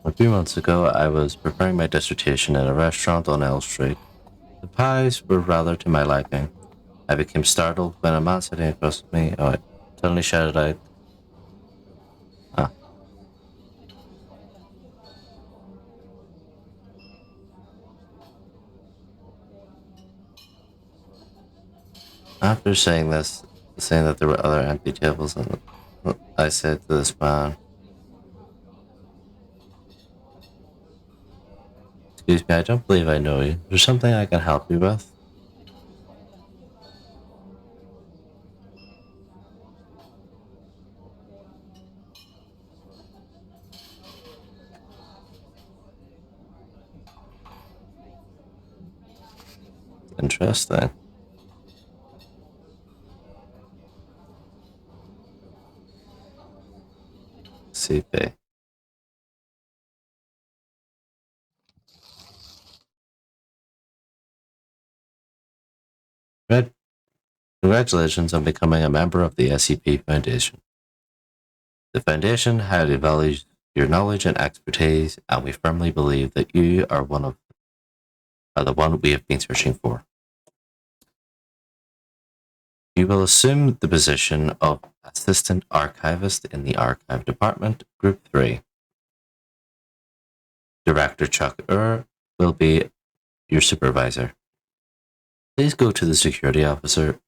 A few months ago, I was preparing my dissertation in a restaurant on L Street. The pies were rather to my liking. I became startled when a man sitting across from me suddenly shouted out, "Ah." After saying that there were other empty tables, and I said to this man, "Excuse me, I don't believe I know you. Is there something I can help you with?" Interesting. CP. Red, congratulations on becoming a member of the SCP Foundation. The Foundation highly values your knowledge and expertise, and we firmly believe that you are the one we have been searching for. You will assume the position of Assistant Archivist in the Archive Department, Group 3. Director Chuck will be your supervisor. Please go to the security officer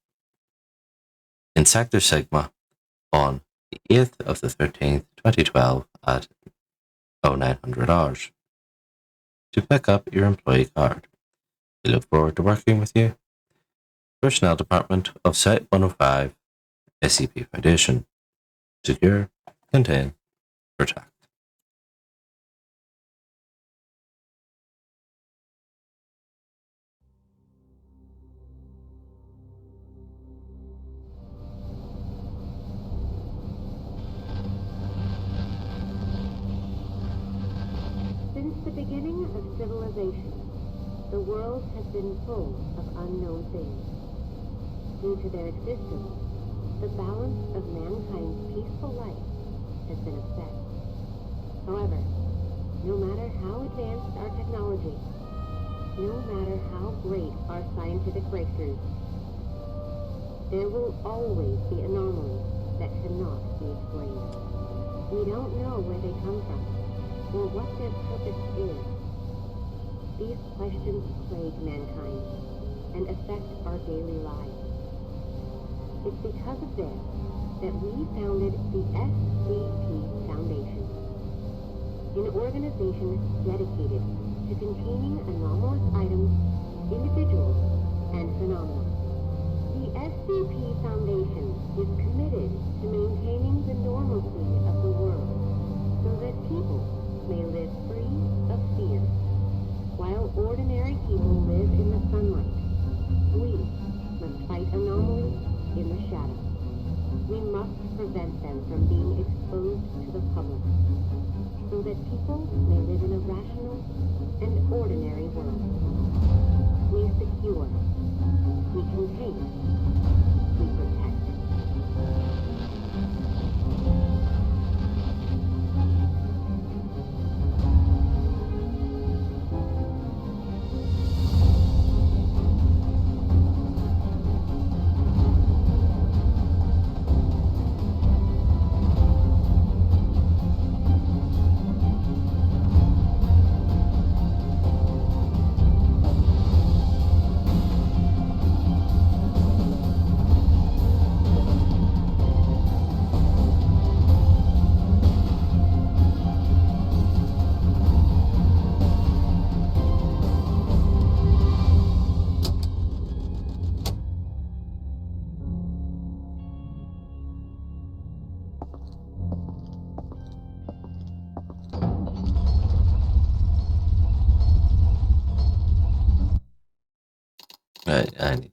in Sector Sigma on the 8th of the 13th, 2012 at 0900 hours to pick up your employee card. We look forward to working with you. Personnel Department of Site 105, SCP Foundation. Secure, contain, protect. Since the beginning of civilization, the world has been full of unknown things. Due to their existence, the balance of mankind's peaceful life has been upset. However, no matter how advanced our technology, no matter how great our scientific breakthroughs, there will always be anomalies that cannot be explained. We don't know where they come from, or what their purpose is. These questions plague mankind and affect our daily lives. It's because of this that we founded the SCP Foundation, an organization dedicated to containing anomalous items, individuals, and phenomena. The SCP Foundation is committed to maintaining the normalcy of the world so that people may live free of fear. While ordinary people live in the sunlight, we must fight anomalies in the shadows. We must prevent them from being exposed to the public, so that people may live in a rational and ordinary world. We secure, we contain, we protect. I need.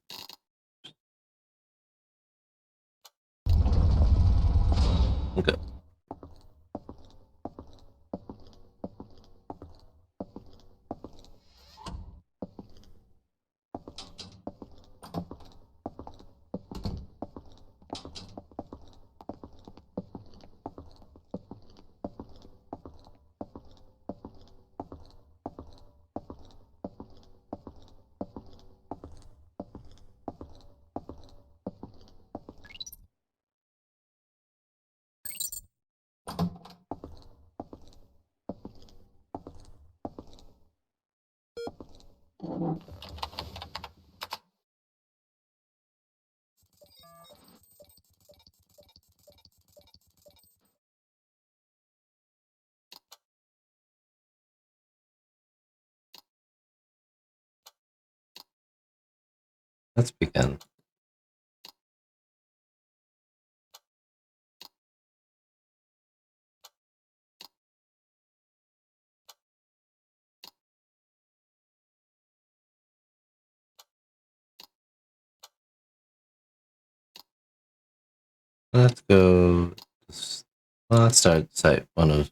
Okay. Let's begin. Let's go. Let's start site 1.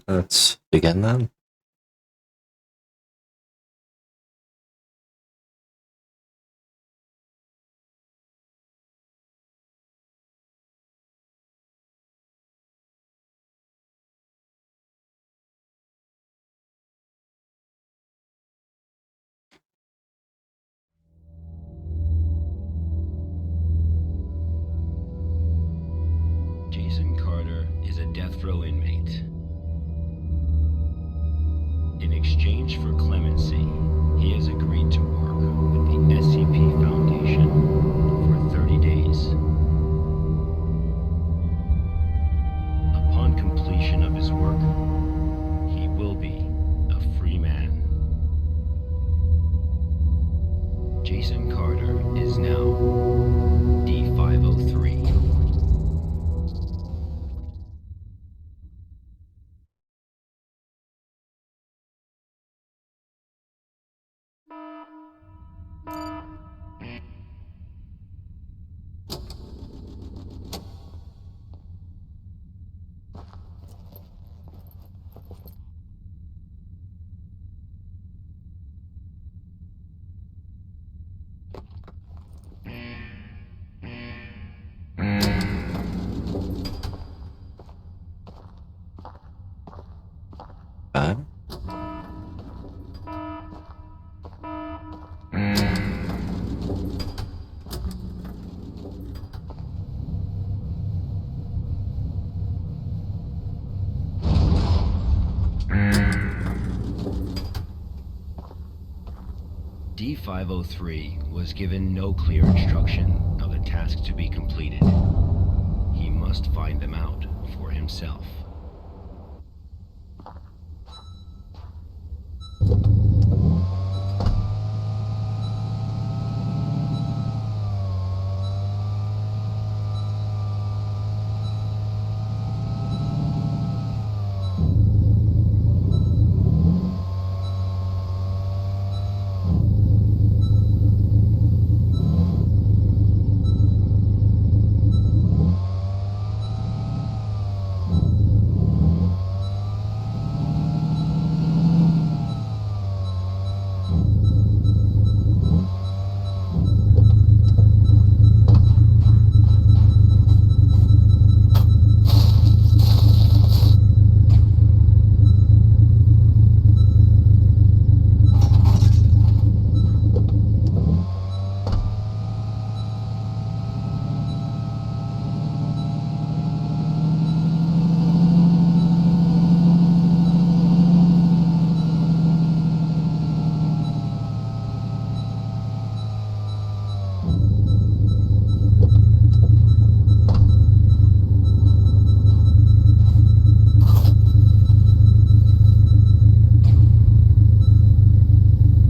Let's begin then. exchange for clemency, he has agreed to work with the SCP Foundation for 30 days. Upon completion of his work, he will be a free man. Jason Carter is now D503. Okay. D503 was given no clear instruction of the task to be completed. He must find them out for himself.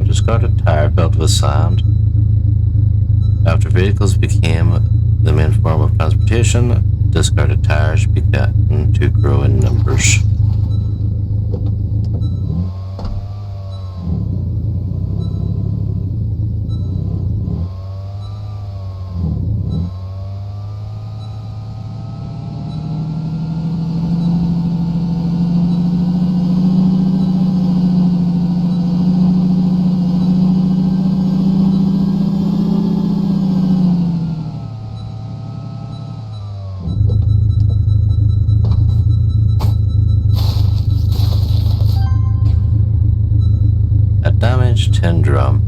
A discarded tire filled with sand. After vehicles became the main form of transportation, discarded tires began to grow in numbers. Damaged tin drum.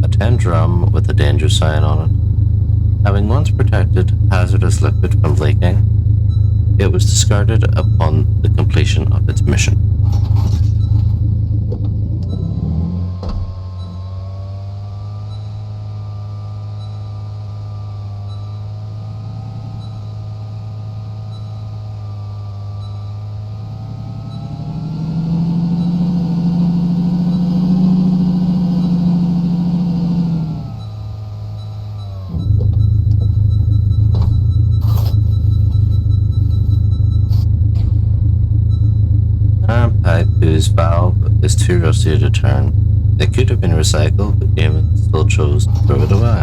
A tin drum with a danger sign on it. Having once protected hazardous liquid from leaking, it was discarded upon the completion of its mission. Pipe whose valve is too rusty to turn. It could have been recycled, but humans still chose to throw it away.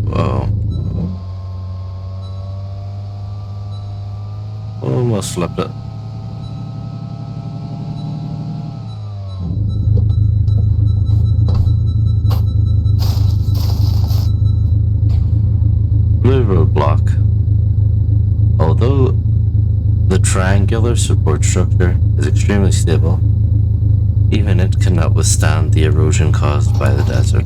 Whoa. Almost flipped it. Blue roadblock. Although the triangular support structure is extremely stable, Even it cannot withstand the erosion caused by the desert.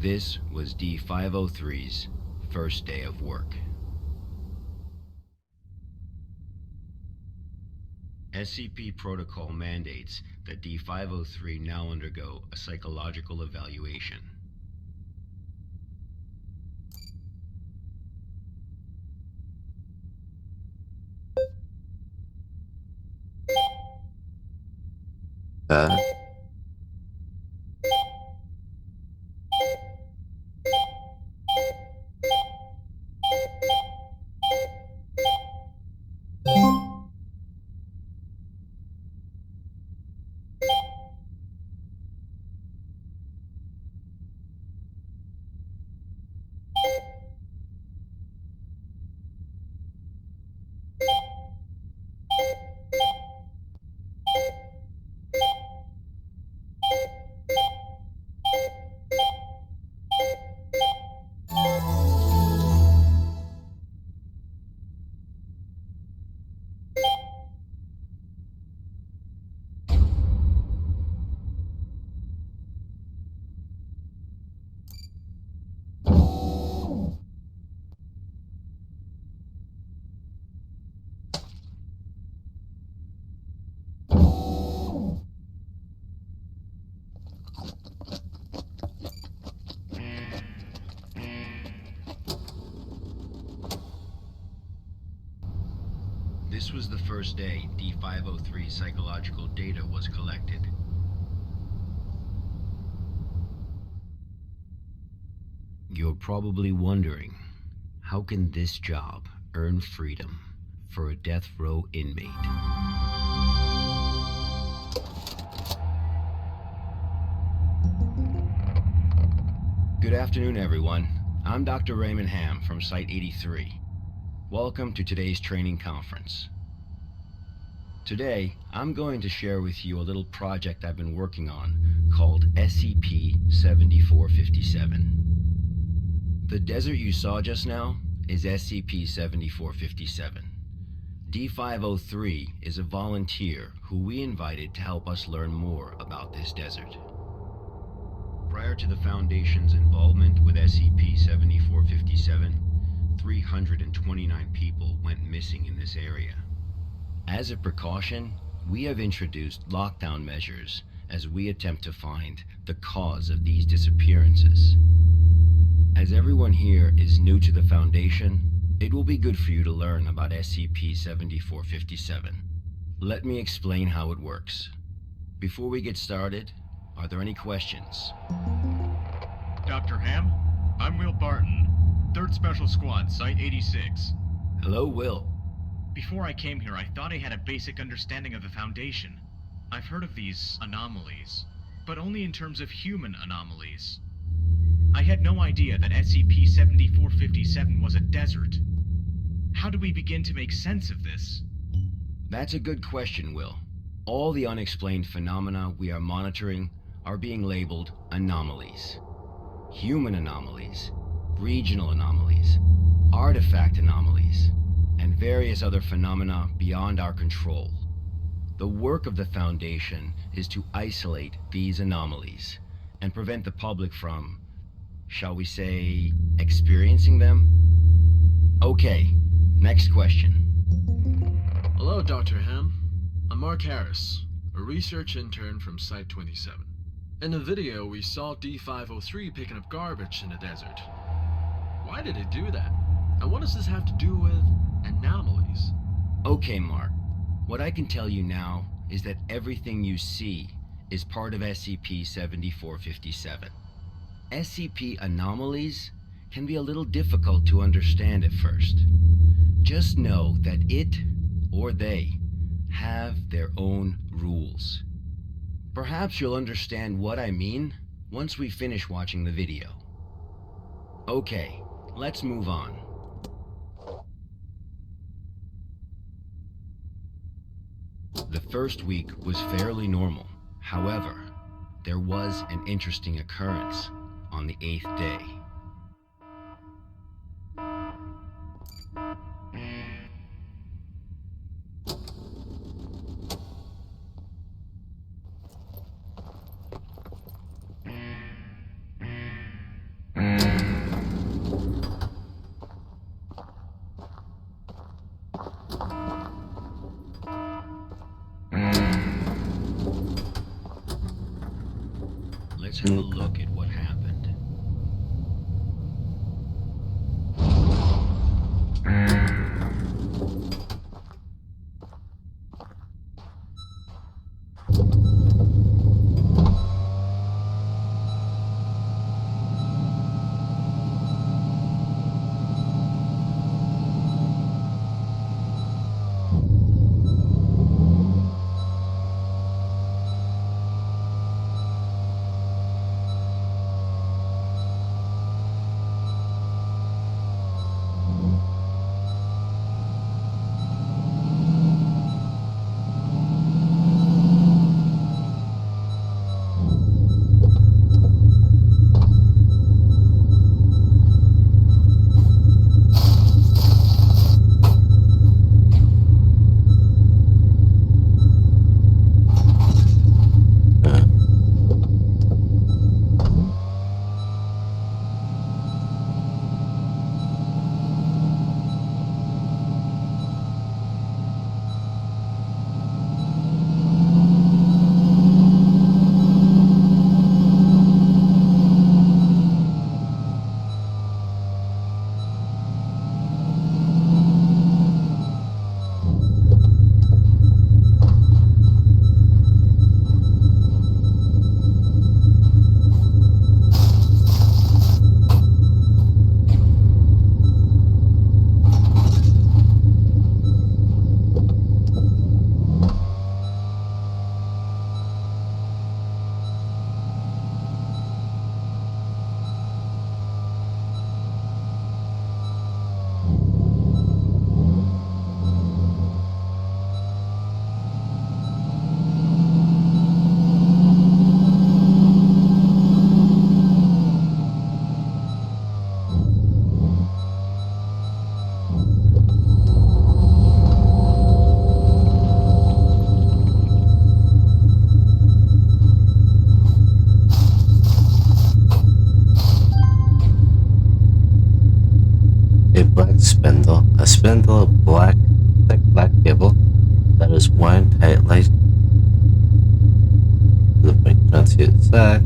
This was D503's first day of work. SCP protocol mandates that D503 now undergo a psychological evaluation. That This was the first day D503 psychological data was collected. You're probably wondering, how can this job earn freedom for a death row inmate? Good afternoon, everyone. I'm Dr. Raymond Ham from Site 83. Welcome to today's training conference. Today, I'm going to share with you a little project I've been working on called SCP-7457. The desert you saw just now is SCP-7457. D503 is a volunteer who we invited to help us learn more about this desert. Prior to the Foundation's involvement with SCP-7457, 329 people went missing in this area. As a precaution, we have introduced lockdown measures as we attempt to find the cause of these disappearances. As everyone here is new to the Foundation, it will be good for you to learn about SCP-7457. Let me explain how it works. Before we get started, are there any questions? Dr. Ham, I'm Will Barton, 3rd Special Squad, Site 86. Hello, Will. Before I came here, I thought I had a basic understanding of the Foundation. I've heard of these anomalies, but only in terms of human anomalies. I had no idea that SCP-7457 was a desert. How do we begin to make sense of this? That's a good question, Will. All the unexplained phenomena we are monitoring are being labeled anomalies. Human anomalies, regional anomalies, artifact anomalies, and various other phenomena beyond our control. The work of the Foundation is to isolate these anomalies and prevent the public from, shall we say, experiencing them? Okay, next question. Hello, Dr. Ham. I'm Mark Harris, a research intern from Site 27. In the video, we saw D503 picking up garbage in the desert. Why did it do that? And what does this have to do with anomalies? Okay, Mark. What I can tell you now is that everything you see is part of SCP-7457. SCP anomalies can be a little difficult to understand at first. Just know that it, or they, have their own rules. Perhaps you'll understand what I mean once we finish watching the video. Okay, let's move on. The first week was fairly normal. However, there was an interesting occurrence on the 8th day. Let's have a look at what happened. A spindle of thick black cable that is wound tightly to the point to the sack.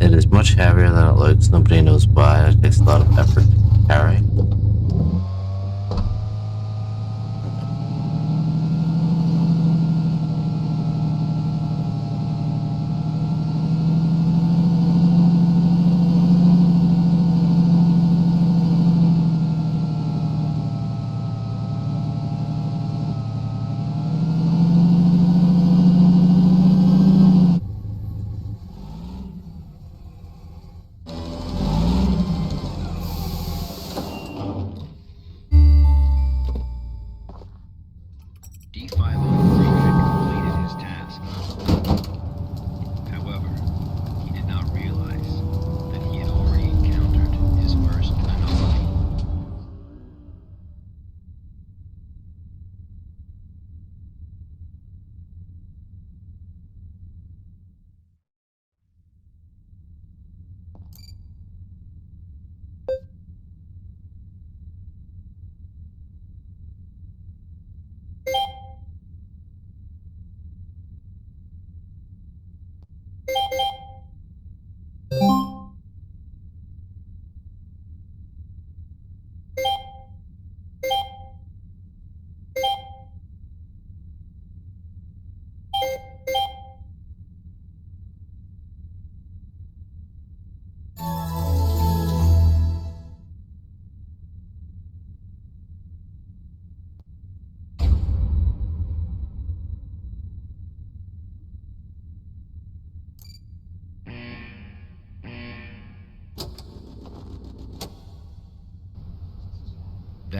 It is much heavier than it looks. Nobody knows why. It takes a lot of effort to carry.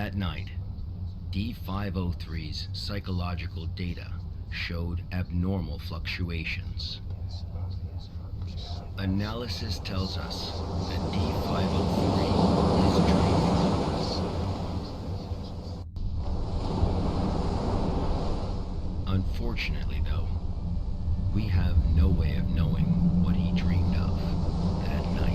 That night, D503's psychological data showed abnormal fluctuations. Analysis tells us that D503 is dreaming. Unfortunately, though, we have no way of knowing what he dreamed of that night.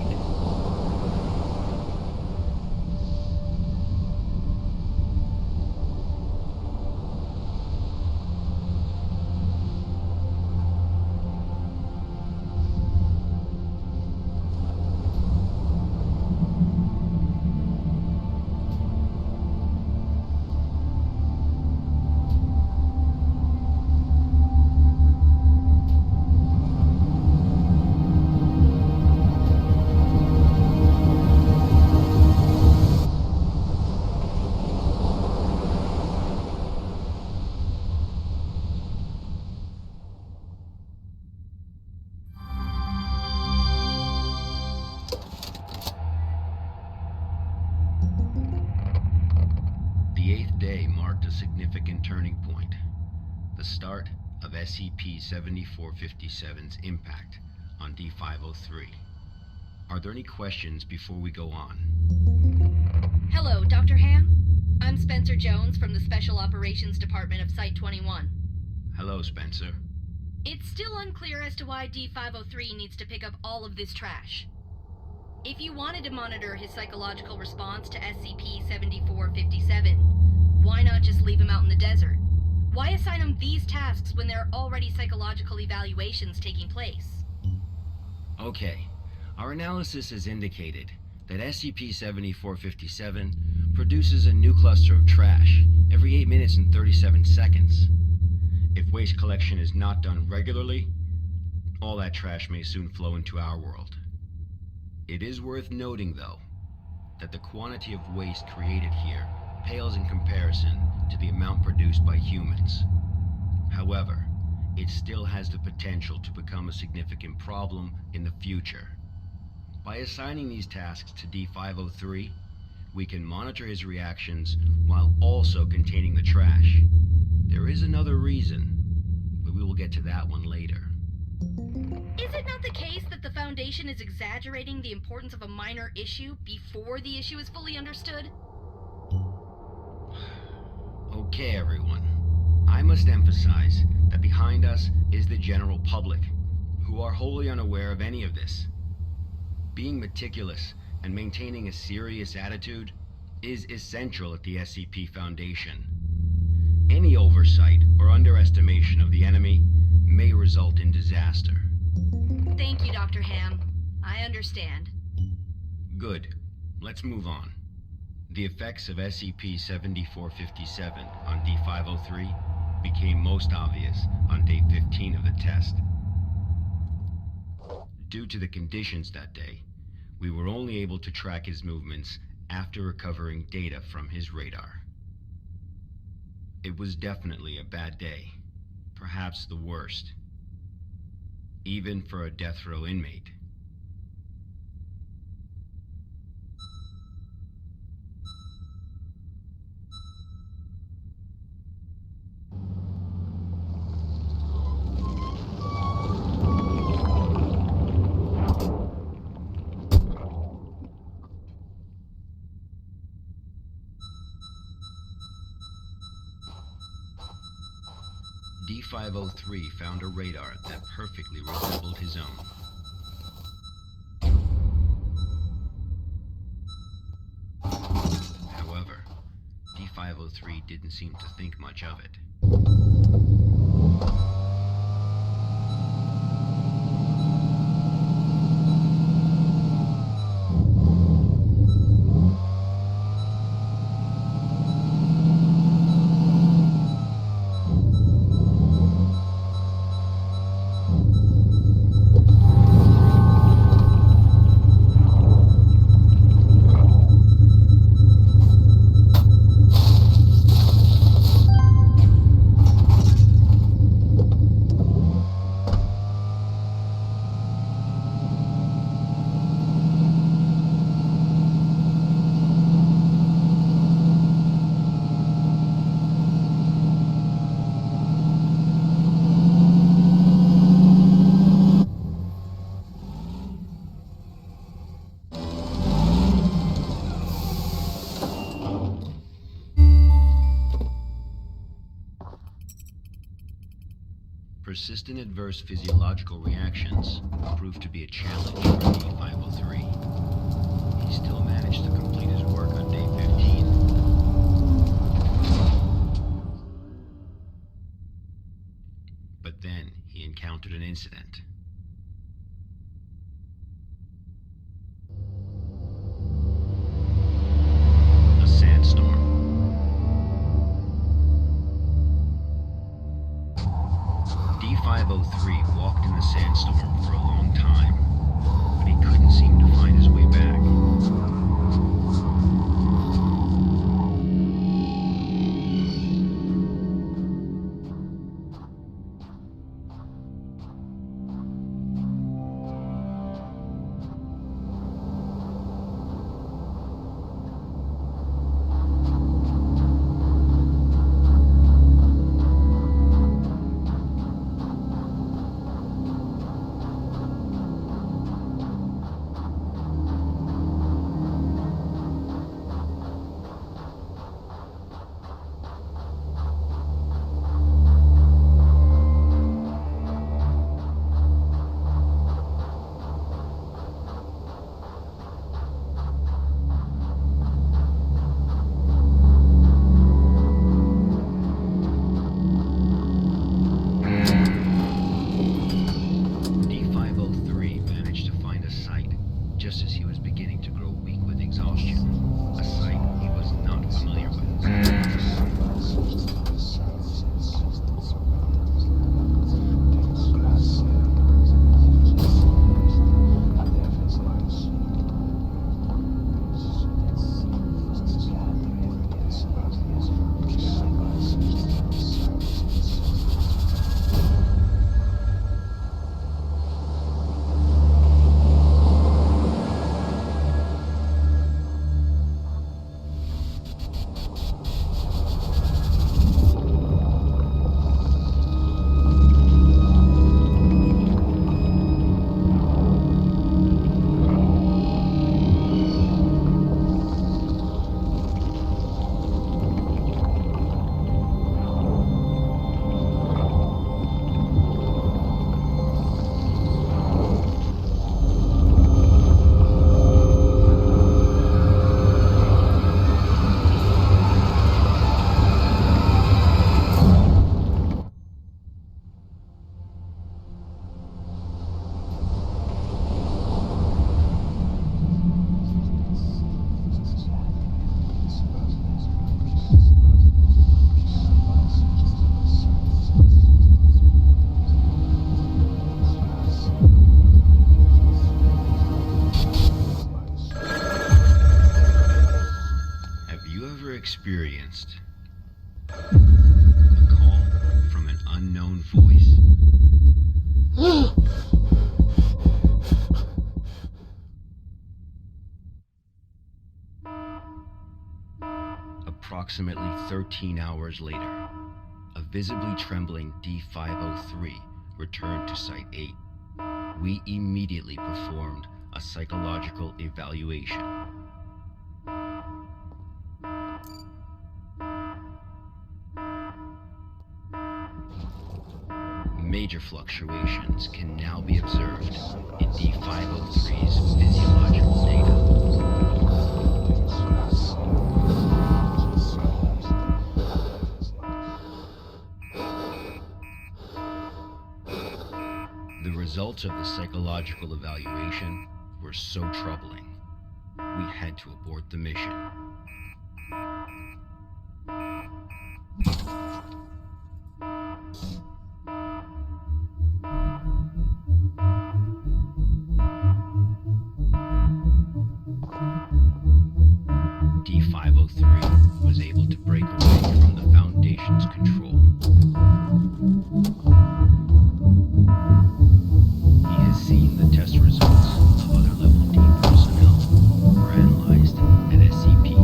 The eighth day marked a significant turning point, the start of SCP-7457's impact on D503. Are there any questions before we go on? Hello, Dr. Ham. I'm Spencer Jones from the Special Operations Department of Site-21. Hello, Spencer. It's still unclear as to why D503 needs to pick up all of this trash. If you wanted to monitor his psychological response to SCP-7457, why not just leave him out in the desert? Why assign him these tasks when there are already psychological evaluations taking place? Okay, our analysis has indicated that SCP-7457 produces a new cluster of trash every 8 minutes and 37 seconds. If waste collection is not done regularly, all that trash may soon flow into our world. It is worth noting, though, that the quantity of waste created here pales in comparison to the amount produced by humans. However, it still has the potential to become a significant problem in the future. By assigning these tasks to D503, we can monitor his reactions while also containing the trash. There is another reason, but we will get to that one later. Is it not the case that the Foundation is exaggerating the importance of a minor issue before the issue is fully understood? Okay, everyone. I must emphasize that behind us is the general public, who are wholly unaware of any of this. Being meticulous and maintaining a serious attitude is essential at the SCP Foundation. Any oversight or underestimation of the enemy may result in disaster. Thank you, Dr. Ham. I understand. Good. Let's move on. The effects of SCP-7457 on D503 became most obvious on day 15 of the test. Due to the conditions that day, we were only able to track his movements after recovering data from his radar. It was definitely a bad day, perhaps the worst, even for a death row inmate. D503 found a radar that perfectly resembled his own. However, D503 didn't seem to think much of it. Persistent adverse physiological reactions proved to be a challenge for D503. He still managed to complete his work on day 15. But then he encountered an incident. A sandstorm. D503 walked in the sandstorm for a long time, but he couldn't seem to find his way back. Just as he was beginning to grow weak with exhaustion, a sight he was not familiar with. Experienced a call from an unknown voice. Approximately 13 hours later, a visibly trembling D503 returned to Site 8. We immediately performed a psychological evaluation. Major fluctuations can now be observed in D503's physiological data. The results of the psychological evaluation were so troubling, we had to abort the mission. D503 was able to break away from the Foundation's control. He has seen the test results of other Level D personnel who were analyzed at SCP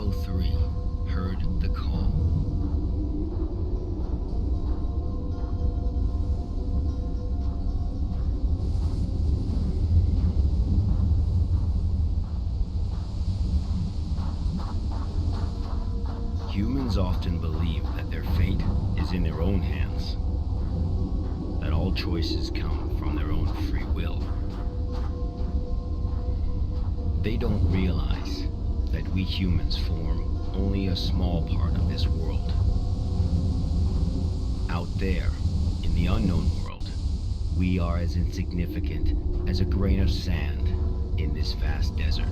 D503 heard the call. Humans often believe that their fate is in their own hands, that all choices come from their own free will. They don't realize that we humans form only a small part of this world. Out there, in the unknown world, we are as insignificant as a grain of sand in this vast desert.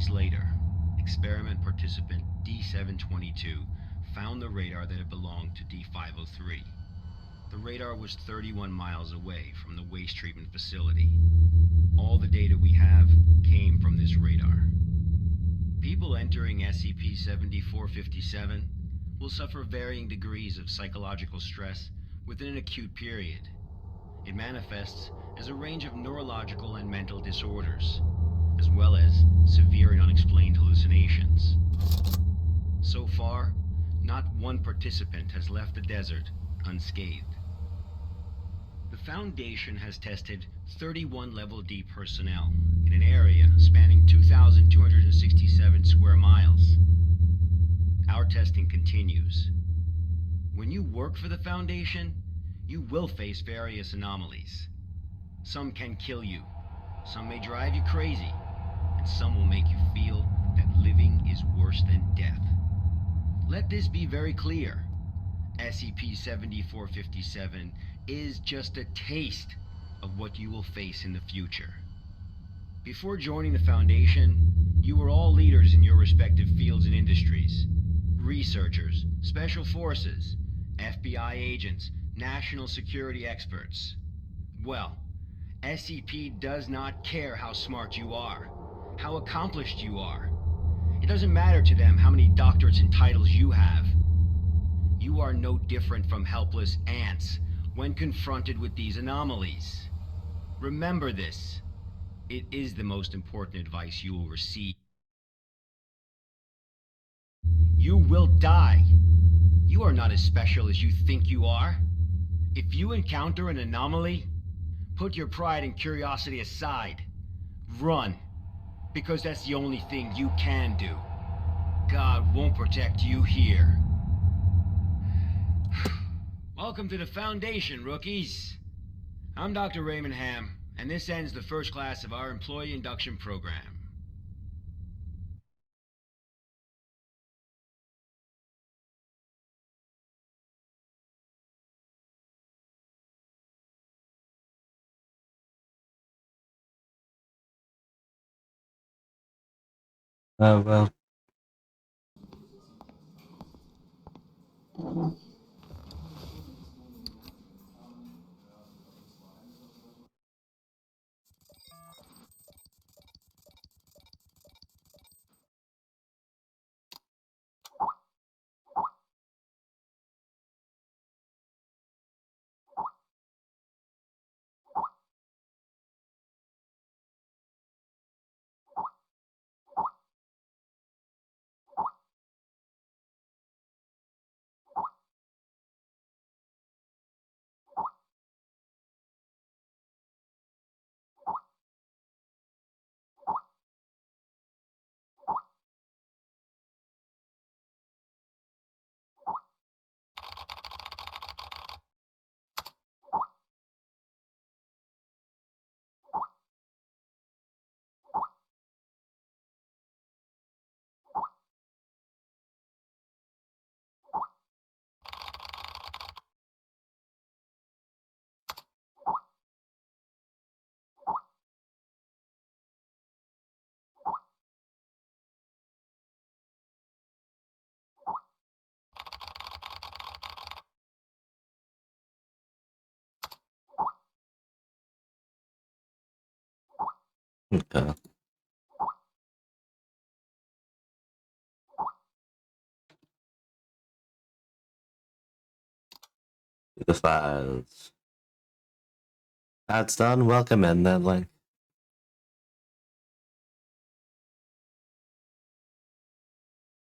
Later, experiment participant D722 found the radar that had belonged to D503. The radar was 31 miles away from the waste treatment facility. All the data we have came from this radar. People entering SCP-7457 will suffer varying degrees of psychological stress within an acute period. It manifests as a range of neurological and mental disorders, as well as severe and unexplained hallucinations. So far, not one participant has left the desert unscathed. The Foundation has tested 31 Level D personnel in an area spanning 2,267 square miles. Our testing continues. When you work for the Foundation, you will face various anomalies. Some can kill you, some may drive you crazy, and some will make you feel that living is worse than death. Let this be very clear. SCP-7457 is just a taste of what you will face in the future. Before joining the Foundation, you were all leaders in your respective fields and industries. Researchers, special forces, FBI agents, national security experts. Well, SCP does not care how smart you are, how accomplished you are. It doesn't matter to them how many doctorates and titles you have. You are no different from helpless ants when confronted with these anomalies. Remember this. It is the most important advice you will receive. You will die. You are not as special as you think you are. If you encounter an anomaly, put your pride and curiosity aside. Run. Because that's the only thing you can do. God won't protect you here. Welcome to the Foundation, rookies. I'm Dr. Raymond Ham, and this ends the first class of our employee induction program. Oh, well. Okay. The files. That's done. Welcome in then, Link.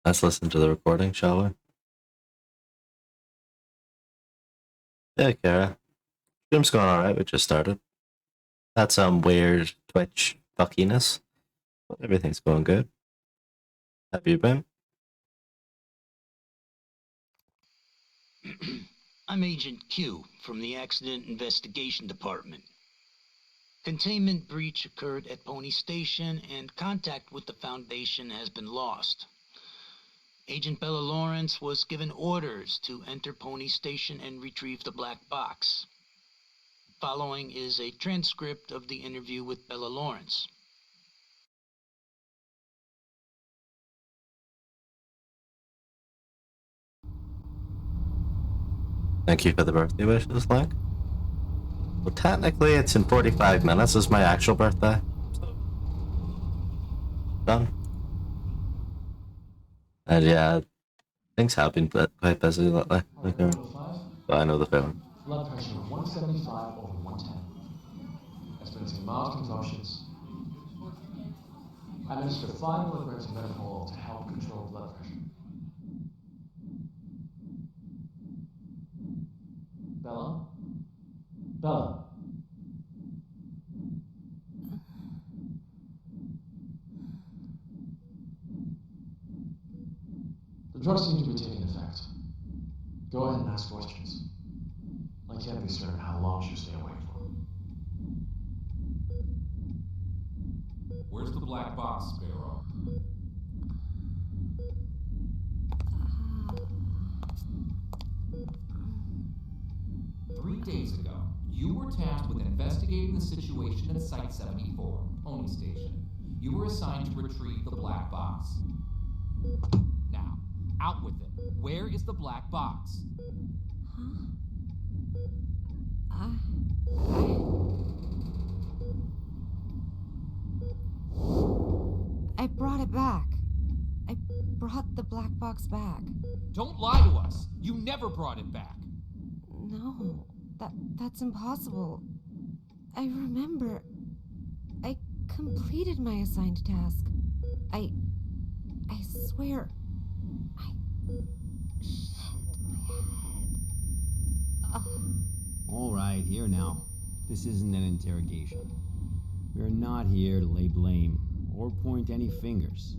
Let's listen to the recording, shall we? Yeah, Kara. Stream's going alright, we just started. Had some weird Twitch fuckiness, but everything's going good. Have you been? I'm Agent Q from the Accident Investigation Department. Containment breach occurred at Pony Station and contact with the Foundation has been lost. Agent Bella Lawrence was given orders to enter Pony Station and retrieve the black box. Following is a transcript of the interview with Bella Lawrence. Thank you for the birthday wishes, Link. Well, technically, it's in 45 minutes. Is my actual birthday. So, done. And yeah, things have been quite busy lately. Okay. But I know the feeling. Blood pressure of 175 over 110. Experiencing mild convulsions. Administer 5 milligrams of methadone to help control blood pressure. Bella? Bella? The drugs seem to be taking effect. Go ahead and ask questions. I can't be certain how long she'll stay awake for. Where's the black box, Sparrow? Three days ago, you were tasked with investigating the situation at Site 74, Pony Station. You were assigned to retrieve the black box. Now, out with it. Where is the black box? I brought it back. I brought the black box back. Don't lie to us. You never brought it back. No, that's impossible. I remember. I completed my assigned task. I swear. Shit, my head. All right, here now. This isn't an interrogation. We're not here to lay blame or point any fingers.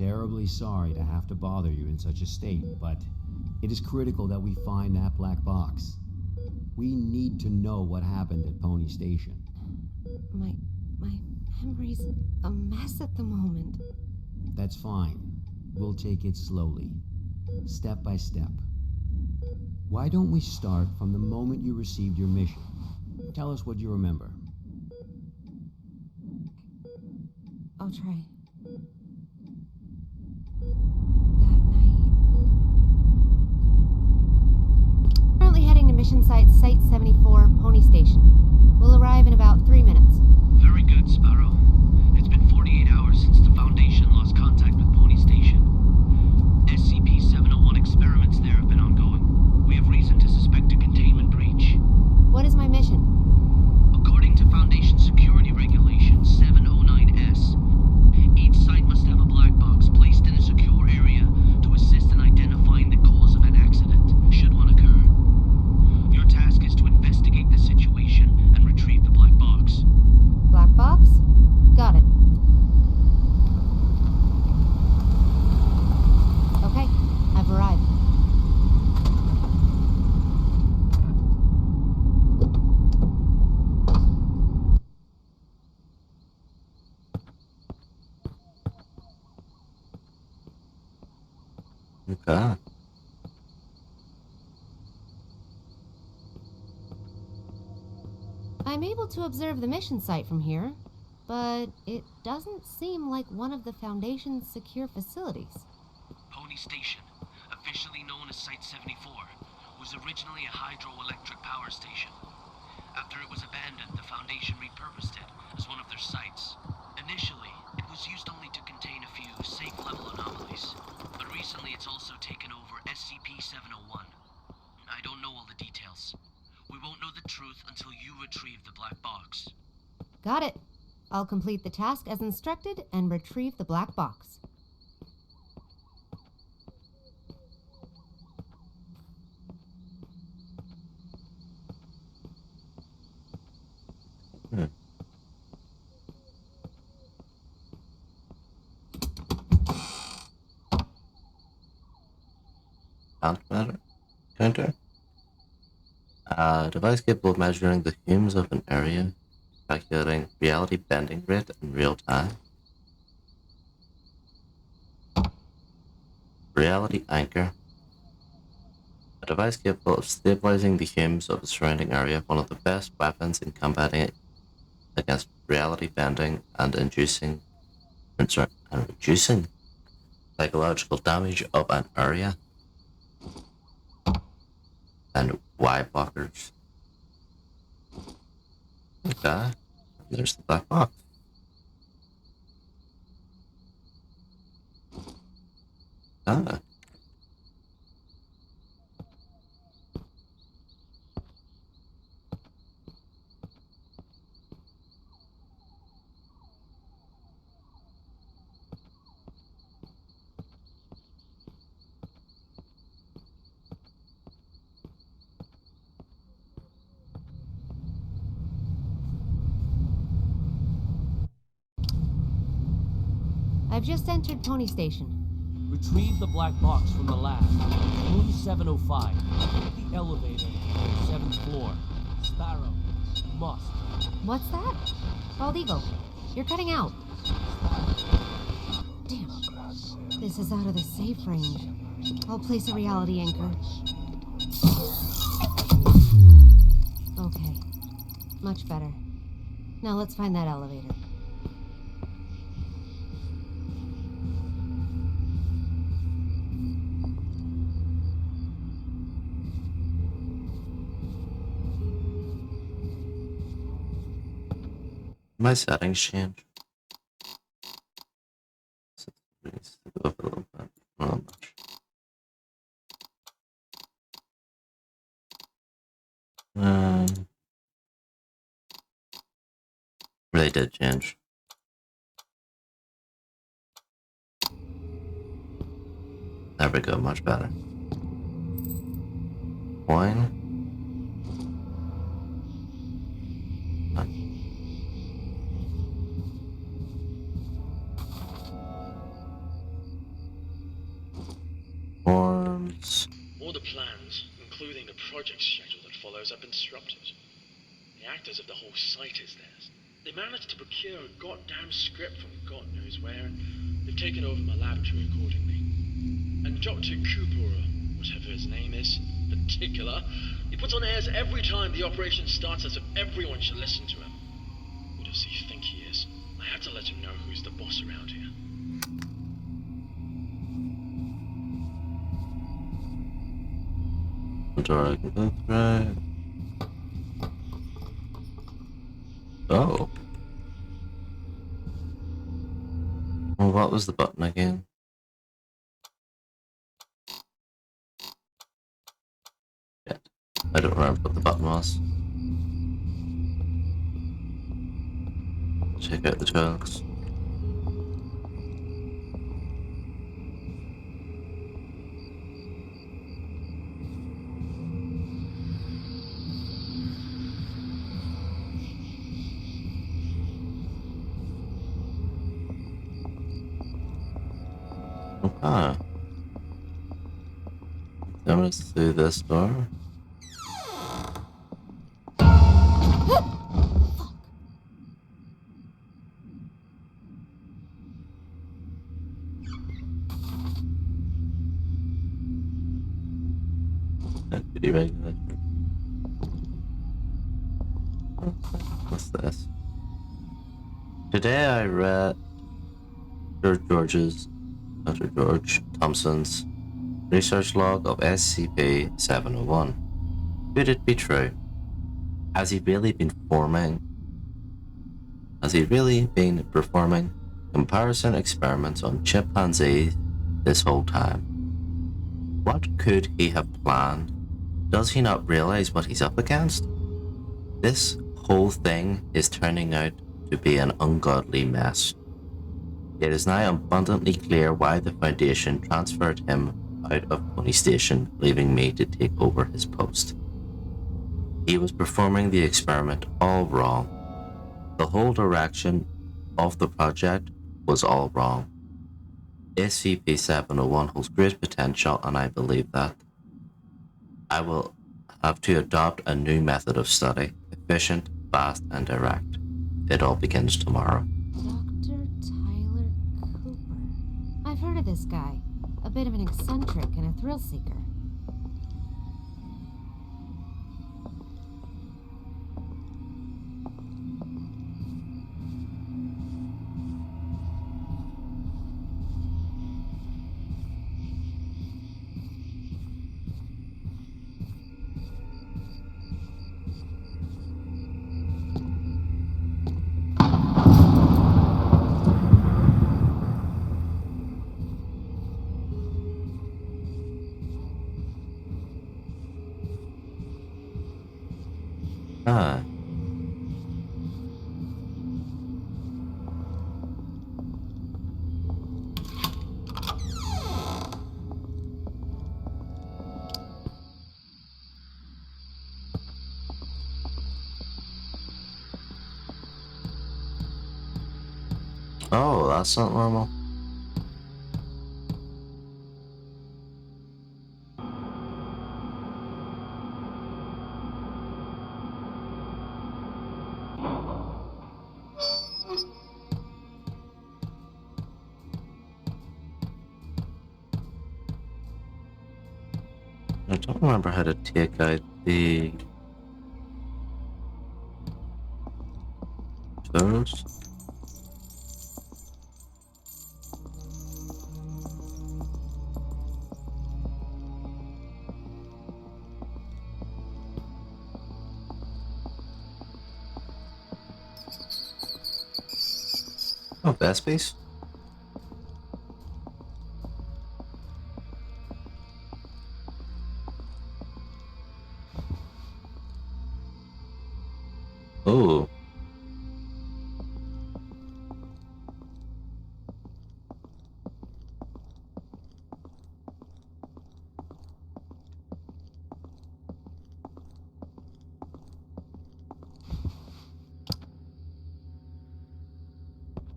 terribly sorry to have to bother you in such a state, but it is critical that we find that black box. We need to know what happened at Pony Station. My memory's a mess at the moment. That's fine. We'll take it slowly, step by step. Why don't we start from the moment you received your mission? Tell us what you remember. I'll try. That night. Currently heading to mission site 74, Pony Station. We'll arrive in about 3 minutes. Very good, Sparrow. It's been 48 hours since the Foundation lost contact with Pony Station. SCP-701 experiments there have been ongoing. We have reason to suspect a containment breach. What is my mission? According to Foundation Security Regulation 709S, each site must have a black box placed in a secure area to assist in identifying the cause of an accident, should one occur. Your task is to investigate the situation and retrieve the black box. Black box? Got it. Okay, I've arrived. Okay. I'm able to observe the mission site from here, but it doesn't seem like one of the Foundation's secure facilities. Pony Station, officially known as Site 74, was originally a hydroelectric power station. After it was abandoned, the Foundation repurposed it as one of their sites. Initially, it was used only to contain a few safe-level anomalies, but recently it's also taken over SCP-701. I don't know all the details. We won't know the truth until you retrieve the black box. Got it. I'll complete the task as instructed and retrieve the black box. Counter. Device capable of measuring the humes of an area, calculating reality bending rate in real time. Reality anchor. A device capable of stabilizing the humes of a surrounding area, one of the best weapons in combating against reality bending and reducing psychological damage of an area. And Y blockers. Okay, there's the black box. Ah. I've just entered Pony Station. Retrieve the black box from the lab. Room 705. The elevator. 7th floor. Sparrow. Must. What's that? Bald Eagle, you're cutting out. Damn. This is out of the safe range. I'll place a reality anchor. Okay. Much better. Now let's find that elevator. My settings change. So it needs to go up a little bit. Not much. Really did change. There we go, much better. Wine. Yes. All the plans, including the project schedule that follows, have been disrupted. The actors of the whole site is theirs. They managed to procure a goddamn script from God knows where, and they've taken over my laboratory accordingly. And Dr. Cooper, or whatever his name is, particular, he puts on airs every time the operation starts as if everyone should listen to him. Who does he think he is? I have to let him know who's the boss around here. Door I can go through. Oh. Well, what was the button again? Yeah. I don't remember what the button was. Check out the drugs. Okay. That was through this door. Deputy regulator. What's this? Today I read Dr. George Thompson's research log of SCP-701. Could it be true? Has he really been performing comparison experiments on chimpanzees this whole time? What could he have planned? Does he not realize what he's up against? This whole thing is turning out to be an ungodly mess. It is now abundantly clear why the Foundation transferred him out of Pony Station, leaving me to take over his post. He was performing the experiment all wrong. The whole direction of the project was all wrong. SCP-701 holds great potential, and I believe that. I will have to adopt a new method of study, efficient, fast, and direct. It all begins tomorrow. Dr. Tyler Cooper. I've heard of this guy. A bit of an eccentric and a thrill seeker. Ah. Oh, that's not normal. I don't remember how to take out the those. Oh, that space. Oh.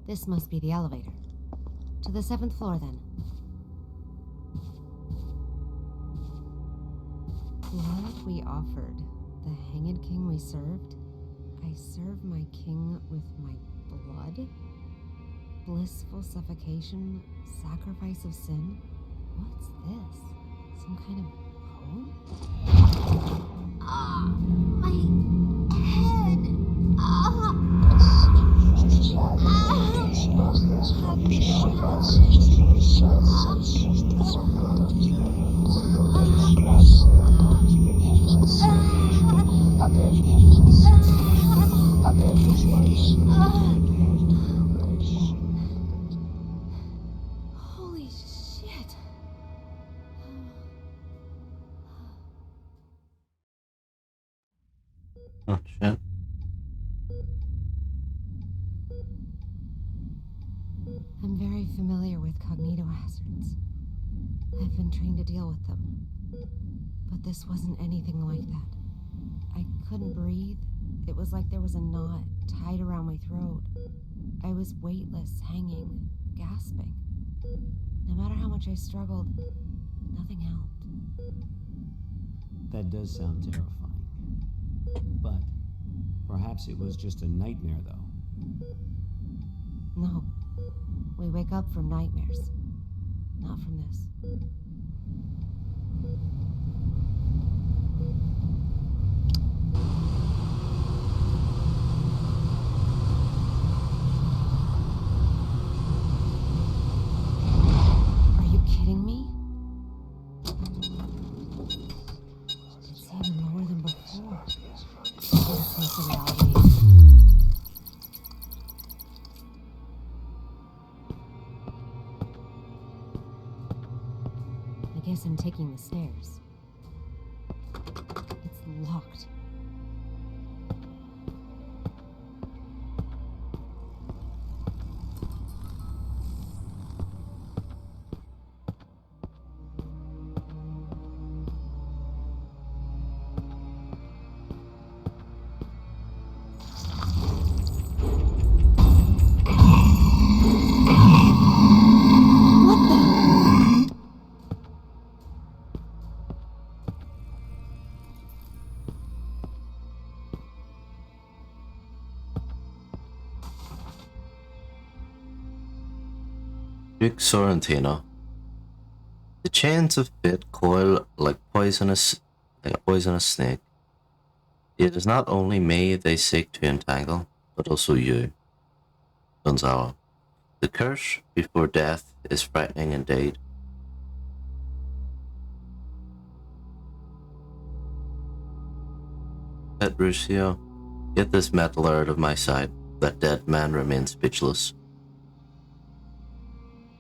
This must be the elevator. To the 7th floor, then. we offered, the Hanged King we served, I serve my king with my blood? Blissful suffocation, sacrifice of sin? What's this? Some kind of poem? My head! Holy shit. Oh, shit. I'm very familiar with cognito hazards. I've been trained to deal with them. But this wasn't anything like that. I couldn't breathe. It was like there was a knot tied around my throat. I was weightless, hanging, gasping. No matter how much I struggled, nothing helped. That does sound terrifying. But perhaps it was just a nightmare, though. No. We wake up from nightmares. Not from this. Are you kidding me? It's even lower than before. This is close to reality. I guess I'm taking the stairs. It's locked. Duke Sorrentino. The chains of fate coil like a poisonous snake. It is not only me they seek to entangle, but also you, Gonzalo. The curse before death is frightening indeed. Petruccio, get this metal out of my sight. That dead man remains speechless.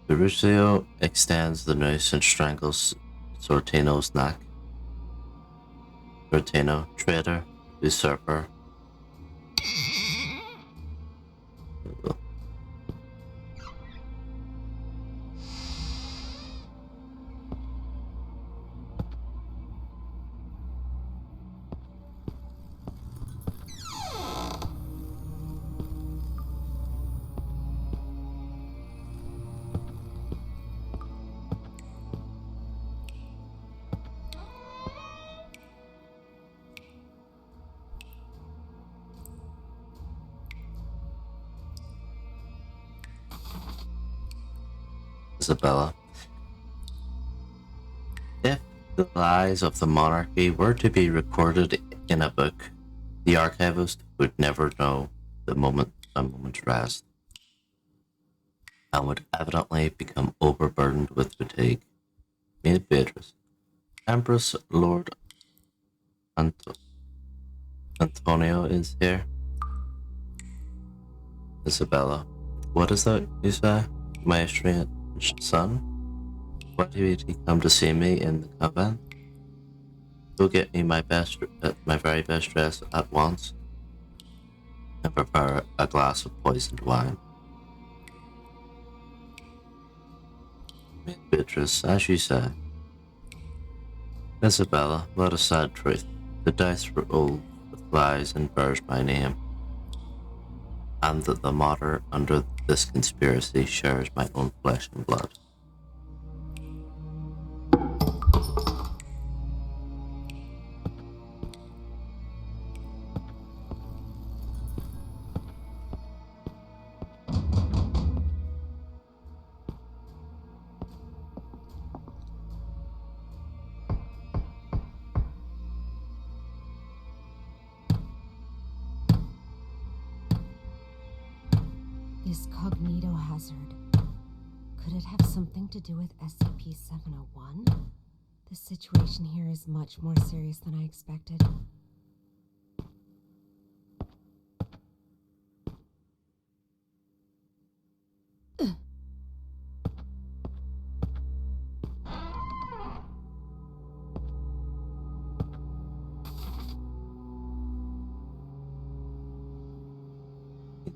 Petruccio extends the noose and strangles Sorrentino's neck. Sorrentino, traitor, usurper. Isabella. If the lies of the monarchy were to be recorded in a book, the archivist would never know a moment's rest, and would evidently become overburdened with fatigue. Maid Beatrice. Empress Lord Antonio is here. Isabella. What is that you say? My estranged son? Why did he come to see me in the convent? Go get me my very best dress at once, and prepare a glass of poisoned wine. Maid Beatrice, as you say. Isabella, what a sad truth. The dice roll flies and bears my name, and that the martyr under this conspiracy shares my own flesh and blood. This cognito hazard. Could it have something to do with SCP-701? The situation here is much more serious than I expected.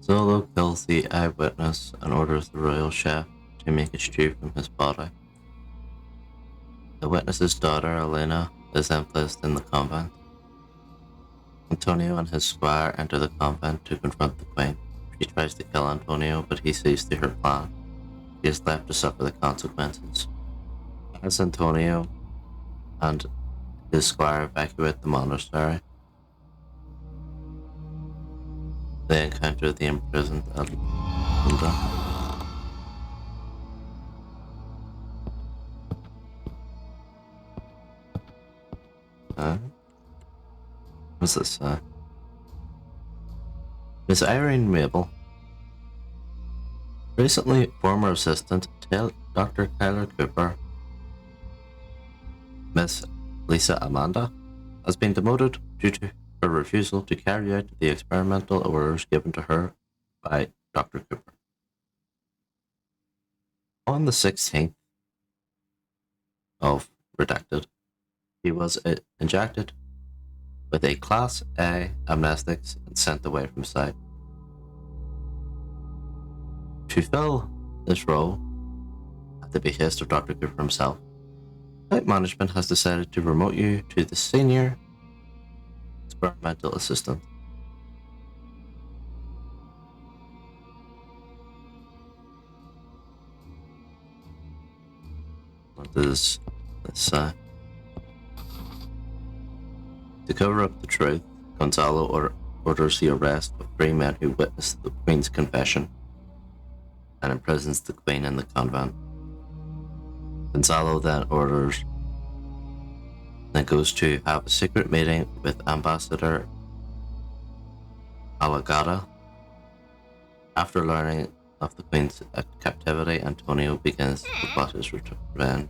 Zolo kills the eyewitness and orders the royal chef to make a stew from his body. The witness's daughter, Elena, is then placed in the convent. Antonio and his squire enter the convent to confront the queen. She tries to kill Antonio, but he sees through her plan. He is left to suffer the consequences. As Antonio and his squire evacuate the monastery, they encounter the imprisoned Linda. What's this? Miss Irene Mabel. Recently, former assistant Dr. Tyler Cooper, Miss Lisa Amanda, has been demoted due to her refusal to carry out the experimental orders given to her by Dr. Cooper. On the 16th of Redacted, he was injected with a Class A amnestics and sent away from site. To fill this role, at the behest of Dr. Cooper himself, site management has decided to promote you to the senior experimental assistant. What does this say? To cover up the truth, Gonzalo orders the arrest of 3 men who witnessed the Queen's confession and imprisons the Queen in the convent. Gonzalo then goes to have a secret meeting with Ambassador Alagada. After learning of the Queen's captivity, Antonio begins to plot his revenge.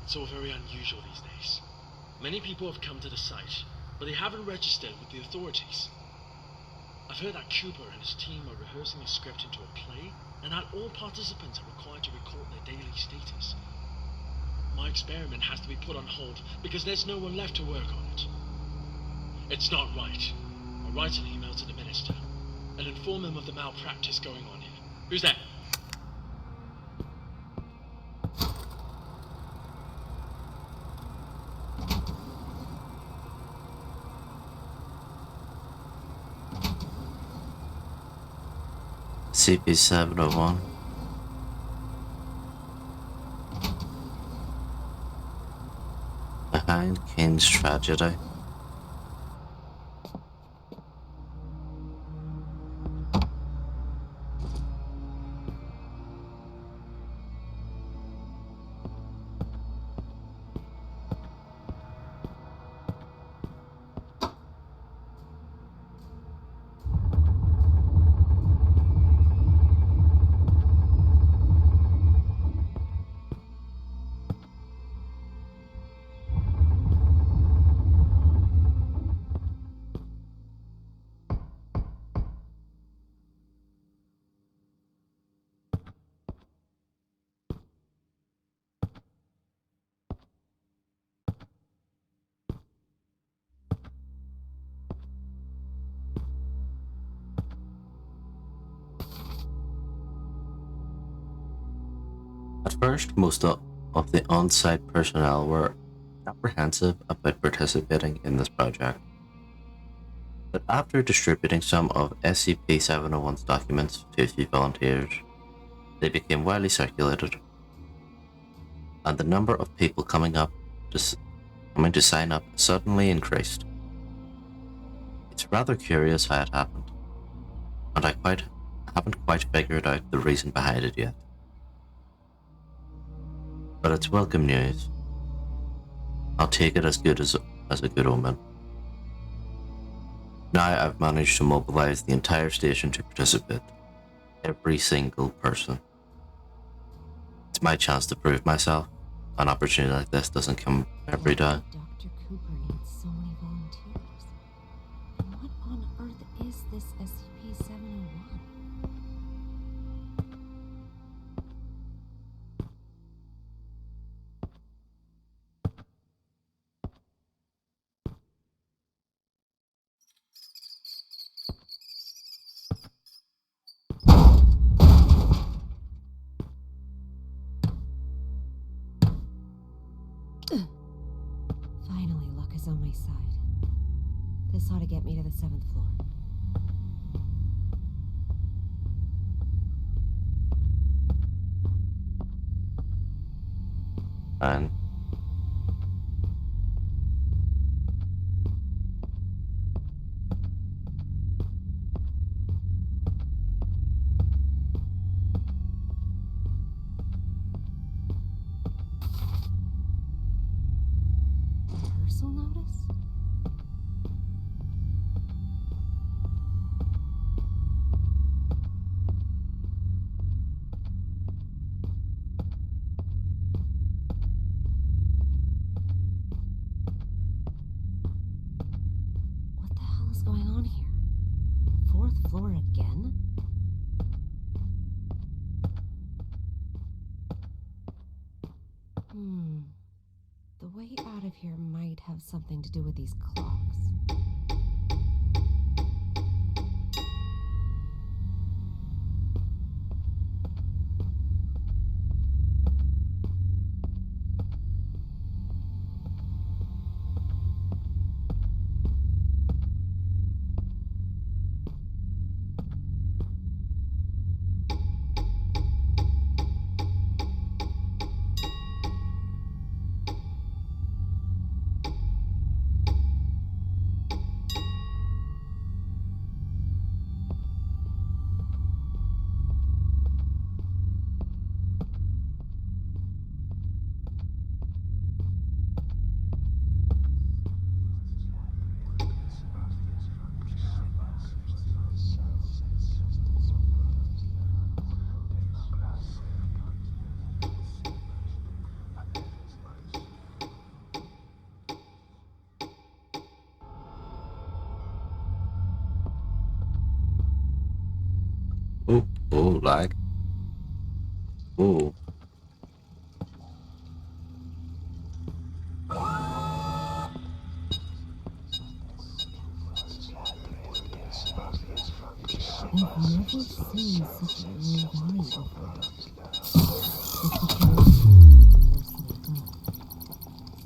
It's all very unusual these days. Many people have come to the site, but they haven't registered with the authorities. I've heard that Cooper and his team are rehearsing a script into a play, and that all participants are required to record their daily status. My experiment has to be put on hold because there's no one left to work on it. It's not right. I'll write an email to the minister and inform him of the malpractice going on here. Who's that? SCP-701. Behind King's tragedy. At first, most of the on-site personnel were apprehensive about participating in this project. But after distributing some of SCP-701's documents to a few volunteers, they became widely circulated, and the number of people coming to sign up suddenly increased. It's rather curious how it happened, and I haven't quite figured out the reason behind it yet. but it's welcome news. I'll take it as a good omen. Now I've managed to mobilize the entire station to participate. Every single person. It's my chance to prove myself. An opportunity like this doesn't come every day. Dr. Cooper needs so many volunteers. And what on earth is this SCP-701? Finally, luck is on my side. This ought to get me to the 7th floor. And Rehearsal notice? What the hell is going on here? 4th floor again? The way out of here might have something to do with these clocks. oh, lag. Oh. I've never seen such a long body before. It's becoming worse than I thought.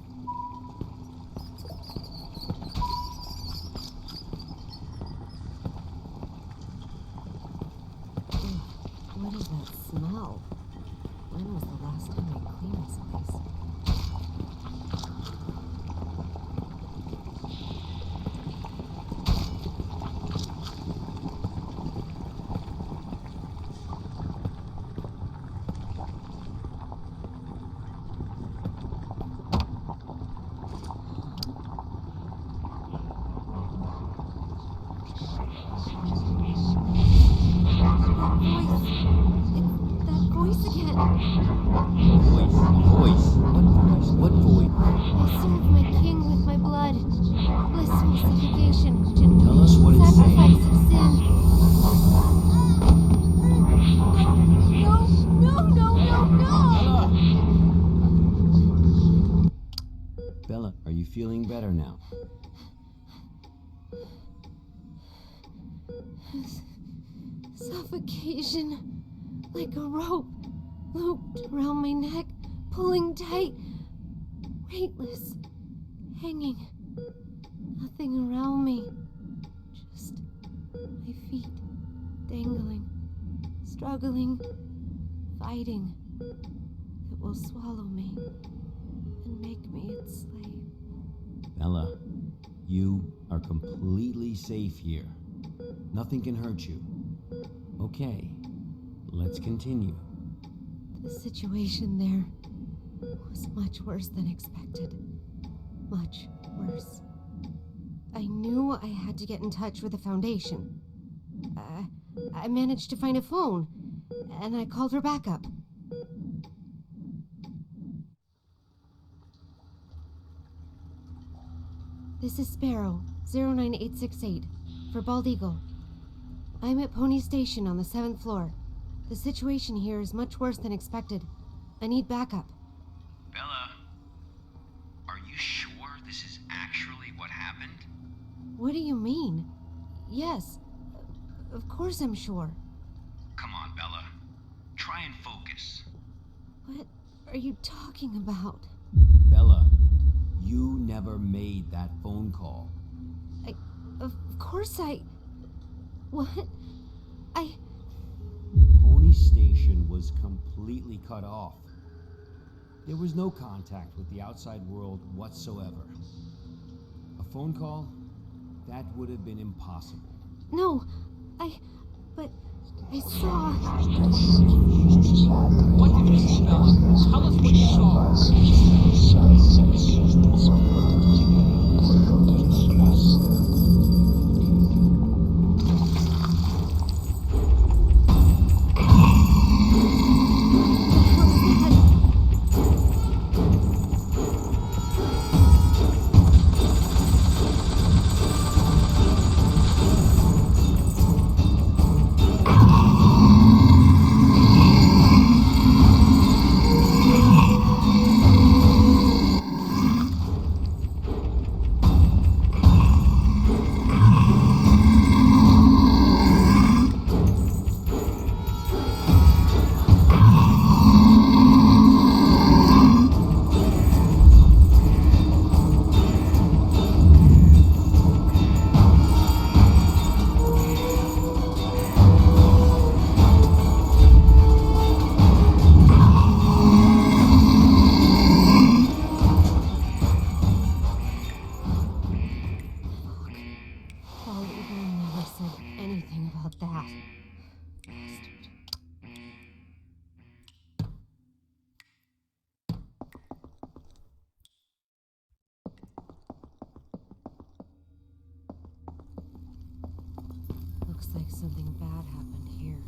Ugh, what is that smell? When was the last time I cleaned this place? That voice again. Voice? What voice? I serve my king with my blood. Blissful suffocation. Tell us what it's saying. Sacrifice of sin. No! Bella, are you feeling better now? Suffocation. Like a rope. Looped around my neck. Pulling tight. Weightless. Hanging. Nothing around me. Just my feet. Dangling. Struggling. Fighting. It will swallow me. And make me its slave. Bella, you are completely safe here. Nothing can hurt you. Okay, let's continue. The situation there. was much worse than expected. Much worse. I knew I had to get in touch with the Foundation. I managed to find a phone, and I called her back up. This is Sparrow, 09868, for Bald Eagle. I'm at Pony Station on the 7th floor. The situation here is much worse than expected. I need backup. Bella, are you sure this is actually what happened? What do you mean? Yes, of course I'm sure. Come on, Bella. Try and focus. What are you talking about? Bella, you never made that phone call. Of course I... What? Pony Station was completely cut off. There was no contact with the outside world whatsoever. A phone call? That would have been impossible. No, but I saw... What did you see, Bella? Tell us what you saw. Looks like something bad happened here.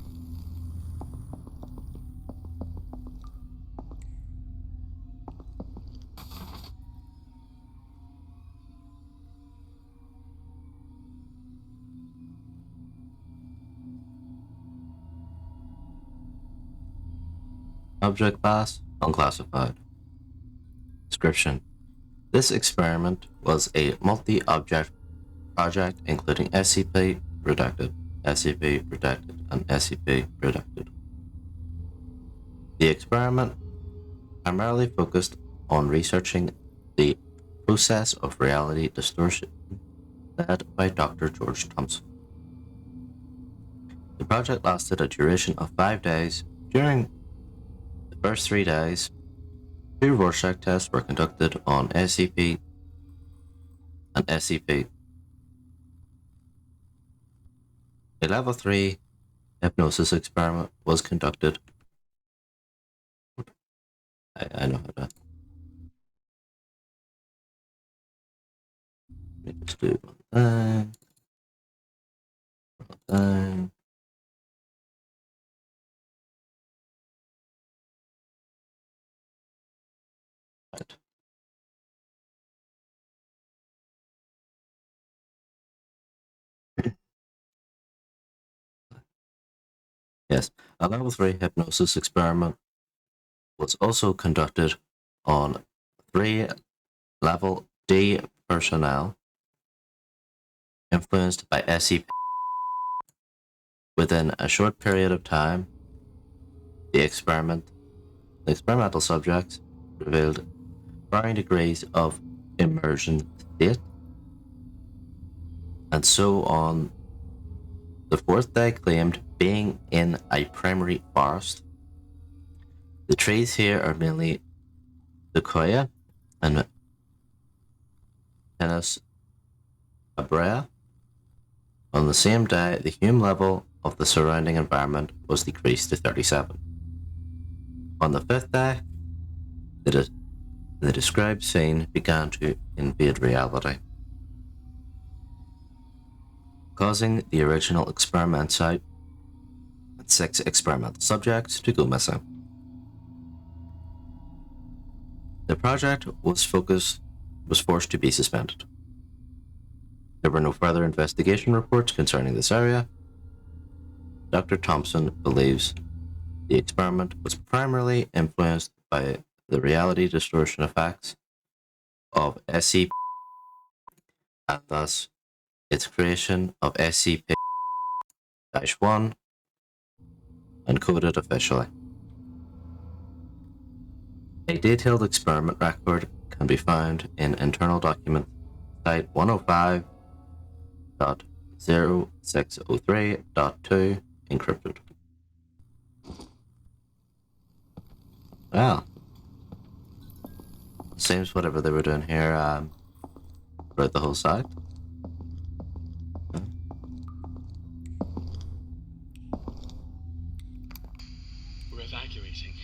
Object class unclassified. Description: this experiment was a multi-object project including SCP redacted, SCP redacted, and SCP redacted. The experiment primarily focused on researching the process of reality distortion led by Dr. George Thompson. The project lasted a duration of 5 days. During the first 3 days, 2 Rorschach tests were conducted on SCP and SCP. A level 3 hypnosis experiment was conducted. I know how to. Let's do one thing. Right. Yes, a level 3 hypnosis experiment was also conducted on 3 level D personnel influenced by SCP. Within a short period of time, the experimental subjects revealed varying degrees of immersion state, and so on. The 4th day claimed being in a primary forest. The trees here are mainly sequoia and Pinus abrea. On the same day, the hume level of the surrounding environment was decreased to 37. On the 5th day, The described scene began to invade reality, causing the original experiment site and 6 experimental subjects to go missing. The project was forced to be suspended. There were no further investigation reports concerning this area. Dr. Thompson believes the experiment was primarily influenced by the reality distortion effects of SCP and thus its creation of SCP-1 encoded officially. A detailed experiment record can be found in internal document site 105.0603.2 encrypted. Well, seems whatever they were doing here throughout the whole site. We're evacuating.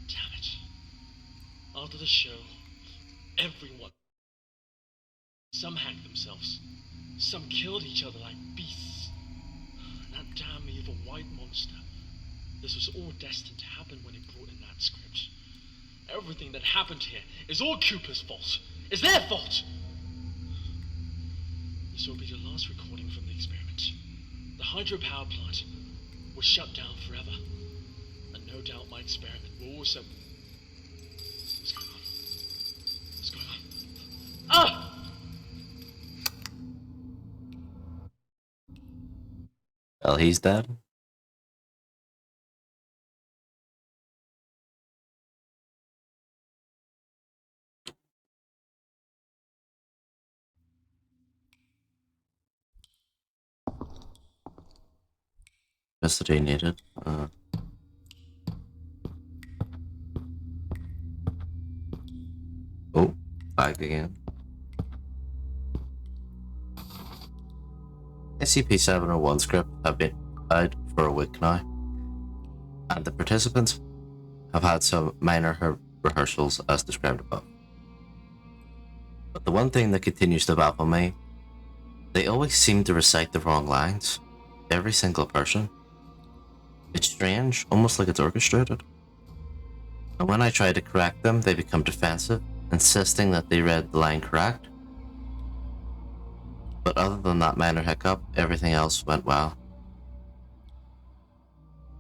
Damn it. After the show, everyone. Some hacked themselves. Some killed each other like beasts. And that damn evil white monster. This was all destined to happen when he brought in that script. Everything that happened here is all Cooper's fault. It's their fault! This will be the last recording from the experiment. The hydropower plant was shut down forever. And no doubt my experiment will also... What's going on? What's going on? Ah! Well, he's dead. Custody needed. Oh, back again. SCP-701 script have been out for a week now, and the participants have had some minor rehearsals as described above. But the one thing that continues to baffle me, they always seem to recite the wrong lines. Every single person. It's strange, almost like it's orchestrated. And when I try to correct them, they become defensive, insisting that they read the line correct. But other than that minor hiccup, everything else went well.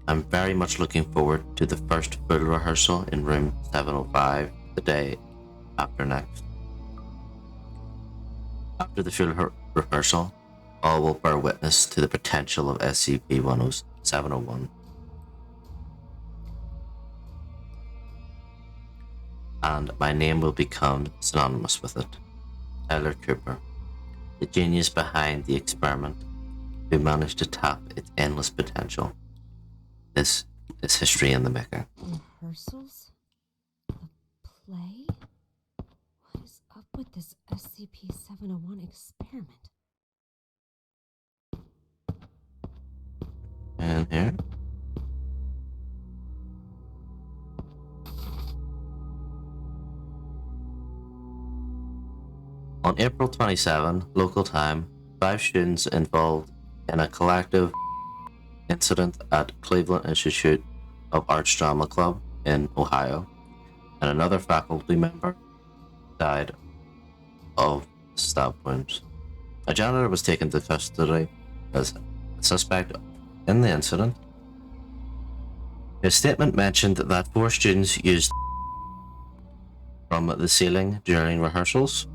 I'm very much looking forward to the first full rehearsal in room 705 the day after next. After the full rehearsal, all will bear witness to the potential of SCP-701. And my name will become synonymous with it. Tyler Cooper, the genius behind the experiment, who managed to tap its endless potential. This is history in the making. Rehearsals? The play? What is up with this SCP-701 experiment? And here. On April 27, local time, 5 students involved in a collective incident at Cleveland Institute of Arts Drama Club in Ohio, and another faculty member died of stab wounds. A janitor was taken to custody as a suspect in the incident. His statement mentioned that 4 students used from the ceiling during rehearsals.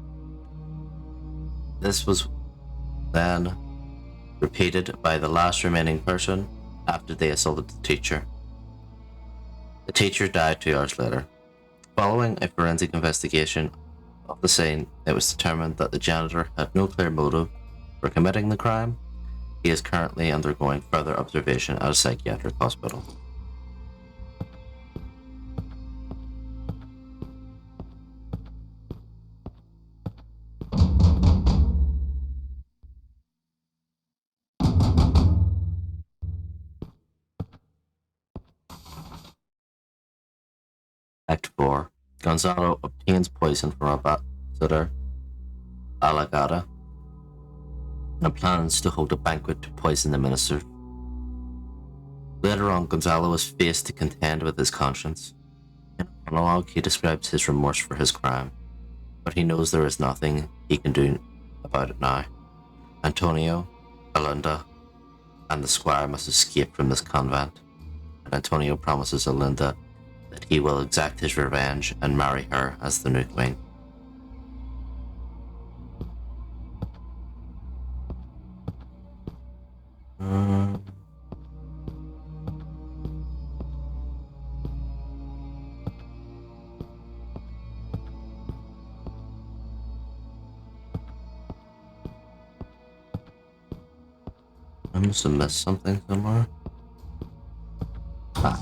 This was then repeated by the last remaining person after they assaulted the teacher. The teacher died 2 hours later. Following a forensic investigation of the scene, it was determined that the janitor had no clear motive for committing the crime. He is currently undergoing further observation at a psychiatric hospital. Act 4. Gonzalo obtains poison from Ambassador Alagada and plans to hold a banquet to poison the minister. Later on, Gonzalo is faced to contend with his conscience. In a monologue, he describes his remorse for his crime, but he knows there is nothing he can do about it now. Antonio, Alinda, and the squire must escape from this convent, and Antonio promises Alinda that he will exact his revenge and marry her as the new queen. I must have missed something somewhere. Can't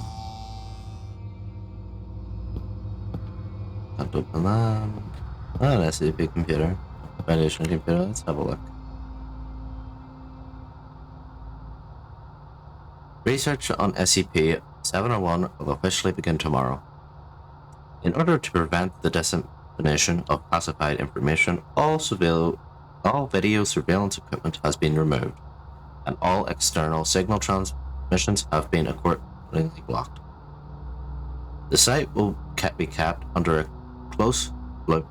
open that. An SCP computer. Foundation computer. Let's have a look. Research on SCP-701 will officially begin tomorrow. In order to prevent the dissemination of classified information, all video surveillance equipment has been removed, and all external signal transmissions have been accordingly blocked. The site will be kept under a closed loop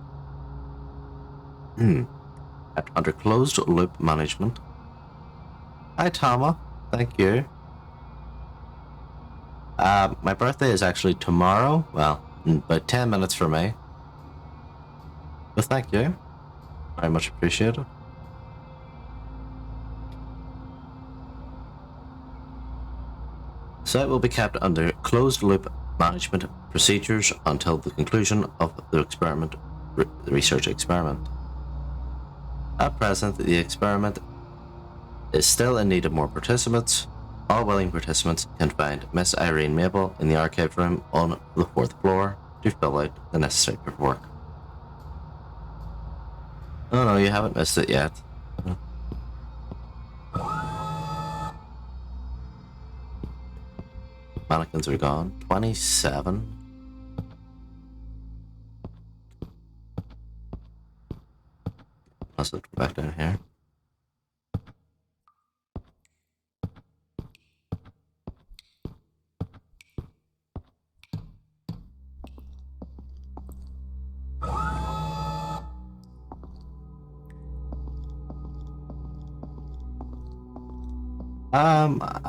management. Hi Tama, thank you. My birthday is actually tomorrow. Well, in about 10 minutes for me. But thank you. Very much appreciated. The site will be kept under closed-loop management procedures until the conclusion of the research experiment. At present, the experiment is still in need of more participants. All willing participants can find Miss Irene Mabel in the archive room on the 4th floor to fill out the necessary paperwork. Oh no, you haven't missed it yet. Mannequins are gone. 27. Let's go back down here.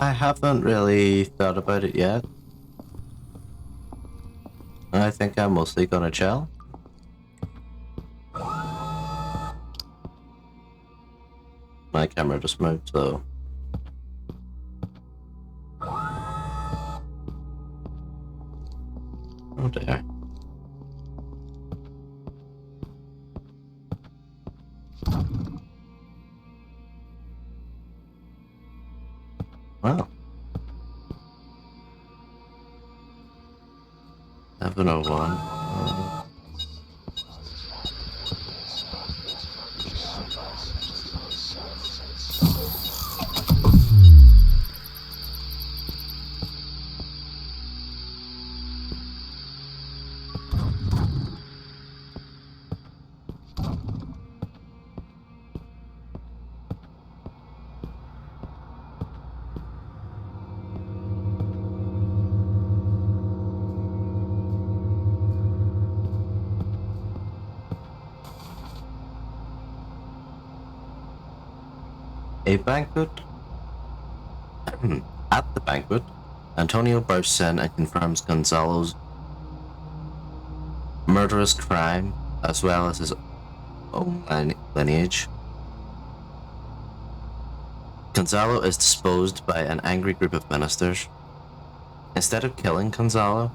I haven't really thought about it yet. I think I'm mostly gonna chill. My camera just moved, so... Oh dear. Wow. 701. A banquet. At the banquet, Antonio bursts in and confirms Gonzalo's murderous crime as well as his own lineage. Gonzalo is disposed by an angry group of ministers. Instead of killing Gonzalo,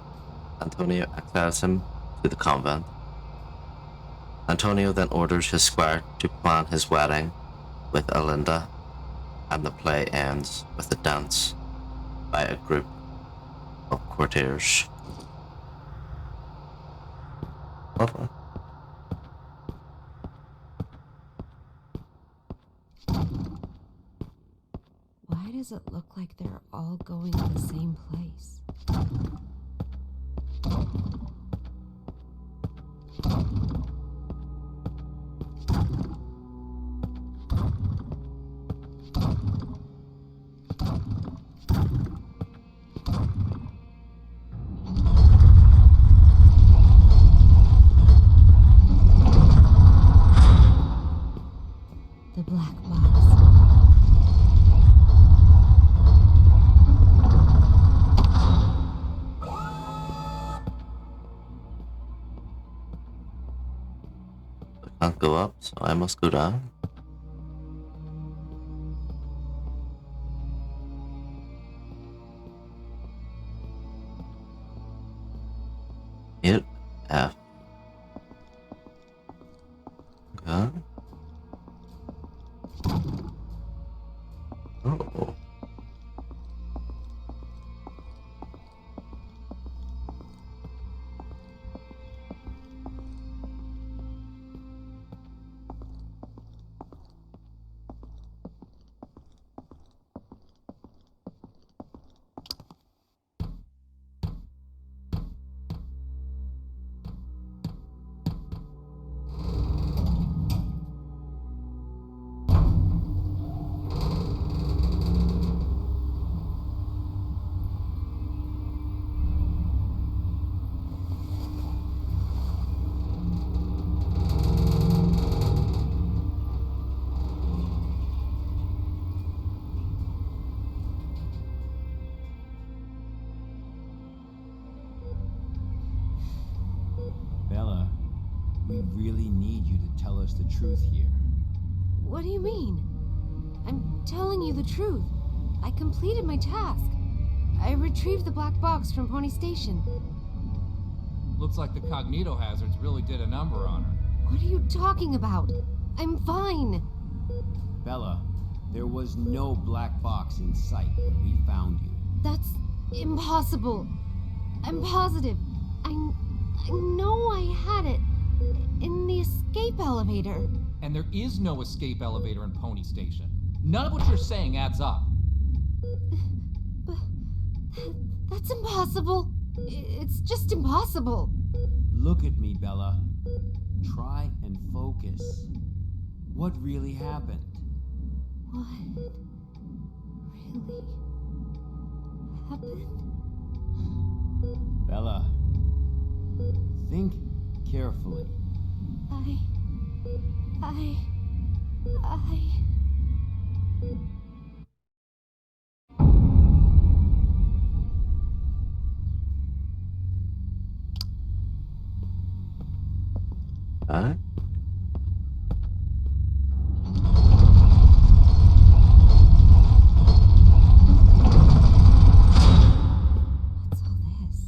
Antonio exiles him to the convent. Antonio then orders his squire to plan his wedding with Alinda, and the play ends with a dance by a group of courtiers. Lovely. Why does it look like they're all going to the same place? The black box. I can't go up, so I must go down. Hit F. Okay. Oh. Bella, we really need you to tell us the truth here. What do you mean? I'm telling you the truth. I completed my task. I retrieved the black box from Pony Station. Looks like the cognito hazards really did a number on her. What are you talking about? I'm fine. Bella, there was no black box in sight when we found you. That's impossible. I'm positive. I know I had it in the escape elevator. And there is no escape elevator in Pony Station. None of what you're saying adds up. But that's impossible. It's just impossible. Look at me, Bella. Try and focus. What really happened? What really happened? Bella, think carefully. I... Alright. What's all this?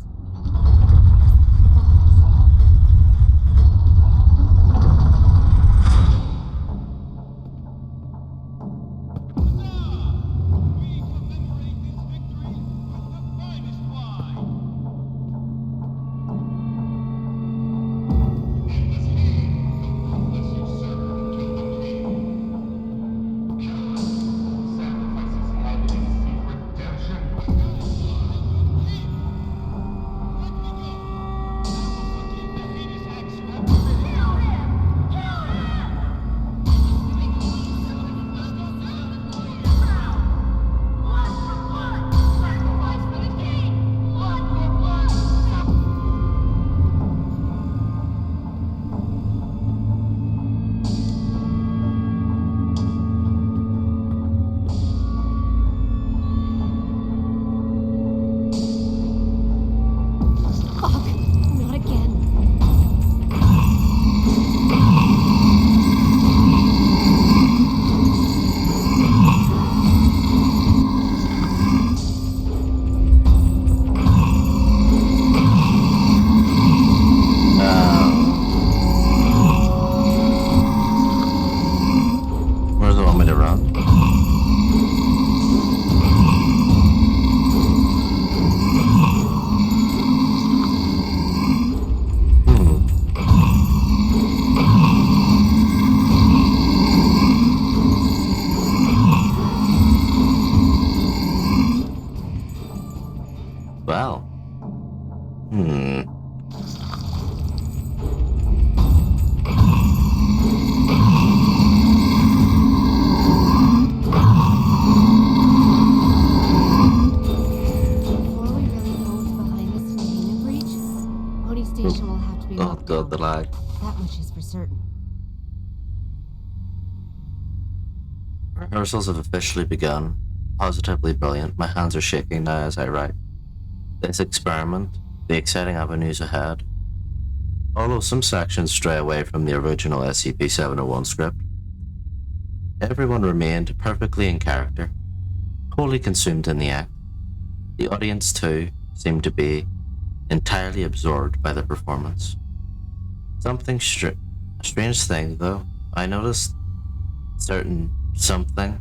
God, the lag. That much is for certain. Rehearsals have officially begun. Positively brilliant. My hands are shaking now as I write. This experiment, the exciting avenues ahead. Although some sections stray away from the original SCP-701 script, everyone remained perfectly in character, wholly consumed in the act. The audience, too, seemed to be entirely absorbed by the performance. A strange thing, though, I noticed something,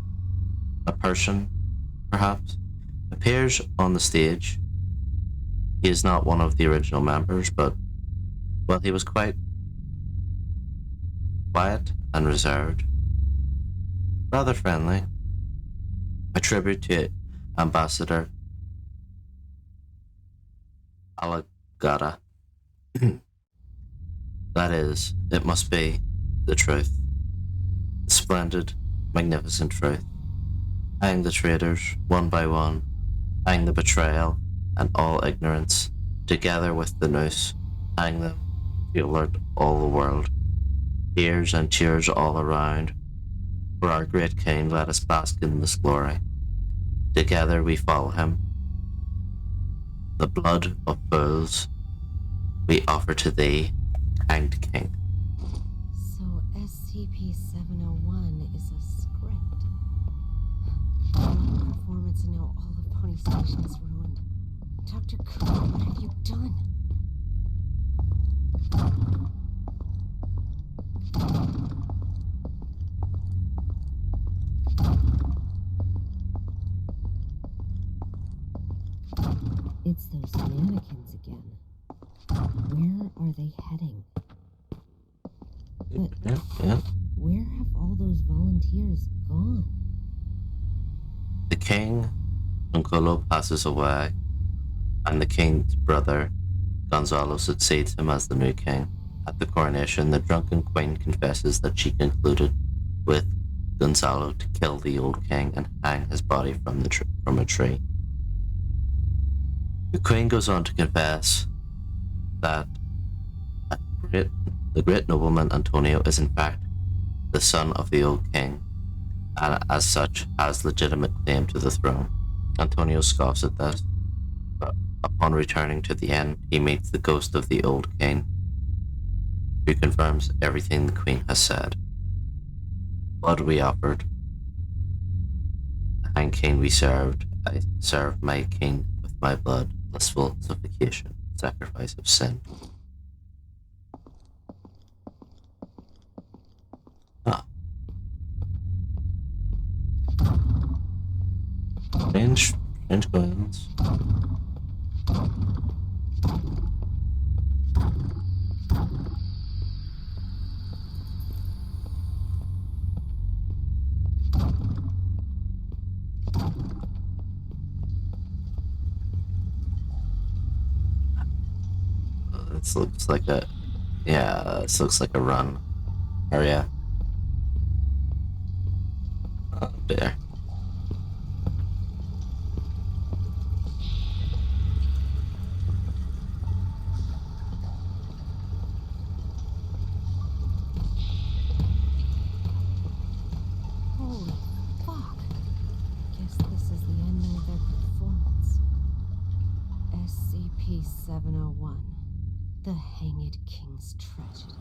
a person, perhaps, appears on the stage. He is not one of the original members, but, well, he was quite quiet and reserved, rather friendly. A tribute to Ambassador Alagata. That is, it must be the truth. The splendid, magnificent truth. Hang the traitors, one by one. Hang the betrayal and all ignorance, together with the noose. Hang them to alert all the world. Tears and cheers all around. For our great king, let us bask in this glory. Together we follow him. The blood of fools we offer to thee, hanged king. So SCP-701 is a script. One performance and now all of Pony Station is ruined. Dr. Cooper, what have you done? It's those mannequins again. Where are they heading? But Yeah. where have all those volunteers gone? The king, Uncolo, passes away, and the king's brother, Gonzalo, succeeds him as the new king. At the coronation, the drunken queen confesses that she concluded with Gonzalo to kill the old king and hang his body from a tree. The queen goes on to confess that the great nobleman Antonio is in fact the son of the old king, and as such has legitimate claim to the throne. Antonio scoffs at this, but upon returning to the inn, he meets the ghost of the old king, who confirms everything the queen has said. Blood we offered, the hanged king we served, I served my king with my blood, blissful suffocation, sacrifice of sin. Strange coincidence. This looks like this looks like a run area. Oh dear. Holy fuck. Guess this is the ending of their performance. SCP-701. The Hanged King's Tragedy.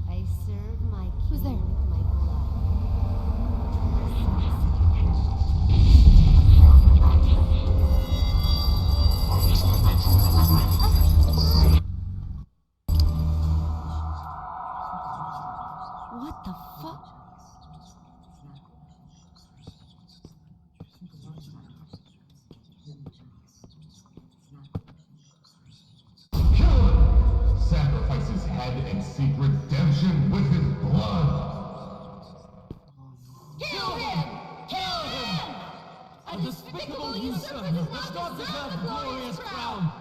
I serve my king. Who's there? With my What the fuck? Sacrifice his head and seek redemption with his blood. Kill him! Kill him! A despicable usurper does not deserve the glorious crown!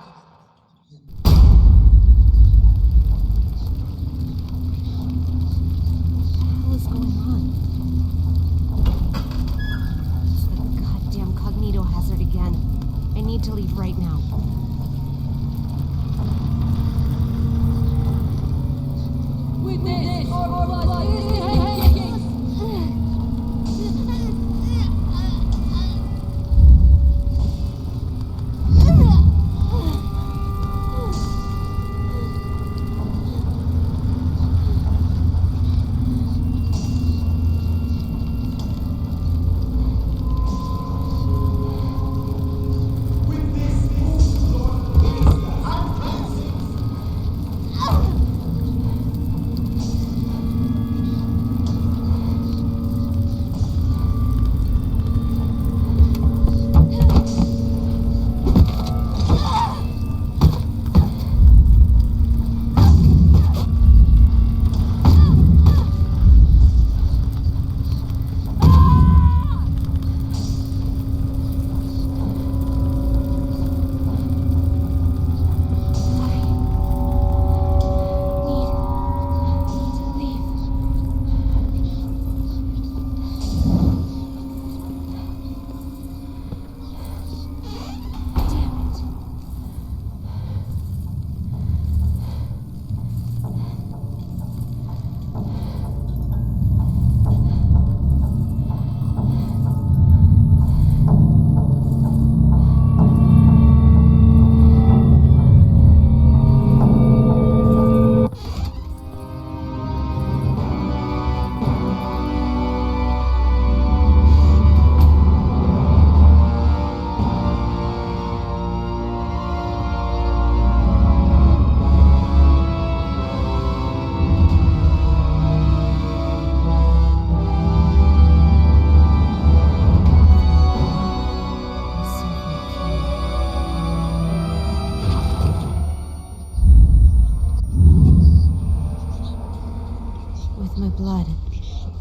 With my blood,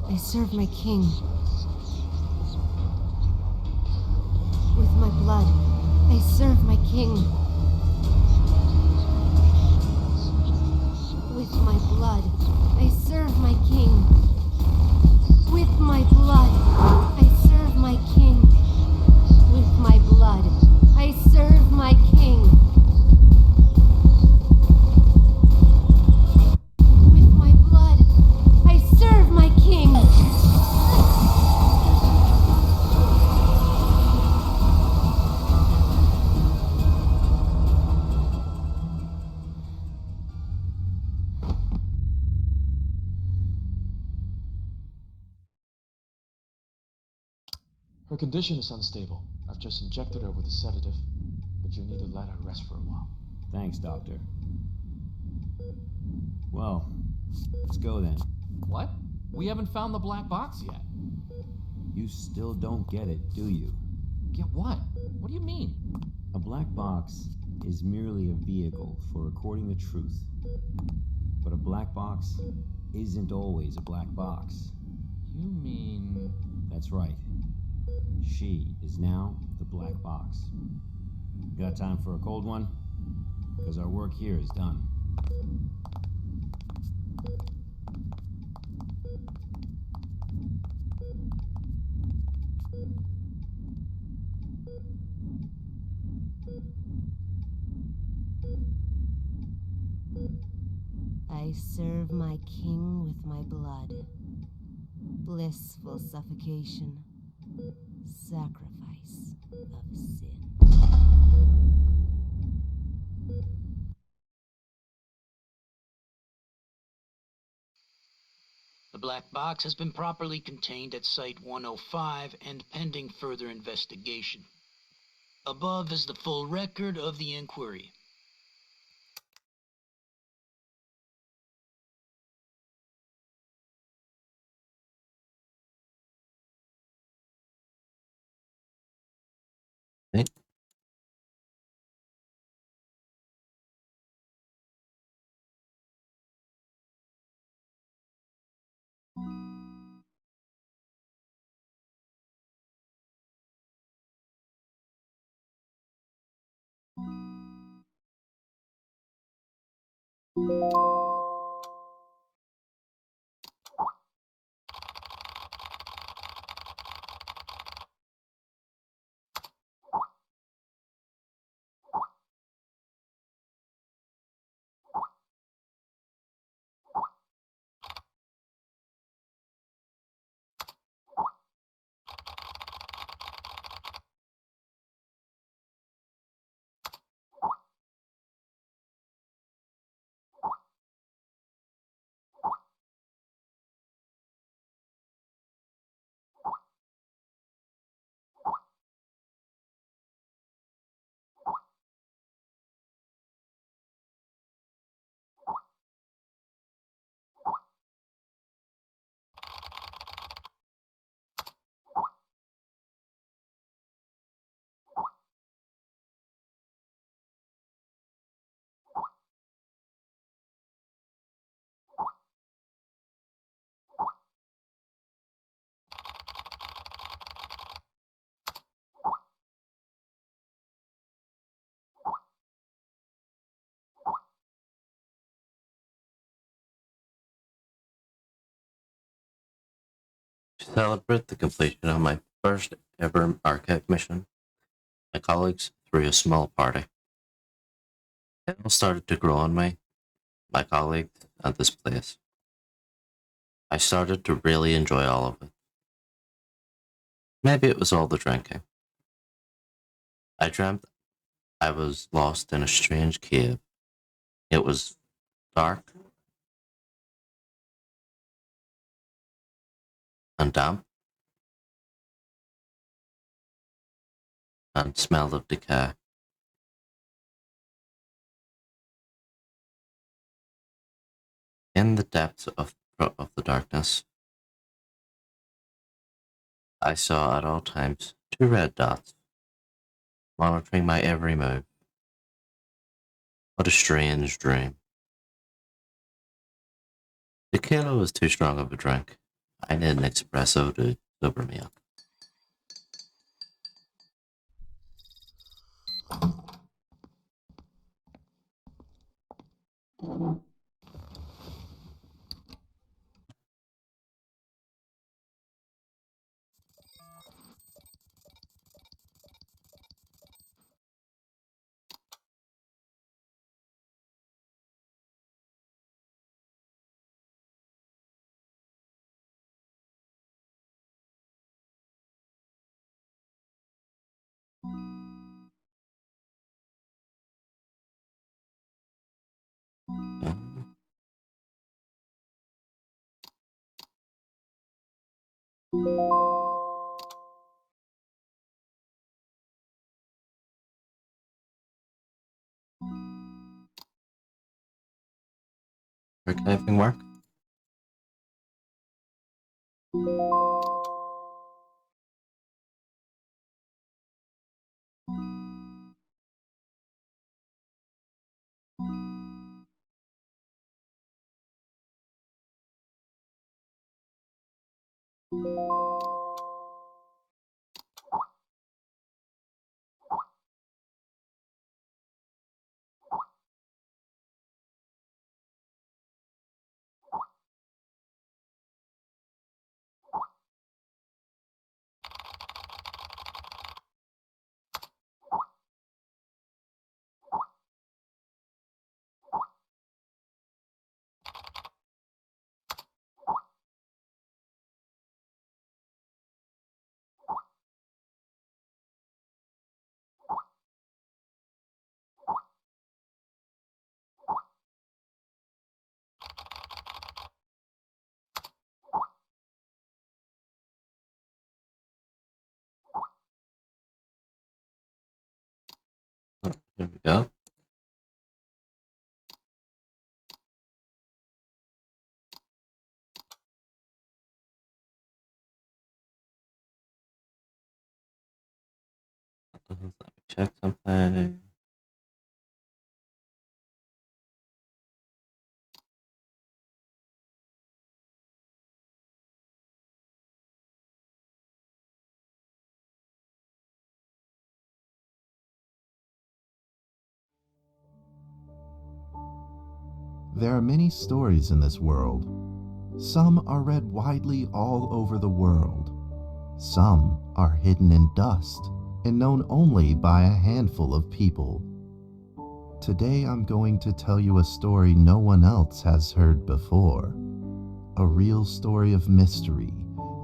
I serve my king. With my blood, I serve my king. With my blood, I serve my king. With my blood, I serve my king. With my blood, I serve my king. With my blood, I serve my king. Her condition is unstable. I've just injected her with a sedative, but you'll need to let her rest for a while. Thanks, Doctor. Well, let's go then. What? We haven't found the black box yet. You still don't get it, do you? Get what? What do you mean? A black box is merely a vehicle for recording the truth. But a black box isn't always a black box. You mean... That's right. She is now the black box. Got time for a cold one? Because our work here is done. I serve my king with my blood. Blissful suffocation. Sacrifice of sin. The black box has been properly contained at Site-105 and pending further investigation. Above is the full record of the inquiry. Okay. To celebrate the completion of my first ever archive mission, my colleagues threw a small party. It all started to grow on me, my colleagues, and this place. I started to really enjoy all of it. Maybe it was all the drinking. I dreamt I was lost in a strange cave. It was dark and damp and smelled of decay. In the depths of the darkness, I saw at all times two red dots, monitoring my every move. What a strange dream. Tequila was too strong of a drink. I need an espresso to sober me up. Archiving work? Here we go. Let me check something. There are many stories in this world. Some are read widely all over the world. Some are hidden in dust and known only by a handful of people. Today I'm going to tell you a story no one else has heard before. A real story of mystery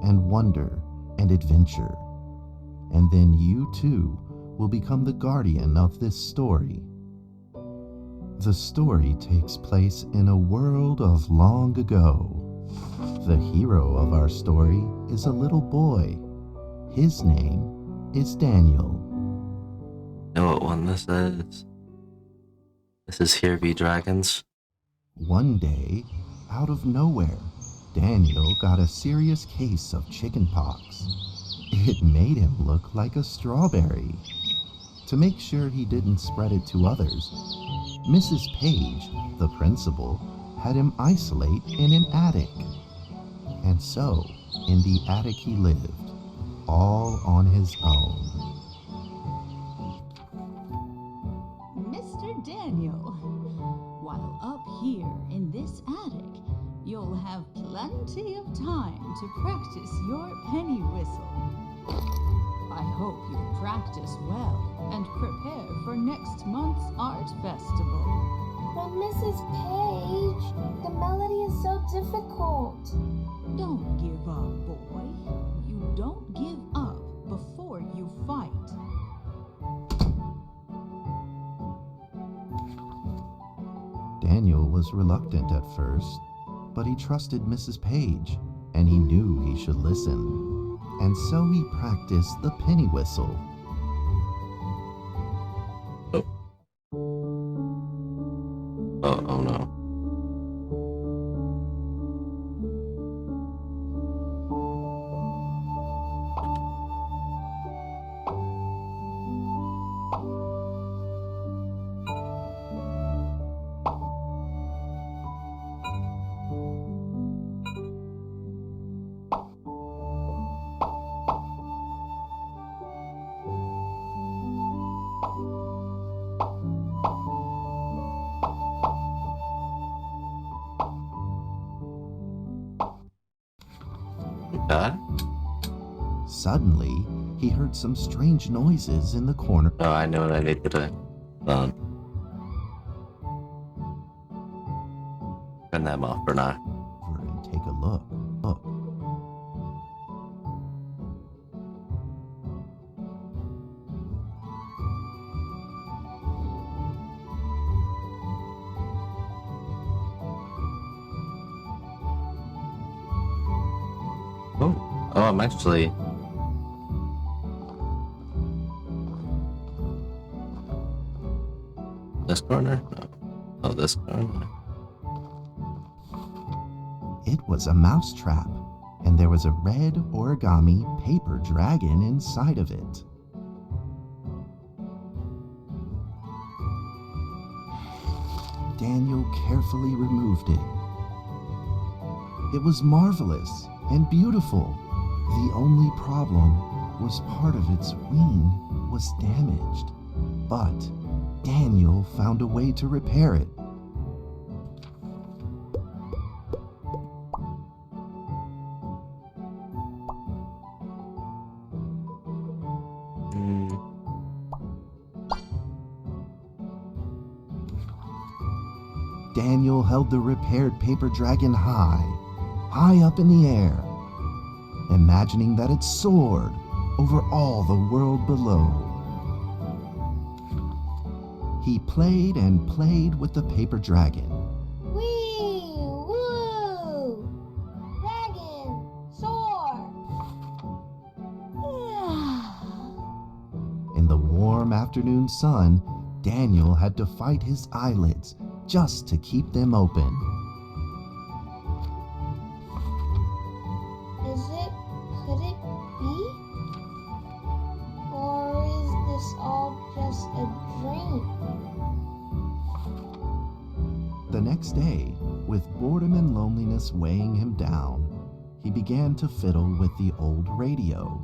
and wonder and adventure. And then you too will become the guardian of this story. The story takes place in a world of long ago. The hero of our story is a little boy. His name is Daniel. Know what one this is? This is Here Be Dragons. One day, out of nowhere, Daniel got a serious case of chickenpox. It made him look like a strawberry. To make sure he didn't spread it to others, Mrs. Page, the principal, had him isolate in an attic. And so, in the attic he lived, all on his own. Mr. Daniel, while up here in this attic, you'll have plenty of time to practice your penny whistle. I hope you practice well and prepare for next month's art festival. But Mrs. Page, the melody is so difficult. Don't give up, boy. You don't give up before you fight. Daniel was reluctant at first, but he trusted Mrs. Page, and he knew he should listen. And so he practiced the penny whistle. Oh no. God? Suddenly, he heard some strange noises in the corner. Oh, I know what I need to do. Hold on. Turn them off for now. And take a look. Look. Oh, I'm actually. This corner? No. Oh, this corner. It was a mousetrap, and there was a red origami paper dragon inside of it. Daniel carefully removed it. It was marvelous and beautiful. The only problem was part of its wing was damaged, but Daniel found a way to repair it. Daniel held the repaired paper dragon high up in the air, imagining that it soared over all the world below. He played and played with the paper dragon. Wee! Woo! Dragon! Soar! In the warm afternoon sun, Daniel had to fight his eyelids just to keep them open. Could it be? Or is this all just a dream? The next day, with boredom and loneliness weighing him down, he began to fiddle with the old radio.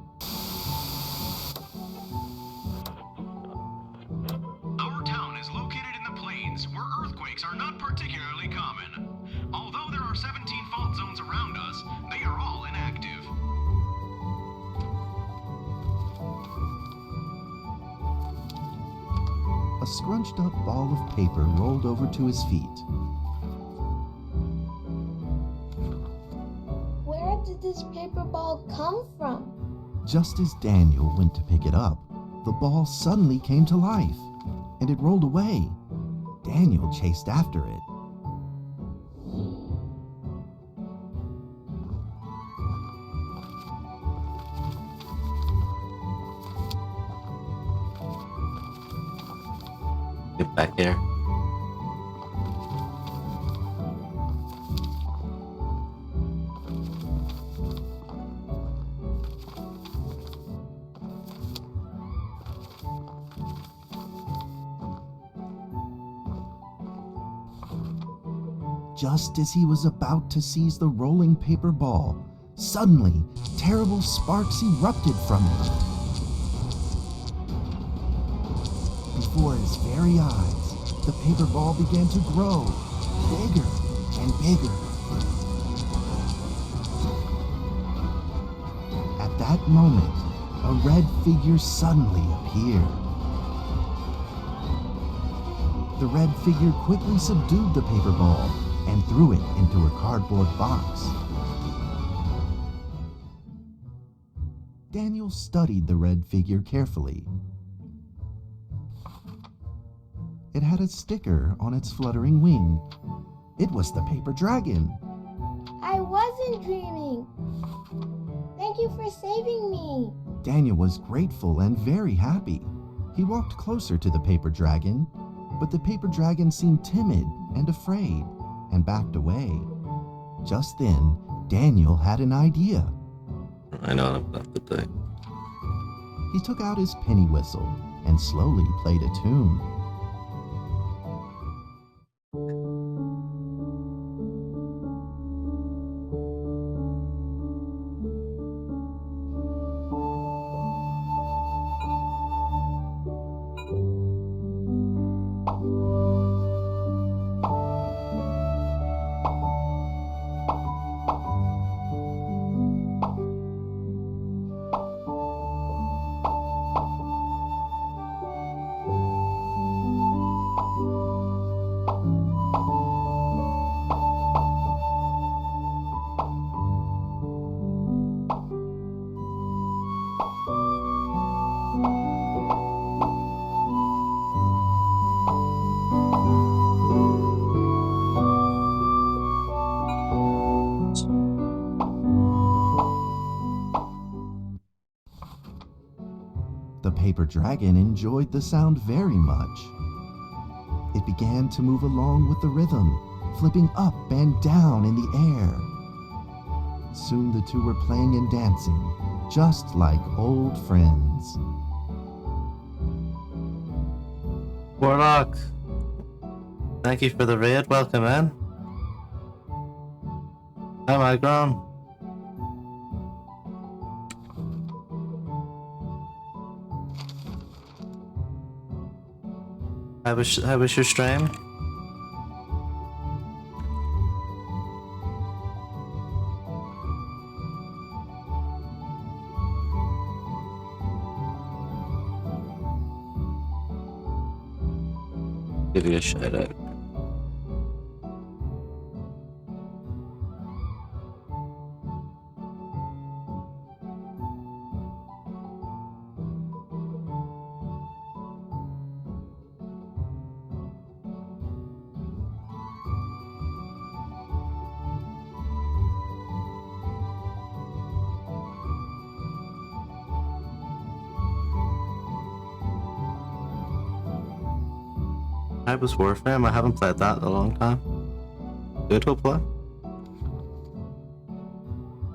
Our town is located in the plains where earthquakes are not particularly common. Although there are 17 fault zones around us, they are all inactive. A scrunched up ball of paper rolled over to his feet. Where did this paper ball come from? Just as Daniel went to pick it up, the ball suddenly came to life, and it rolled away. Daniel chased after it. Get back here. Just as he was about to seize the rolling paper ball, suddenly, terrible sparks erupted from it. Before his very eyes, the paper ball began to grow, bigger and bigger. At that moment, a red figure suddenly appeared. The red figure quickly subdued the paper ball and threw it into a cardboard box. Daniel studied the red figure carefully. It had a sticker on its fluttering wing. It was the paper dragon. I wasn't dreaming. Thank you for saving me. Daniel was grateful and very happy. He walked closer to the paper dragon, but the paper dragon seemed timid and afraid and backed away. Just then, Daniel had an idea. I know what I'm about to do. He took out his penny whistle and slowly played a tune. paper dragon enjoyed the sound very much. It began to move along with the rhythm, flipping up and down in the air. Soon the two were playing and dancing, just like old friends. Warlock, thank you for the raid. Welcome in. How am I grown? How was your stream? Give you a shout out. How was Warframe? I haven't played that in a long time. Good, hopefully.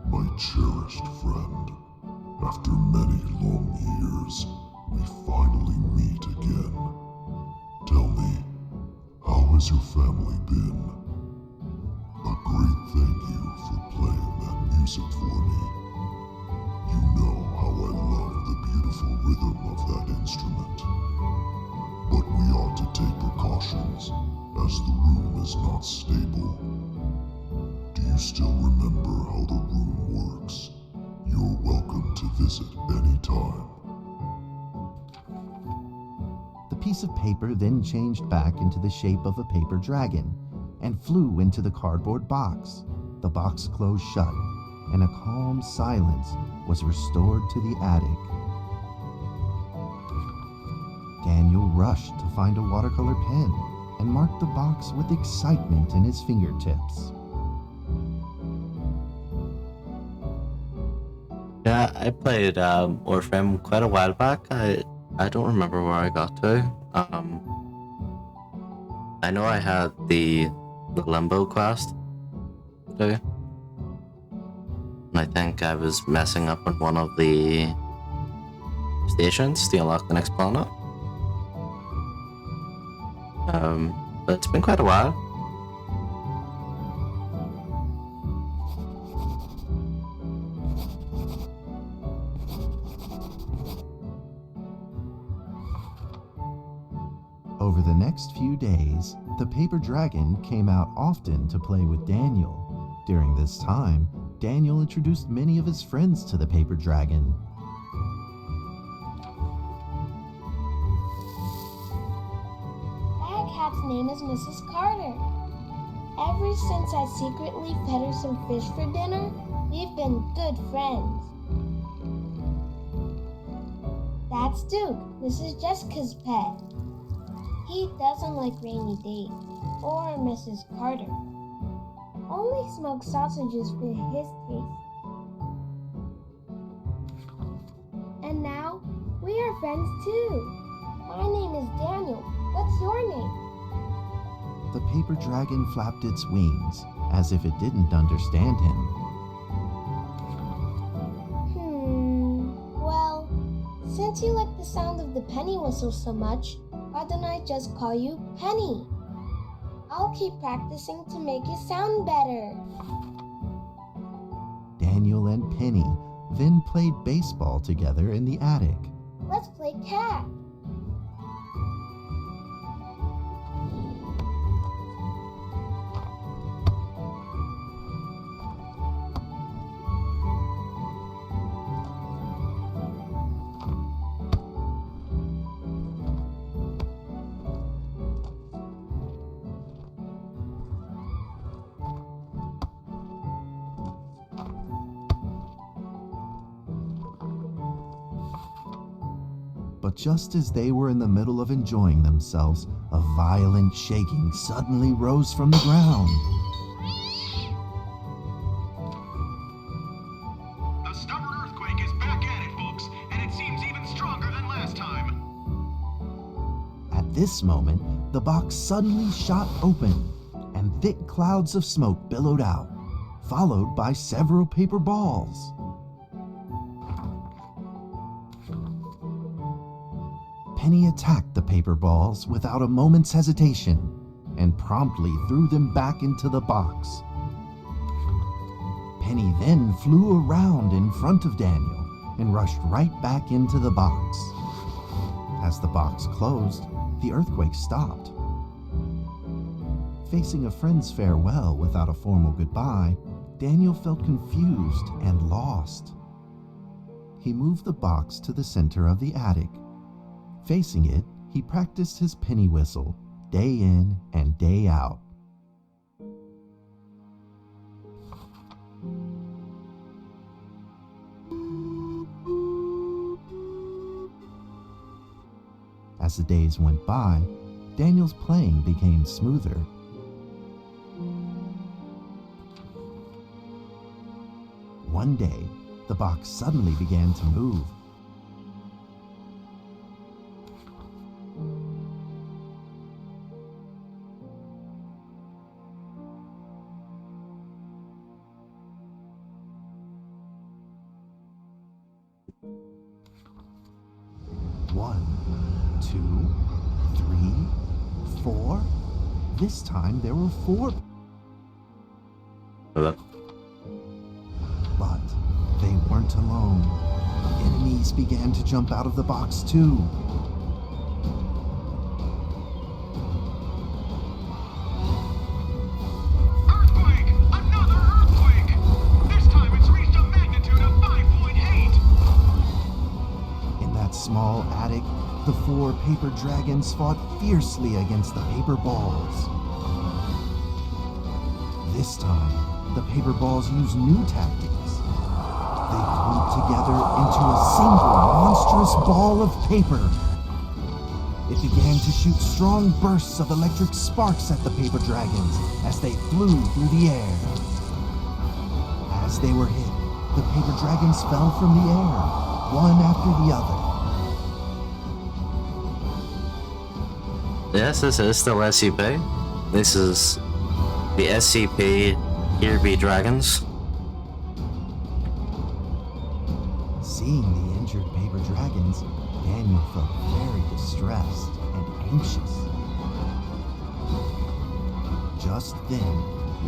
My cherished friend, after many long years, we finally meet again. Tell me, how has your family been? A great thank you for playing that music for me. You know how I love the beautiful rhythm of that instrument. But we ought to take precautions, as the room is not stable. Do you still remember how the room works? You're welcome to visit any time. The piece of paper then changed back into the shape of a paper dragon and flew into the cardboard box. The box closed shut, and a calm silence was restored to the attic. Daniel rushed to find a watercolor pen and marked the box with excitement in his fingertips. Yeah, I played Warframe quite a while back. I don't remember where I got to. I know I had the Limbo quest too. And I think I was messing up on one of the stations to unlock the next planet. But it's been quite a while. Over the next few days, the paper dragon came out often to play with Daniel. During this time, Daniel introduced many of his friends to the paper dragon. That cat's name is Mrs. Carter. Ever since I secretly fed her some fish for dinner, we've been good friends. That's Duke, Mrs. Jessica's pet. He doesn't like rainy days or Mrs. Carter. Only smoked sausages fit his taste. And now, we are friends too. My name is Daniel. What's your name? The paper dragon flapped its wings, as if it didn't understand him. Well, since you like the sound of the penny whistle so much, why don't I just call you Penny? I'll keep practicing to make it sound better. Daniel and Penny then played baseball together in the attic. Let's play cat. But just as they were in the middle of enjoying themselves, a violent shaking suddenly rose from the ground. A stubborn earthquake is back at it, folks, and it seems even stronger than last this moment, the box suddenly shot open, and thick clouds of smoke billowed out, followed by several paper balls. Penny attacked the paper balls without a moment's hesitation and promptly threw them back into the box. Penny then flew around in front of Daniel and rushed right back into the box. As the box closed, the earthquake stopped. Facing a friend's farewell without a formal goodbye, Daniel felt confused and lost. He moved the box to the center of the attic. Facing it, he practiced his penny whistle, day in and day out. As the days went by, Daniel's playing became smoother. One day, the box suddenly began to move. One, two, three, four. This time there were four. Hello? But they weren't alone. Enemies began to jump out of the box too. Earthquake! Another earthquake! This time it's reached a magnitude of 5.8! In that small attic, the four paper dragons fought fiercely against the paper balls. This time, the paper balls used new tactics. They clumped together into a single monstrous ball of paper. It began to shoot strong bursts of electric sparks at the paper dragons as they flew through the air. As they were hit, the paper dragons fell from the air, one after the other. Yes, this is still SCP. This is the SCP Here Be Dragons. Seeing the injured paper dragons, Daniel felt very distressed and anxious. Just then,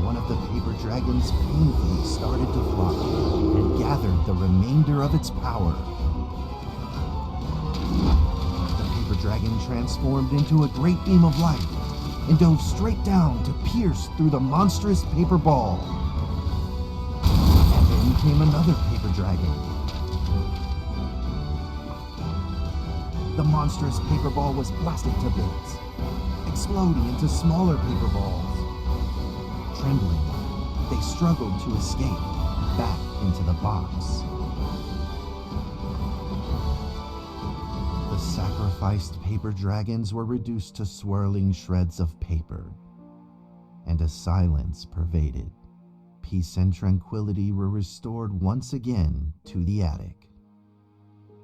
one of the paper dragons painfully started to fly and gathered the remainder of its power. The paper dragon transformed into a great beam of light and dove straight down to pierce through the monstrous paper ball. And then came another paper dragon. The monstrous paper ball was blasted to bits, exploding into smaller paper balls. Trembling, they struggled to escape back into the box. The sacrificed paper dragons were reduced to swirling shreds of paper, and a silence pervaded. Peace and tranquility were restored once again to the attic.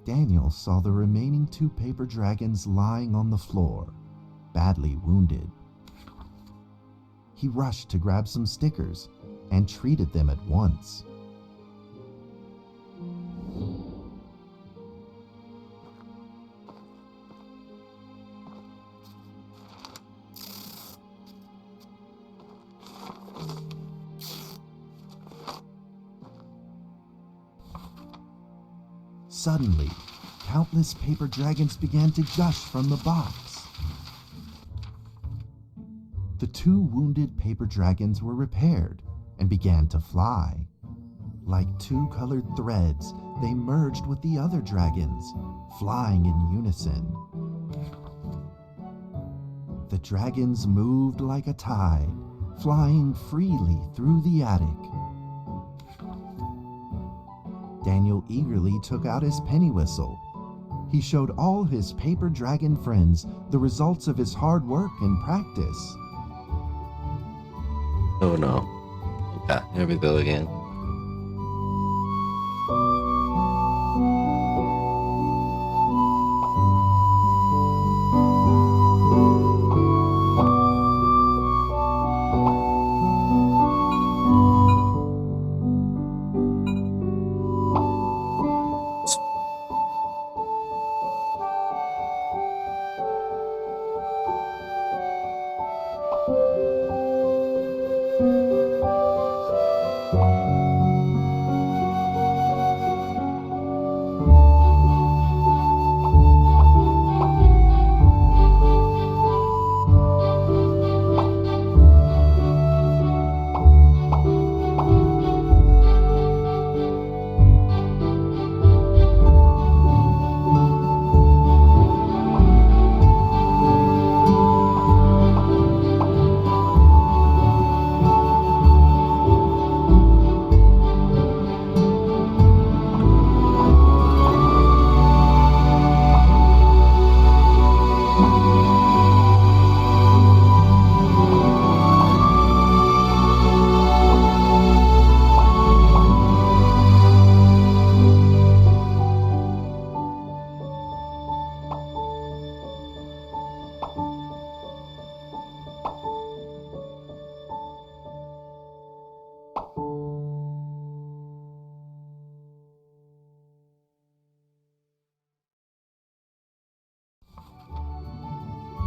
Daniel saw the remaining two paper dragons lying on the floor, badly wounded. He rushed to grab some stickers and treated them at once. Suddenly, countless paper dragons began to gush from the box. The two wounded paper dragons were repaired and began to fly. Like two colored threads, they merged with the other dragons, flying in unison. The dragons moved like a tide, flying freely through the attic. Daniel eagerly took out his penny whistle. He showed all his paper dragon friends the results of his hard work and practice. Oh no. Okay, here we go again.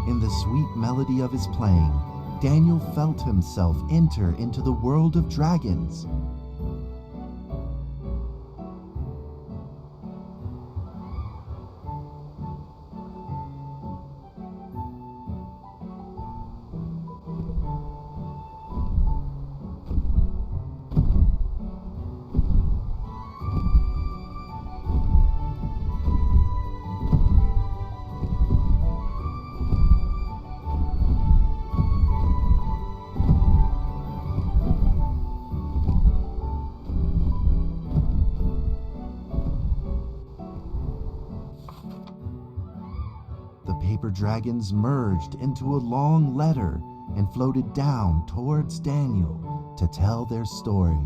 In the sweet melody of his playing, Daniel felt himself enter into the world of dragons. The paper dragons merged into a long letter and floated down towards Daniel to tell their story.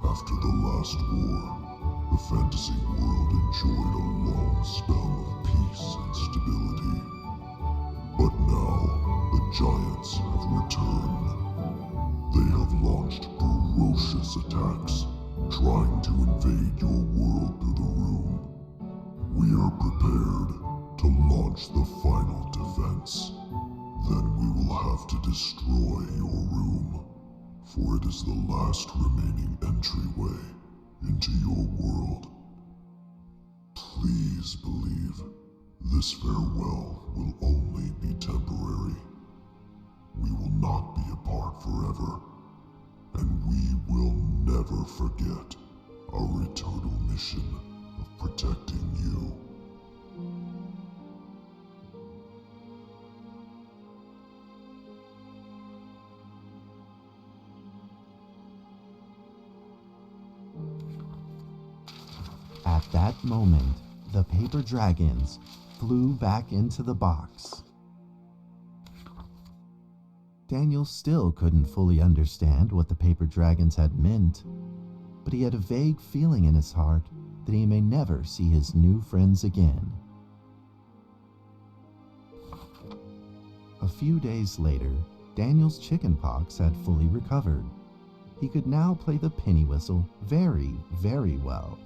After the last war, the fantasy world enjoyed a long spell of peace and stability. But now, the giants have returned. They have launched ferocious attacks, trying to invade your world through the room. We are prepared to launch the final defense. Then we will have to destroy your room, for it is the last remaining entryway into your world. Please believe this farewell will only be temporary. We will not be apart forever, and we will never forget our eternal mission of protecting you. At that moment, the paper dragons flew back into the box. Daniel still couldn't fully understand what the paper dragons had meant, but he had a vague feeling in his heart that he may never see his new friends again. A few days later, Daniel's chickenpox had fully recovered. He could now play the penny whistle very, very well.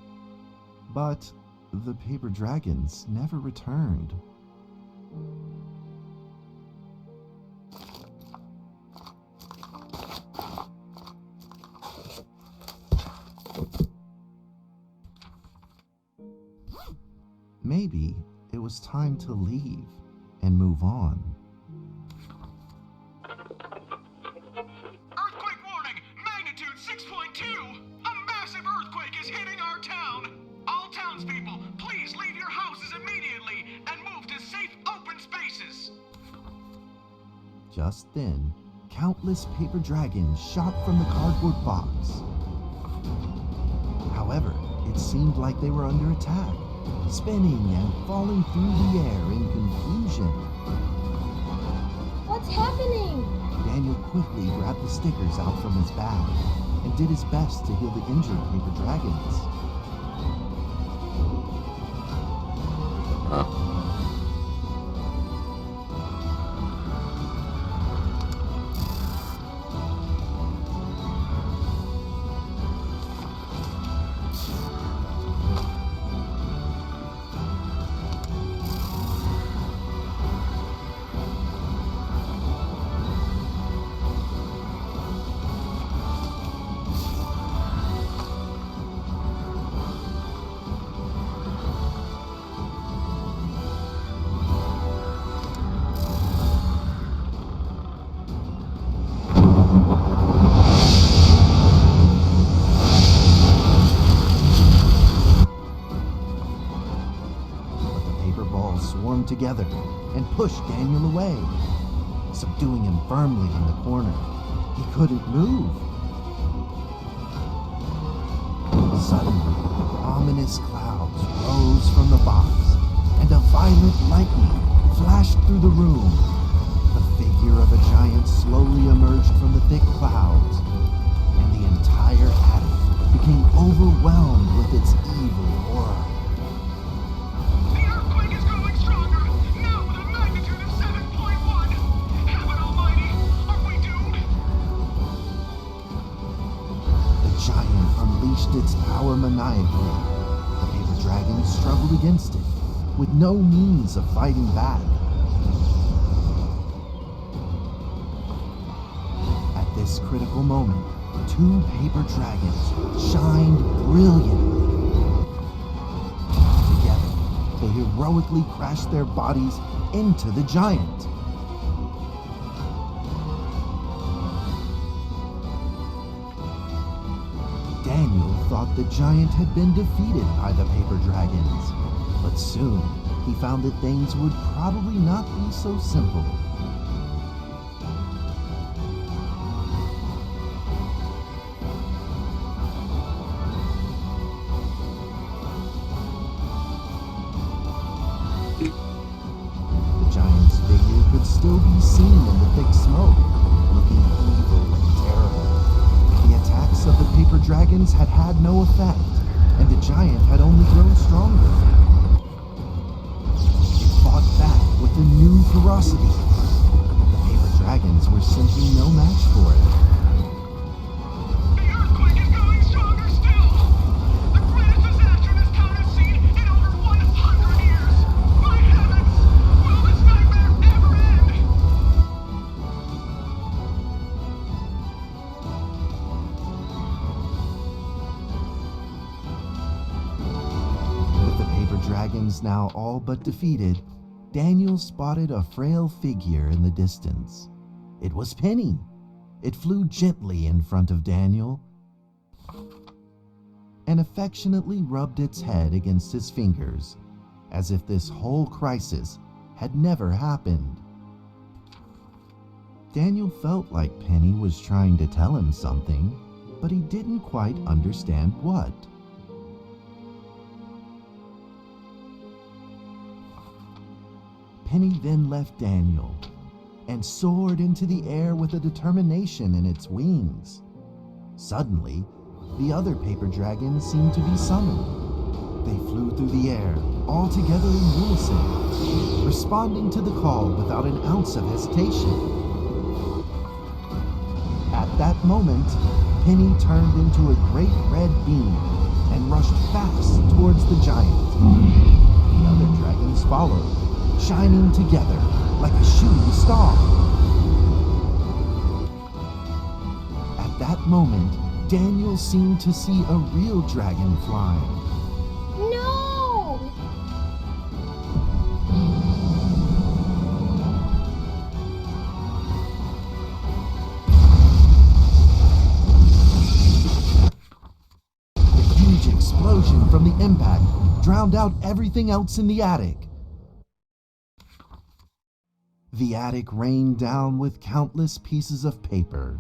But the paper dragons never returned. Maybe it was time to leave and move on. Earthquake warning! Magnitude 6.2! A massive earthquake is hitting our town! All townspeople, please leave your houses immediately and move to safe open spaces! Just then, countless paper dragons shot from the cardboard box. However, it seemed like they were under attack, spinning and falling through the air in confusion. What's happening? Daniel quickly grabbed the stickers out from his bag and did his best to heal the injured paper dragons. Swarmed together and pushed Daniel away, subduing him firmly in the corner. He couldn't move. Suddenly, ominous clouds rose from the box, and a violent lightning flashed through the room. The figure of a giant slowly emerged from the thick clouds, and the entire attic became overwhelmed with its evil aura. Unleashed its power maniacally. The paper dragons struggled against it, with no means of fighting back. At this critical moment, two paper dragons shined brilliantly. Together, they heroically crashed their bodies into the giant. Daniel thought the giant had been defeated by the paper dragons, but soon he found that things would probably not be so simple. The giant's figure could still be seen in the thick smoke, looking evil and terrible. The attacks of the paper dragons had had no effect, and the giant had only grown stronger. It fought back with a new ferocity. The paper dragons were simply no match for it. The earthquake is going stronger still! The greatest disaster this town has seen in over 100 years! My heavens! Will this nightmare ever end? With the paper dragons now all but defeated, Daniel spotted a frail figure in the distance. It was Penny. It flew gently in front of Daniel and affectionately rubbed its head against his fingers, as if this whole crisis had never happened. Daniel felt like Penny was trying to tell him something, but he didn't quite understand what. Penny then left Daniel and soared into the air with a determination in its wings. Suddenly, the other paper dragons seemed to be summoned. They flew through the air, all together in unison, responding to the call without an ounce of hesitation. At that moment, Penny turned into a great red beam and rushed fast towards the giant. The other dragons followed, shining together like a shooting star. At that moment, Daniel seemed to see a real dragon flying. No! The huge explosion from the impact drowned out everything else in the attic. The attic rained down with countless pieces of paper,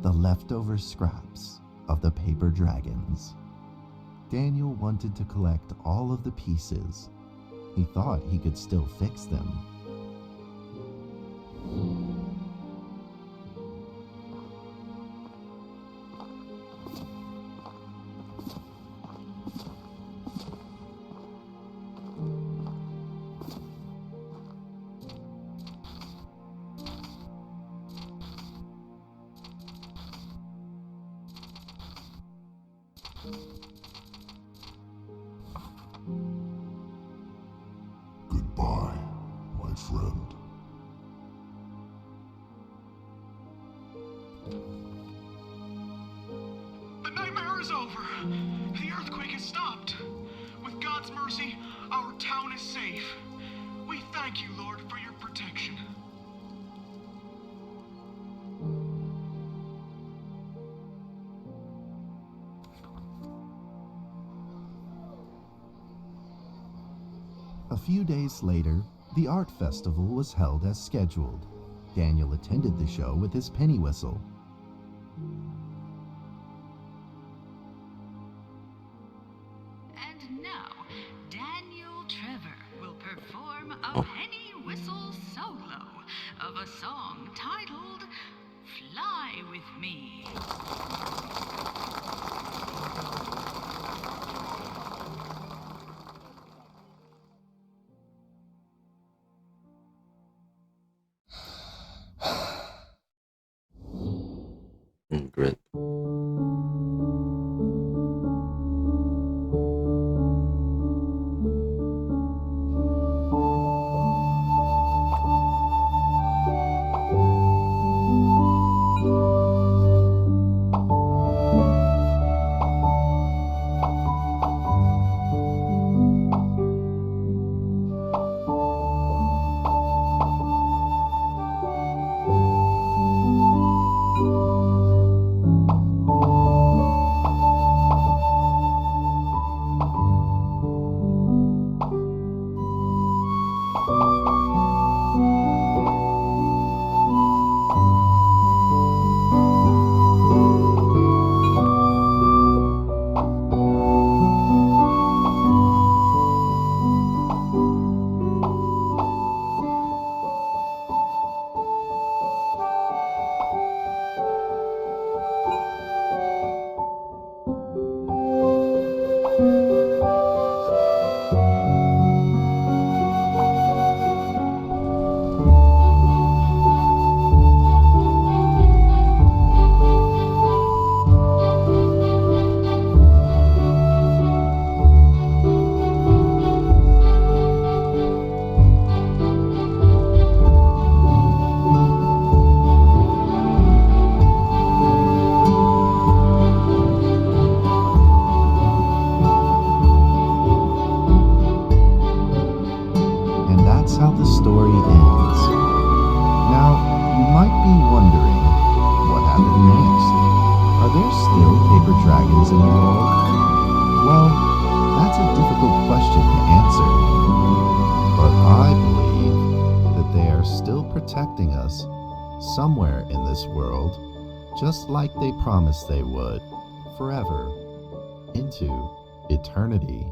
the leftover scraps of the paper dragons. Daniel wanted to collect all of the pieces. He thought he could still fix them. Goodbye, my friend. The nightmare is over. The earthquake has stopped. With God's mercy, our town is safe. We thank you, Lord, for your protection. A few days later, the art festival was held as scheduled. Daniel attended the show with his penny whistle. And now, Daniel Trevor will perform a penny whistle solo of a song titled Fly With Me. Grit. super dragons in the world? Well, that's a difficult question to answer. But I believe that they are still protecting us somewhere in this world, just like they promised they would, forever, into eternity.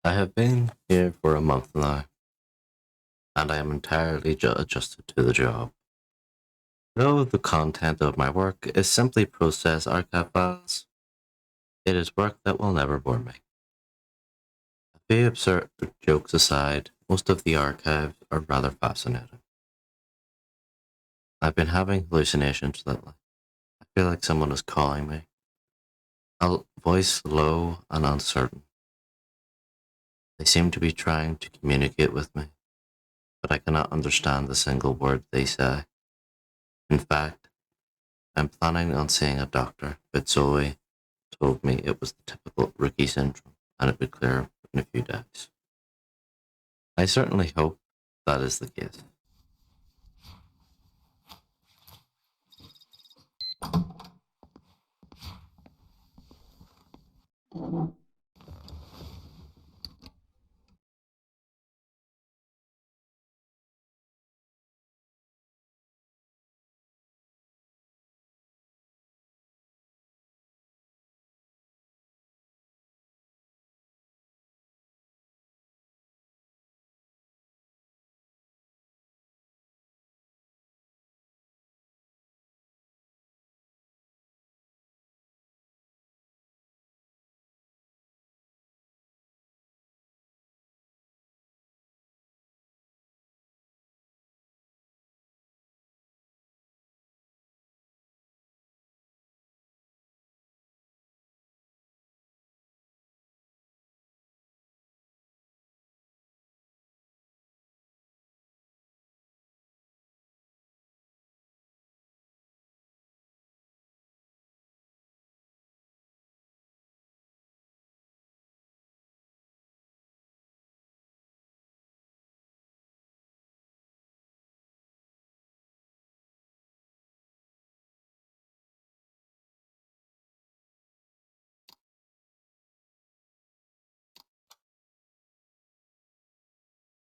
I have been here for a month now, and I am entirely adjusted to the job. Though the content of my work is simply process archive files, it is work that will never bore me. A few absurd jokes aside, most of the archives are rather fascinating. I've been having hallucinations lately. I feel like someone is calling me, a voice low and uncertain. They seem to be trying to communicate with me, but I cannot understand a single word they say. In fact, I'm planning on seeing a doctor, but Zoe told me it was the typical rookie syndrome and it would clear up in a few days. I certainly hope that is the case.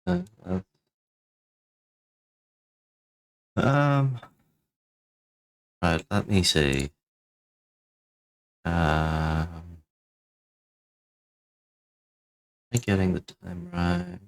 Uh, uh, um, right, let me see. Am I getting the time right?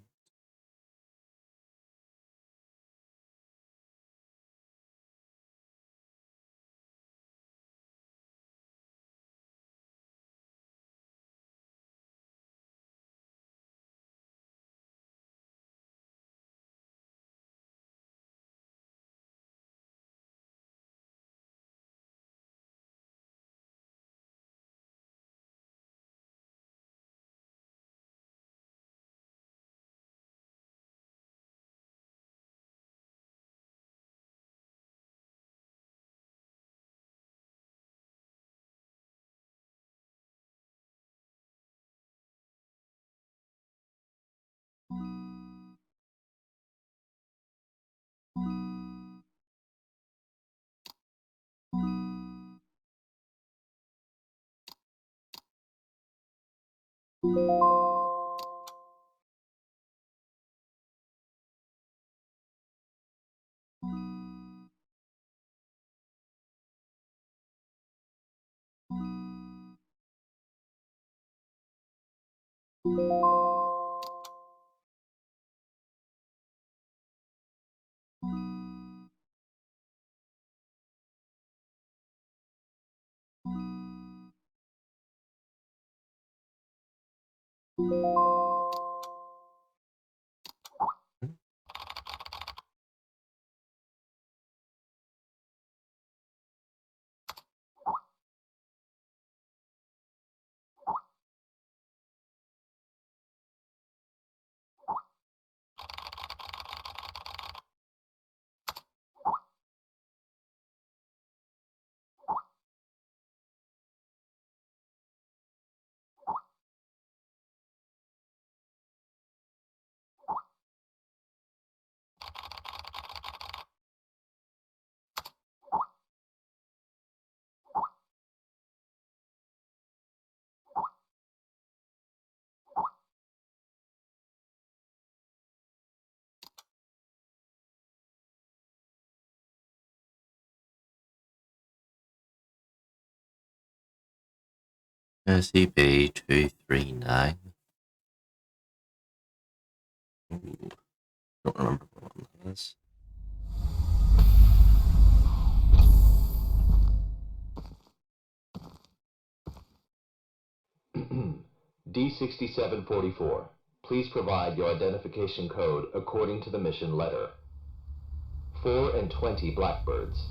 SCP-239. Ooh, don't remember what one that is. D6744, please provide your identification code according to the mission letter. 4 and 20 blackbirds.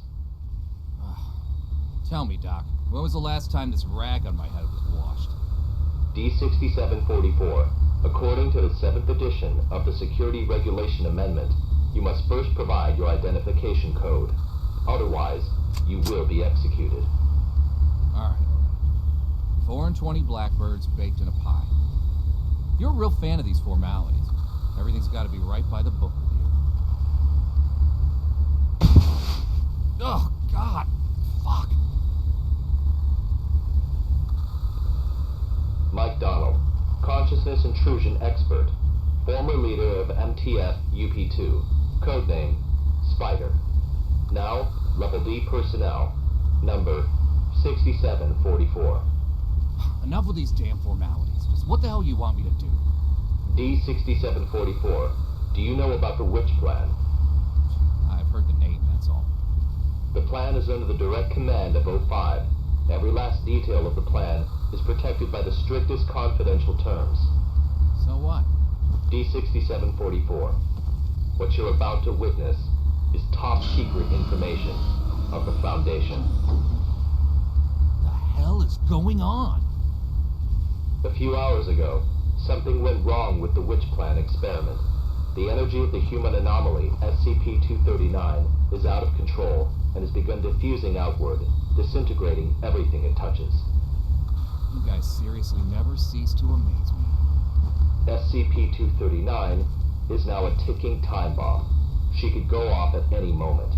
Tell me, Doc, when was the last time this rag on my head was washed? D6744, according to the 7th edition of the Security Regulation Amendment, you must first provide your identification code. Otherwise, you will be executed. Alright. 4 and 20 blackbirds baked in a pie. You're a real fan of these formalities. Everything's got to be right by the book with you. Oh, God. Fuck. Mike Donald, consciousness intrusion expert, former leader of MTF UP2, codename Spider. Now, level D personnel, number 6744. Enough with these damn formalities. Just what the hell you want me to do? D6744, do you know about the Witch Plan? I've heard the name, that's all. The plan is under the direct command of O5. Every last detail of the plan is protected by the strictest confidential terms. So what? D6744, what you're about to witness is top secret information of the Foundation. The hell is going on? A few hours ago, something went wrong with the Witch Plan experiment. The energy of the human anomaly, SCP-239, is out of control and has begun diffusing outward, disintegrating everything it touches. You guys seriously never cease to amaze me. SCP-239 is now a ticking time bomb. She could go off at any moment.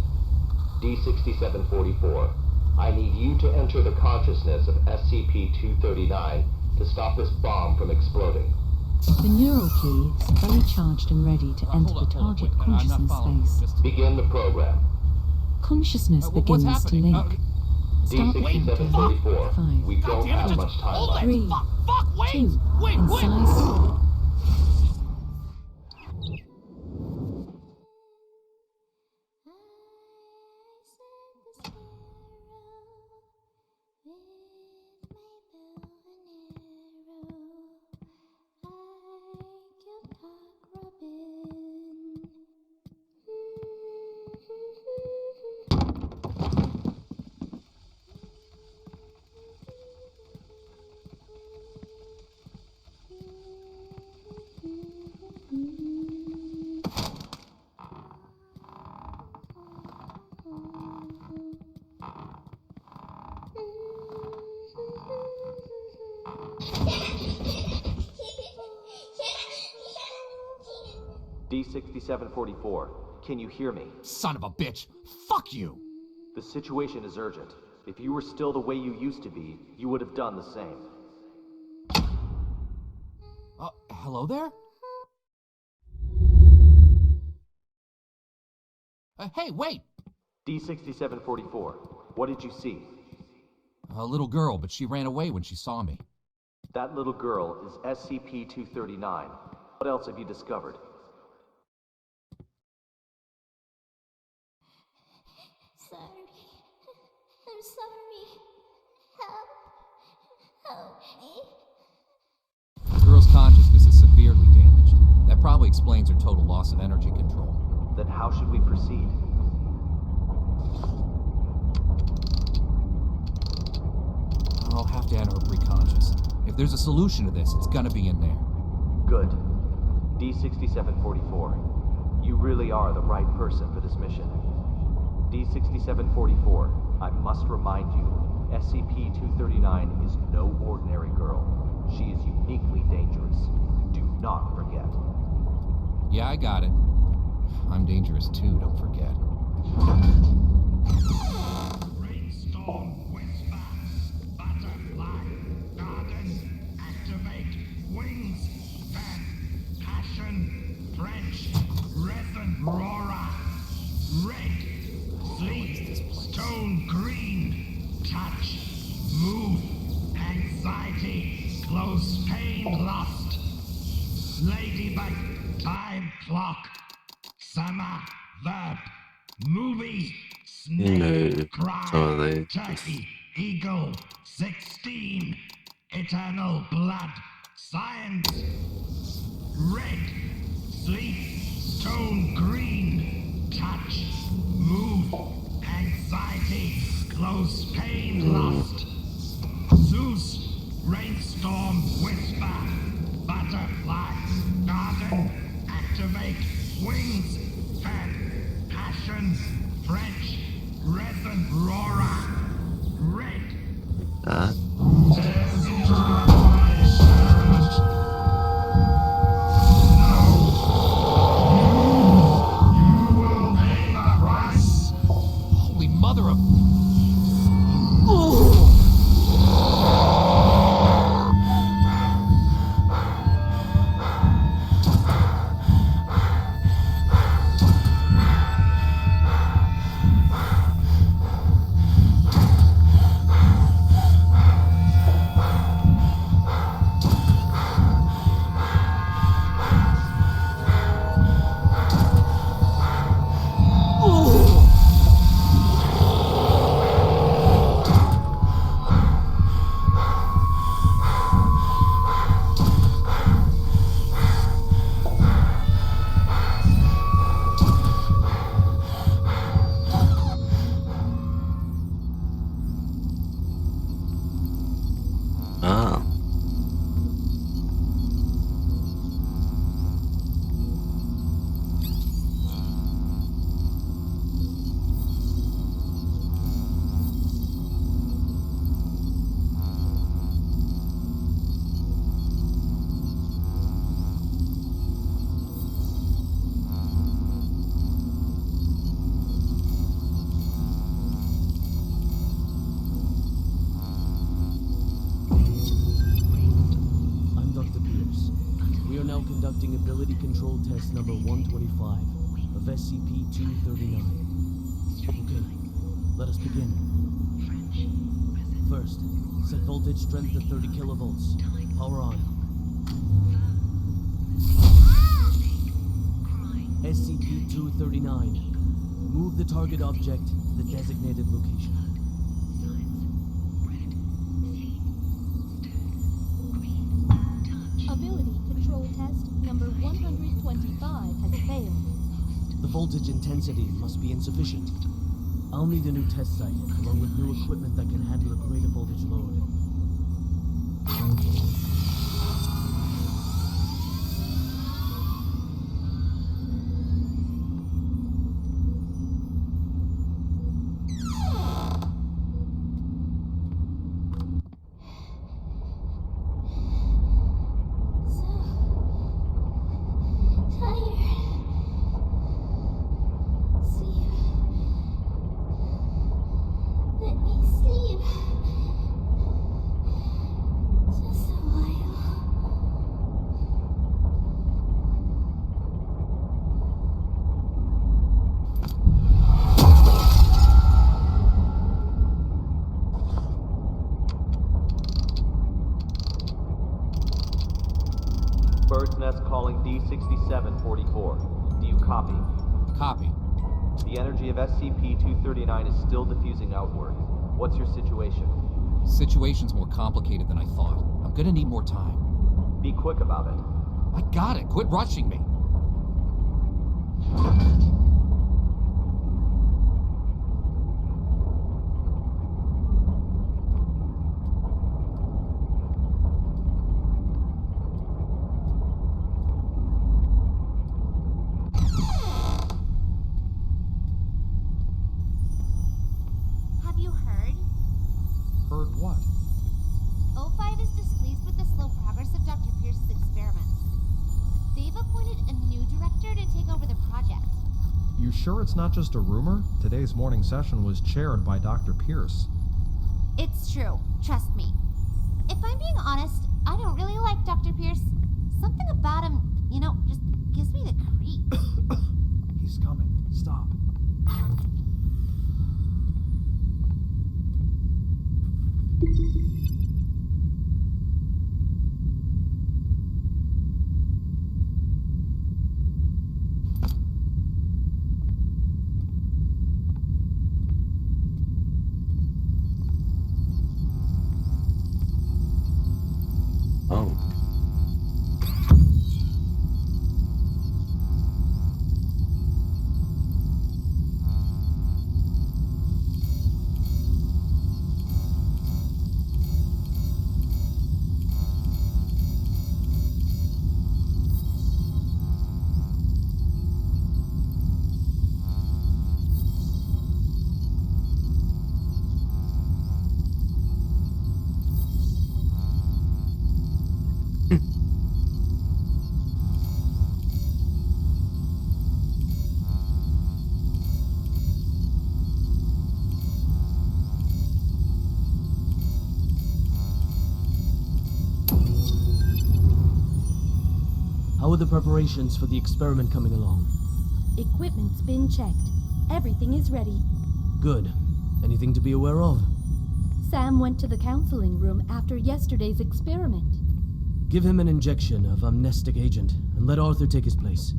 D6744, I need you to enter the consciousness of SCP-239 to stop this bomb from exploding. The neural key is fully charged and ready to enter the target consciousness space. Begin the program. Consciousness begins to link. Start D6744, we don't have much time left. 3, 2, incise. D6744, can you hear me? Son of a bitch! Fuck you! The situation is urgent. If you were still the way you used to be, you would have done the same. Hello there? Hey, wait! D6744, what did you see? A little girl, but she ran away when she saw me. That little girl is SCP-239. What else have you discovered? Sorry. I'm sorry. Help me. The girl's consciousness is severely damaged. That probably explains her total loss of energy control. Then how should we proceed? I'll have to enter her preconscious. If there's a solution to this, it's gonna be in there. Good. D6744, you really are the right person for this mission. D6744, I must remind you, SCP-239 is no ordinary girl. She is uniquely dangerous. Do not forget. Yeah, I got it. I'm dangerous too, don't forget. Brainstorm, whisper, butterfly, garden, activate, wings, fan, passion, French, resin, roarer, red, sleep, stone, green, touch, move, anxiety, close, pain, lust, ladybug, time, clock, summer, verb, movie, snake, cry, turkey, eagle, 16, eternal blood, science, red, sleep, stone, green, touch, move, anxiety, close, pain, lust, Zeus, rainstorm, whisper, butterfly, garden, activate, wings, fan, passion, French, resin, roarer, red. Holy mother of... Oh. I'm Dr. Pierce. We are now conducting ability control test number 125 of SCP-239. Okay, let us begin. First, set voltage strength to 30 kilovolts. Power on. SCP-239. Move the target object to the designated location. Ability control test number 125 has failed. The voltage intensity must be insufficient. I'll need a new test site, along with new equipment that can handle a greater voltage load. Let me sleep. Just a while. Bird's Nest calling D6744. Do you copy? Copy. The energy of SCP-239 is still diffusing outward. What's your situation? Situation's more complicated than I thought. I'm gonna need more time. Be quick about it. I got it. Quit rushing me. Have you heard? Heard what? O5 is displeased with the slow progress of Dr. Pierce's experiments. They've appointed a new director to take over the project. You sure it's not just a rumor? Today's morning session was chaired by Dr. Pierce. It's true, trust me. If I'm being honest, I don't really like Dr. Pierce. Something about him, just gives me the creeps. He's coming. Stop. Oh. How are the preparations for the experiment coming along? Equipment's been checked. Everything is ready. Good. Anything to be aware of? Sam went to the counseling room after yesterday's experiment. Give him an injection of amnestic agent and let Arthur take his place.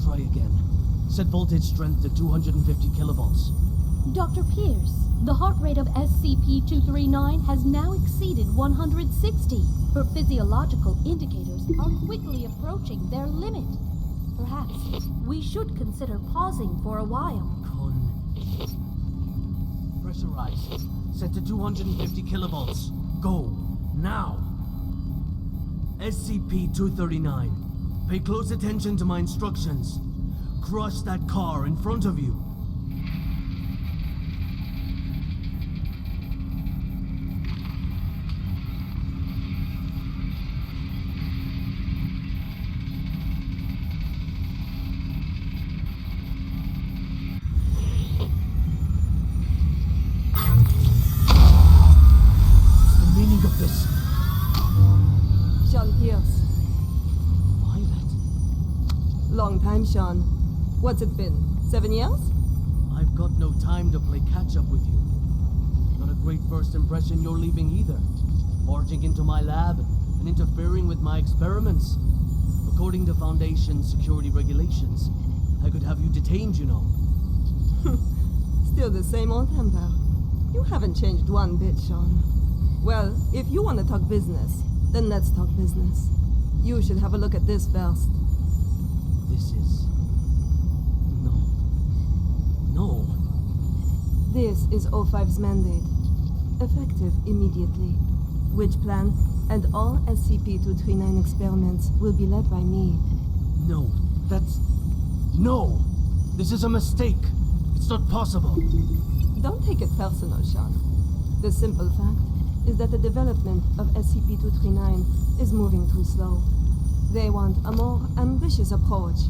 Try again. Set voltage strength to 250 kilovolts. Dr. Pierce, the heart rate of SCP-239 has now exceeded 160. Her physiological indicators are quickly approaching their limit. Perhaps we should consider pausing for a while. Pressurize. Set to 250 kilovolts. Go. Now. SCP-239. Pay close attention to my instructions. Crush that car in front of you. What's the meaning of this? Sean Pierce. Violet. Long time, Sean. What's it been? 7 years? I've got no time to play catch-up with you. Not a great first impression you're leaving either. Barging into my lab and interfering with my experiments. According to Foundation security regulations, I could have you detained, you know. Still the same old temper. You haven't changed one bit, Sean. Well, if you want to talk business, then let's talk business. You should have a look at this first. This is... No. This is O5's mandate. Effective immediately. Which plan and all SCP-239 experiments will be led by me. No, that's... No! This is a mistake. It's not possible. Don't take it personal, Sean. The simple fact is that the development of SCP-239 is moving too slow. They want a more ambitious approach.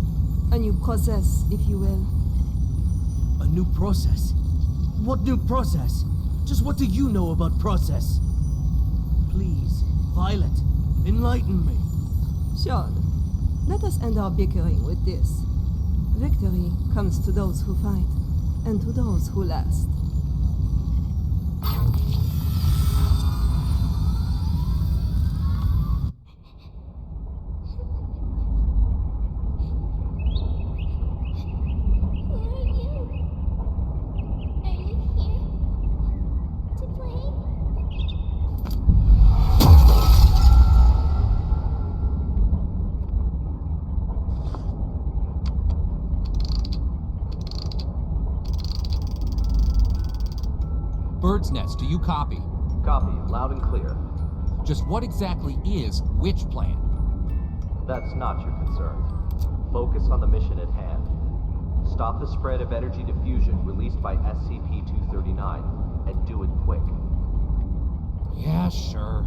A new process, if you will. A new process? What new process? Just what do you know about process? please. Violet, enlighten me. Sean, let us end our bickering with this. Victory comes to those who fight, and to those who last. Bird's Nest, do you copy? Copy, loud and clear. Just what exactly is Witch Plan? That's not your concern. Focus on the mission at hand. Stop the spread of energy diffusion released by SCP-239, and do it quick. Yeah, sure.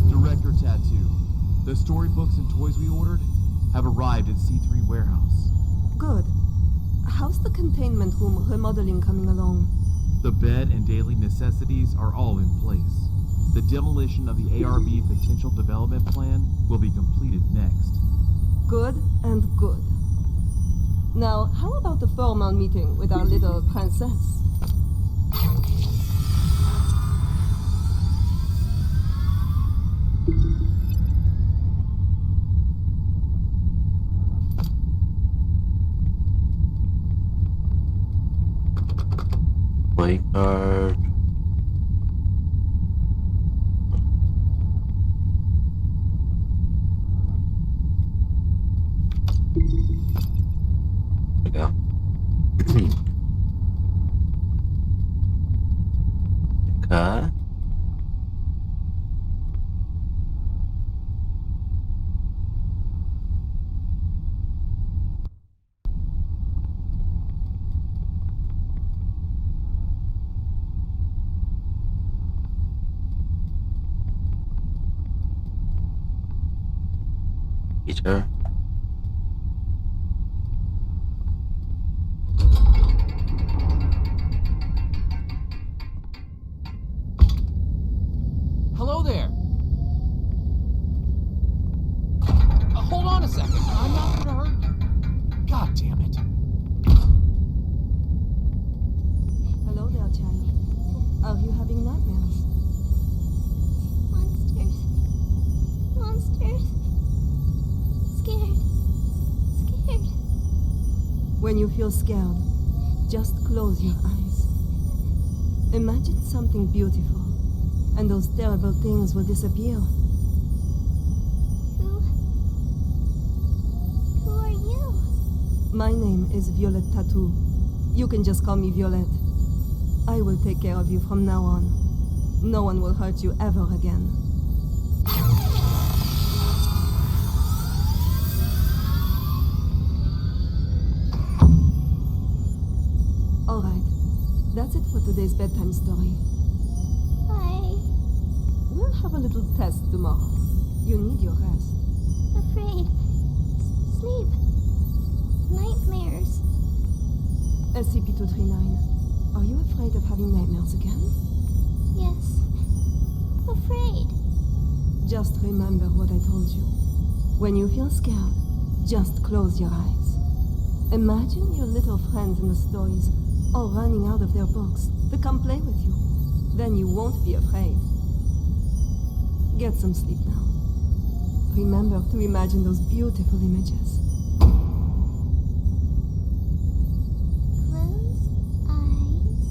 Director Tattoo. The storybooks and toys we ordered have arrived at C3 warehouse. Good. How's the containment room remodeling coming along? The bed and daily necessities are all in place. The demolition of the ARB potential development plan will be completed next. Good and good. Now, how about the formal meeting with our little princess? Play card. There we go. Okay. Peter. Hello there. Hold on a second. I'm not going to hurt you. God damn it. Hello there, child. Are you having nightmares? Monsters. Monsters. Scared. Scared. When you feel scared, just close your eyes. Imagine something beautiful, and those terrible things will disappear. Who are you? My name is Violet Tattoo. You can just call me Violet. I will take care of you from now on. No one will hurt you ever again. All right. That's it for today's bedtime story. Bye. We'll have a little test tomorrow. You need your rest. Afraid. Sleep. Nightmares. SCP-239, are you afraid of having nightmares again? Yes. Afraid. Just remember what I told you. When you feel scared, just close your eyes. Imagine your little friends in the stories all running out of their books to come play with you. Then you won't be afraid. Get some sleep now. Remember to imagine those beautiful images. Close eyes.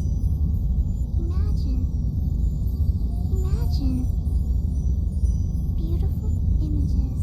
Imagine. Imagine. Beautiful images.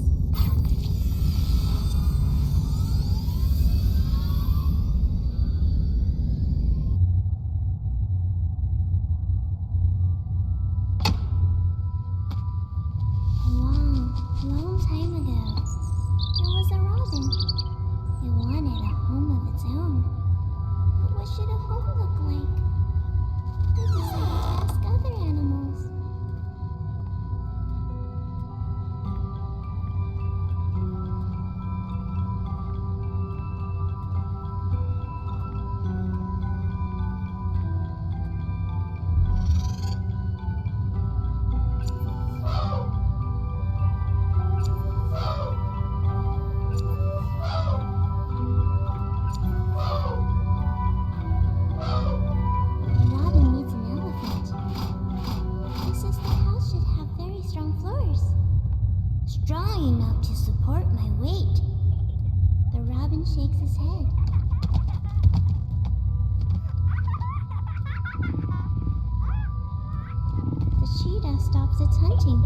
cicada stops its hunting.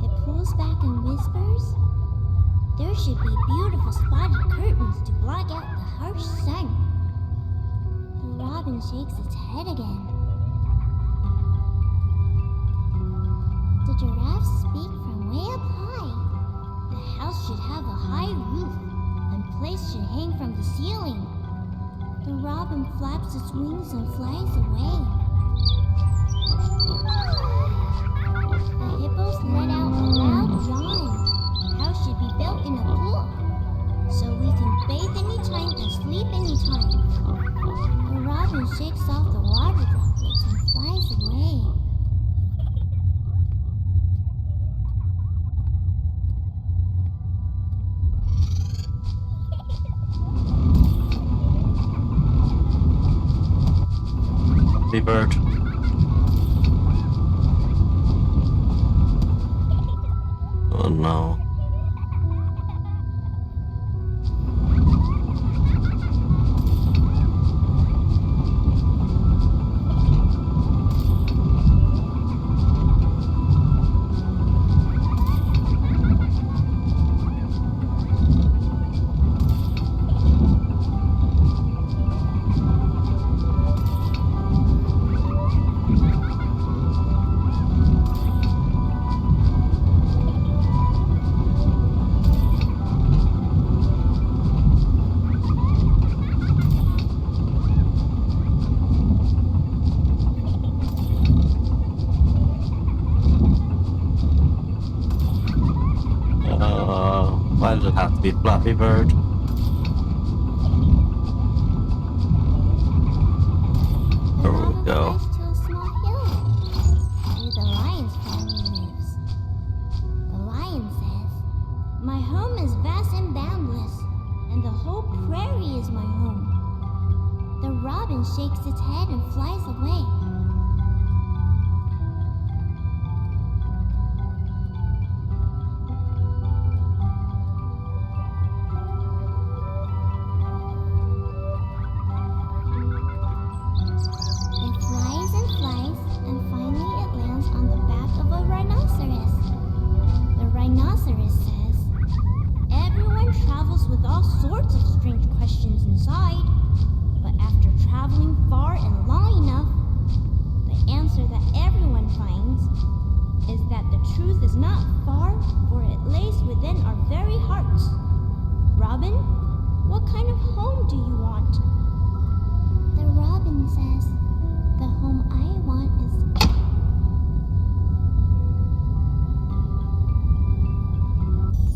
It pulls back and whispers, "There should be beautiful spotted curtains to block out the harsh sun." The robin shakes its head again. The giraffe speak from way up high. The house should have a high roof, and plates should hang from the ceiling. The robin flaps its wings and flies away. The hippos let out a loud yawn. House should be built in a pool, so we can bathe anytime and sleep anytime. The robin shakes off the water droplets and flies away. Happy bird. Oh no. Why does it have to be Flappy Bird? There we go. To a small hill where the lion's family lives. The lion says, "My home is vast and boundless, and the whole prairie is my home." The robin shakes its head and flies away.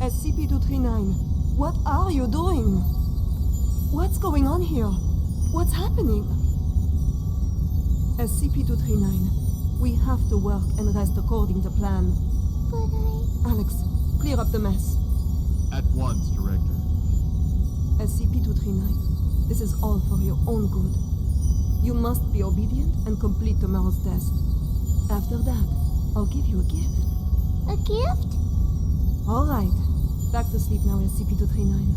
SCP-239, what are you doing? What's going on here? What's happening? SCP-239, we have to work and rest according to plan. But Alex, clear up the mess. At once, Director. SCP-239, this is all for your own good. You must be obedient and complete tomorrow's test. After that, I'll give you a gift. A gift? All right. Back to sleep now, SCP-239.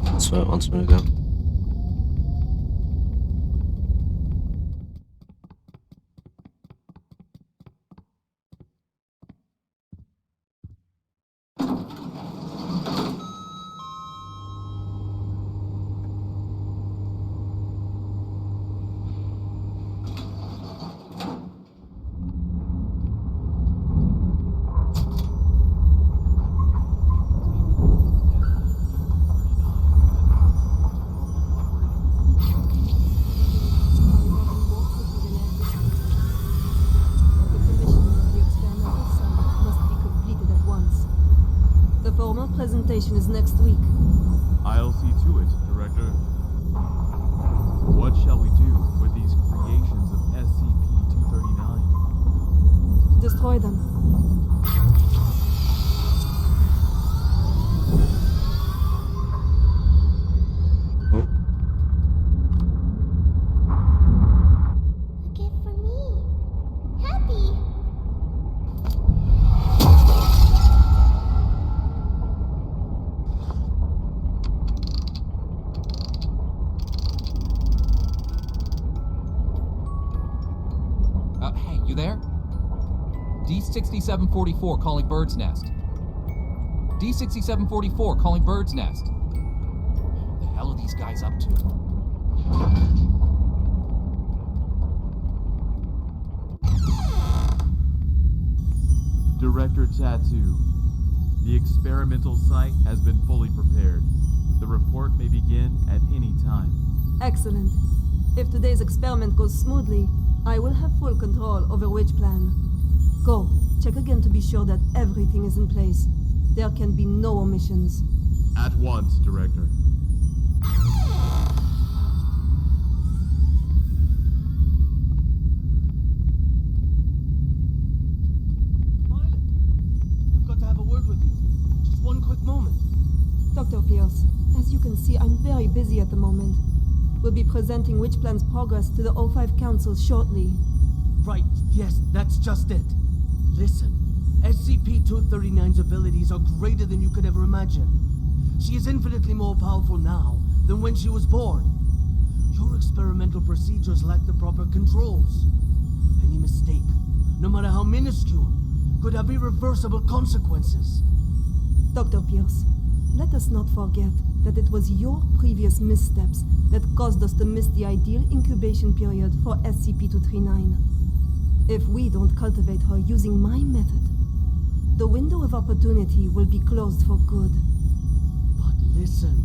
That's where it wants me to go. Presentation is next week. I'll see to it, Director. What shall we do with these creations of SCP-239? Destroy them. A gift for me. Happy. You there? D6744 calling Bird's Nest. D6744 calling Bird's Nest. What the hell are these guys up to? Director Tattoo. The experimental site has been fully prepared. The report may begin at any time. Excellent. If today's experiment goes smoothly, I will have full control over which plan. Go, check again to be sure that everything is in place. There can be no omissions. At once, Director. I've got to have a word with you. Just one quick moment. Dr. Pierce, as you can see, I'm very busy at the moment. We'll be presenting Witch Plan's progress to the O5 Council shortly. Right, yes, that's just it. Listen, SCP-239's abilities are greater than you could ever imagine. She is infinitely more powerful now than when she was born. Your experimental procedures lack the proper controls. Any mistake, no matter how minuscule, could have irreversible consequences. Dr. Pierce, let us not forget that it was your previous missteps that caused us to miss the ideal incubation period for SCP-239. If we don't cultivate her using my method, the window of opportunity will be closed for good. But listen,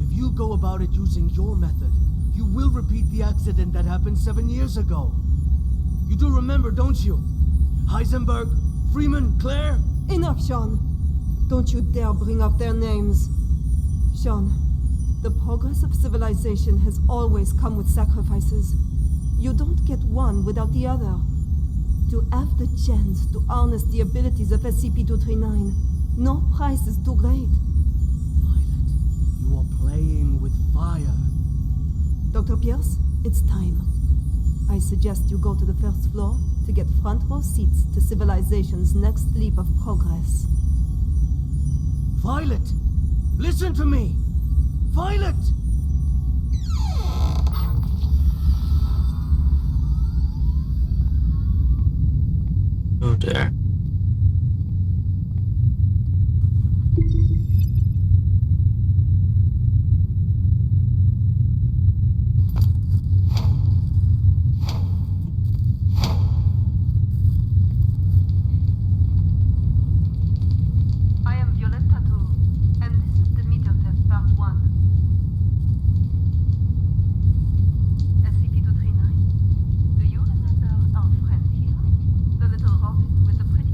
if you go about it using your method, you will repeat the accident that happened 7 years ago. You do remember, don't you? Heisenberg, Freeman, Claire? Enough, Sean. Don't you dare bring up their names. Sean, the progress of civilization has always come with sacrifices. You don't get one without the other. To have the chance to harness the abilities of SCP-239, no price is too great. Violet, you are playing with fire. Dr. Pierce, it's time. I suggest you go to the first floor to get front row seats to civilization's next leap of progress. Violet! Listen to me! Violet! Oh dear. I am Violetta Too, and this is the meter test part 1. SCP-239, do you remember our friend here? The little robin with the pretty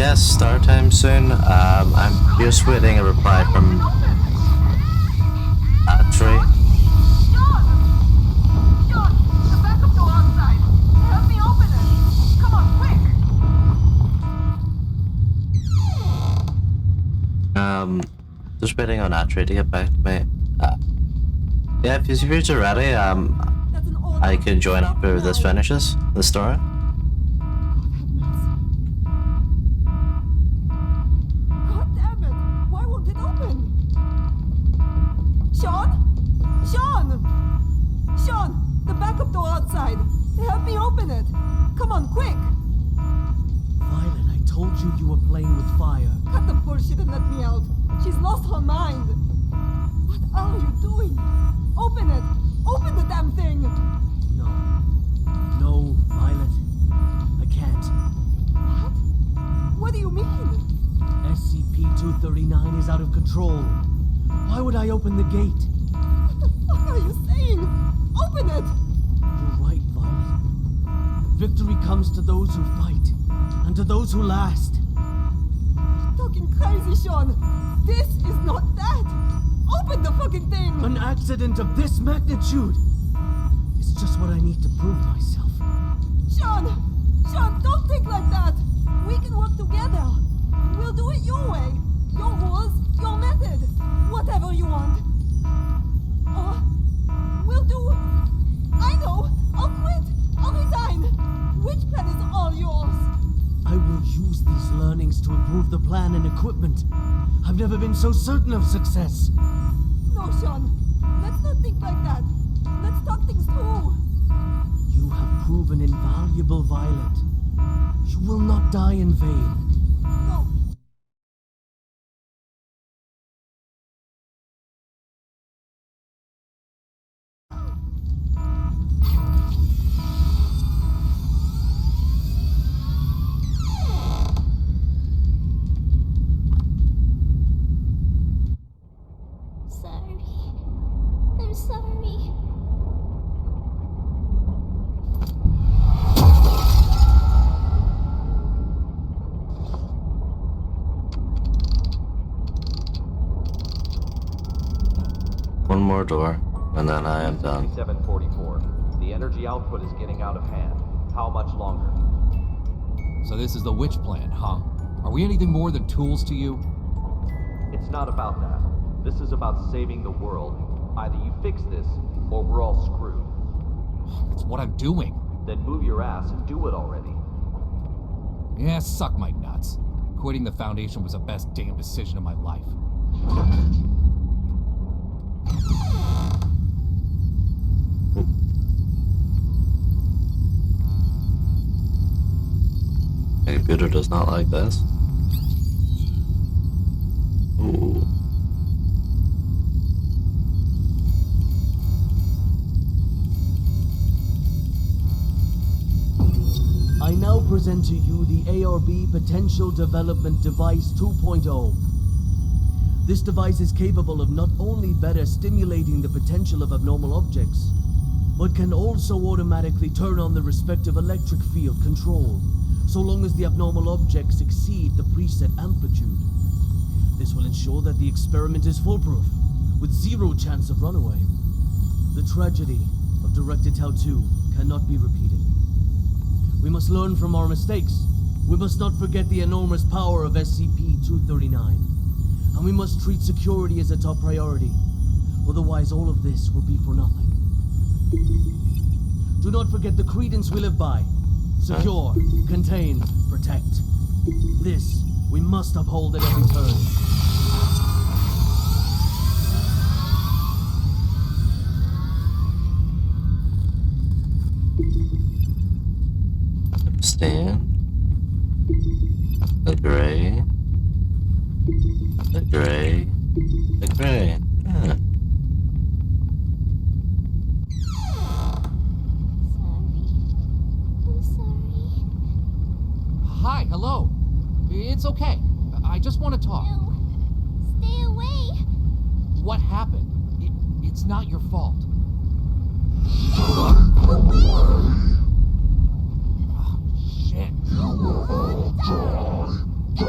Yes, start time soon. I'm just waiting a reply from Trey. Sean, the backup door outside. Help me open it. Come on, quick. Just waiting on Atre to get back to me. Yeah, if you're ready, I can join after this finishes, the story. God damn it! Why won't it open? Sean? Sean, the backup door outside. Help me open it. Come on, quick. Violet, I told you you were playing with fire. Cut the bullshit and let me out. She's lost her mind. What are you doing? Open it. Open the damn thing. No, Violet. I can't. What? What do you mean? SCP-239 is out of control. Why would I open the gate? What the fuck are you saying? Open it! You're right, Violet. Victory comes to those who fight, and to those who last. You're talking crazy, Sean. This is not that. Open the fucking thing! An accident of this magnitude. It's just what I need to prove myself. Sean, don't think like that. We can work together. We'll do it your way. Your rules, your method. Whatever you want. Or we'll do... I know! I'll quit! I'll resign! Which plan is all yours? I will use these learnings to improve the plan and equipment. I've never been so certain of success. No, Sean. Let's not think like that. Let's talk things through. You have proven invaluable, Violet. You will not die in vain. No. Sorry. I'm sorry. One more door, and then I am done. 744. The energy output is getting out of hand. How much longer? So this is the witch plan, huh? Are we anything more than tools to you? It's not about that. This is about saving the world. Either you fix this, or we're all screwed. That's what I'm doing. Then move your ass and do it already. Yeah, suck my nuts. Quitting the Foundation was the best damn decision of my life. My computer does not like this. Ooh. I now present to you the ARB Potential Development Device 2.0. This device is capable of not only better stimulating the potential of abnormal objects, but can also automatically turn on the respective electric field control, so long as the abnormal objects exceed the preset amplitude. This will ensure that the experiment is foolproof, with zero chance of runaway. The tragedy of Directed Tau 2 cannot be repeated. We must learn from our mistakes. We must not forget the enormous power of SCP-239. And we must treat security as a top priority. Otherwise, all of this will be for nothing. Do not forget the credence we live by. Secure, contain, protect. This we must uphold at every turn. Stand. Agree. Agree. Agree. Huh. I'm sorry. Hi, hello. It's okay. I just want to talk. No. Stay away. What happened? It's not your fault. Away! Shit. Come on, die!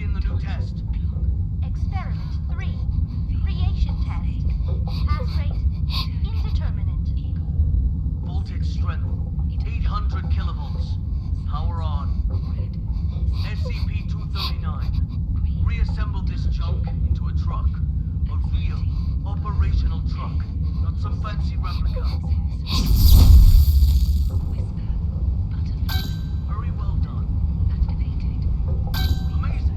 begin the new test. Experiment 3. Creation test. Pass rate indeterminate. Voltage strength 800 kilovolts. Power on. SCP-239. Reassemble this junk into a truck. A real, operational truck. Not some fancy replica. Very well done. Amazing.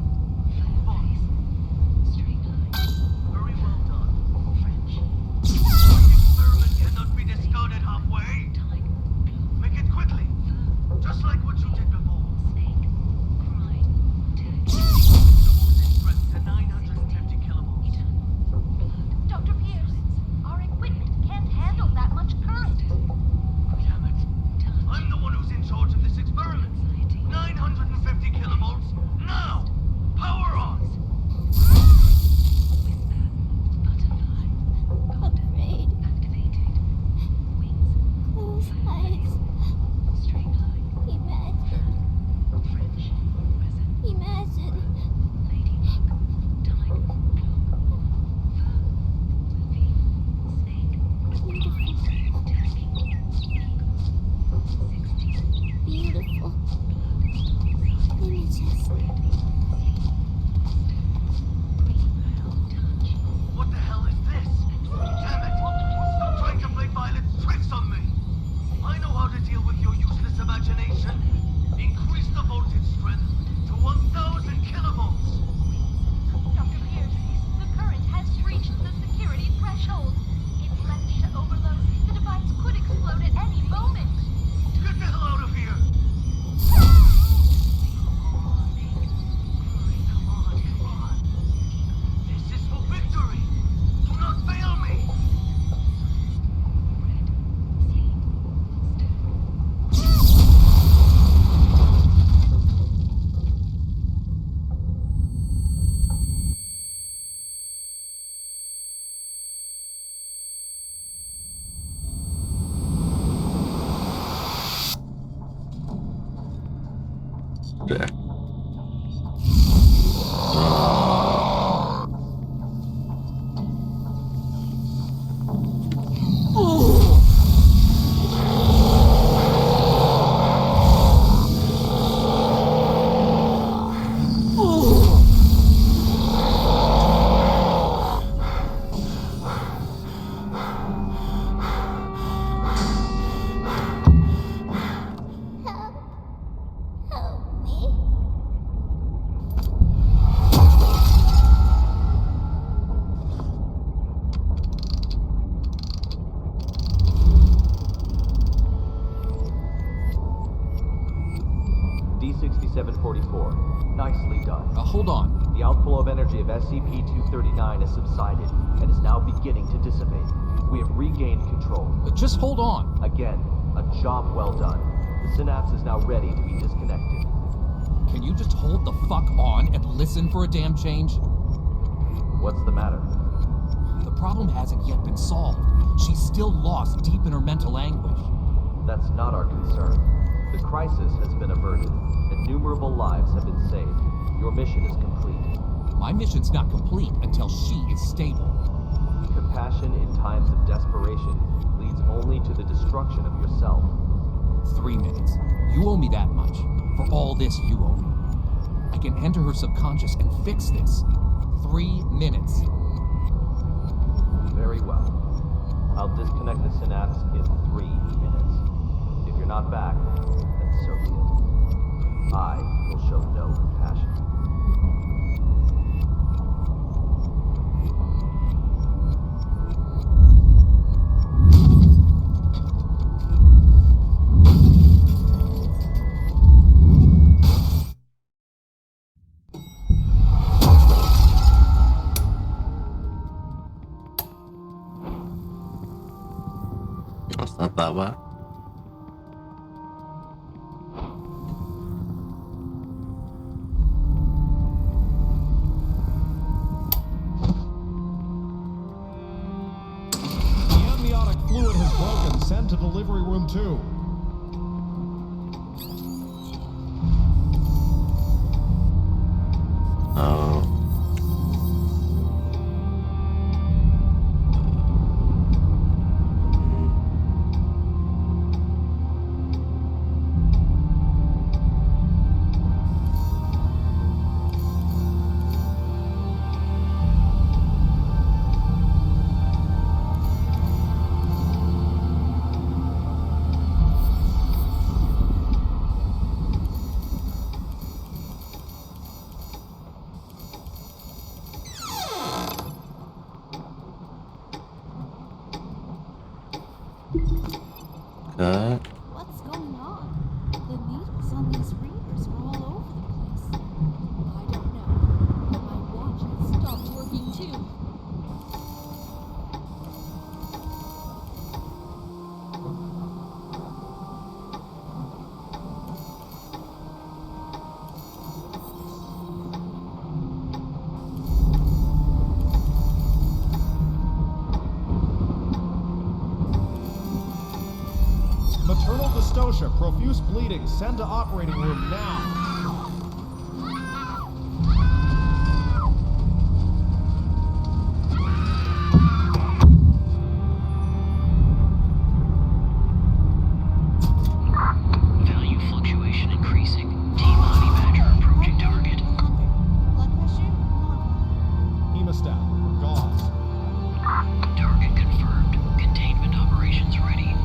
Fun. Very well done. The experiment cannot be discarded halfway. Make it quickly. Just like what you did before. The voltage strength to 950 kilovolts. Dr. Pierce, our equipment can't handle that much current. Damn it. I'm the one who's in charge of this experiment. 950 kilovolts. Now! Power on! Afraid. Close eyes. Imagine. Beautiful. Images. What the hell is this? Damn it! Stop trying to play violent tricks on me! I know how to deal with your useless imagination. Increase the voltage strength to 1000 kilovolts. Dr. Pierce, the current has reached the security threshold. If left to overload, the device could explode at any moment. Get the hell out of here! Come on. This is for victory! Do not fail me! There. Help me. D-6744. Nicely done. Hold on. The outflow of energy of SCP-239 has subsided and is now beginning to dissipate. We have regained control. Just hold on. Again, a job well done. The synapse is now ready to be disconnected. Can you just hold the fuck on and listen for a damn change? What's the matter? The problem hasn't yet been solved. She's still lost deep in her mental anguish. That's not our concern. The crisis has been averted. Innumerable lives have been saved. Your mission is complete. My mission's not complete until she is stable. Compassion in times of desperation leads only to the destruction of yourself. 3 minutes. You owe me that much. For all this, you owe me. I can enter her subconscious and fix this. 3 minutes. Very well. I'll disconnect the synapse in 3 minutes. If you're not back, then so be it. I will show no compassion. That's not that bad. The amniotic fluid has broken. Send to delivery room 2. Oh. Good. What's going on? The needles on these readers are all over the place. I don't know, but my watch has stopped working too. Maternal dystocia, profuse bleeding. Send to operating room now. Value fluctuation increasing. T-body Badger approaching target. Blood pressure normal. Hemostat, gauze. Target confirmed. Containment operations ready.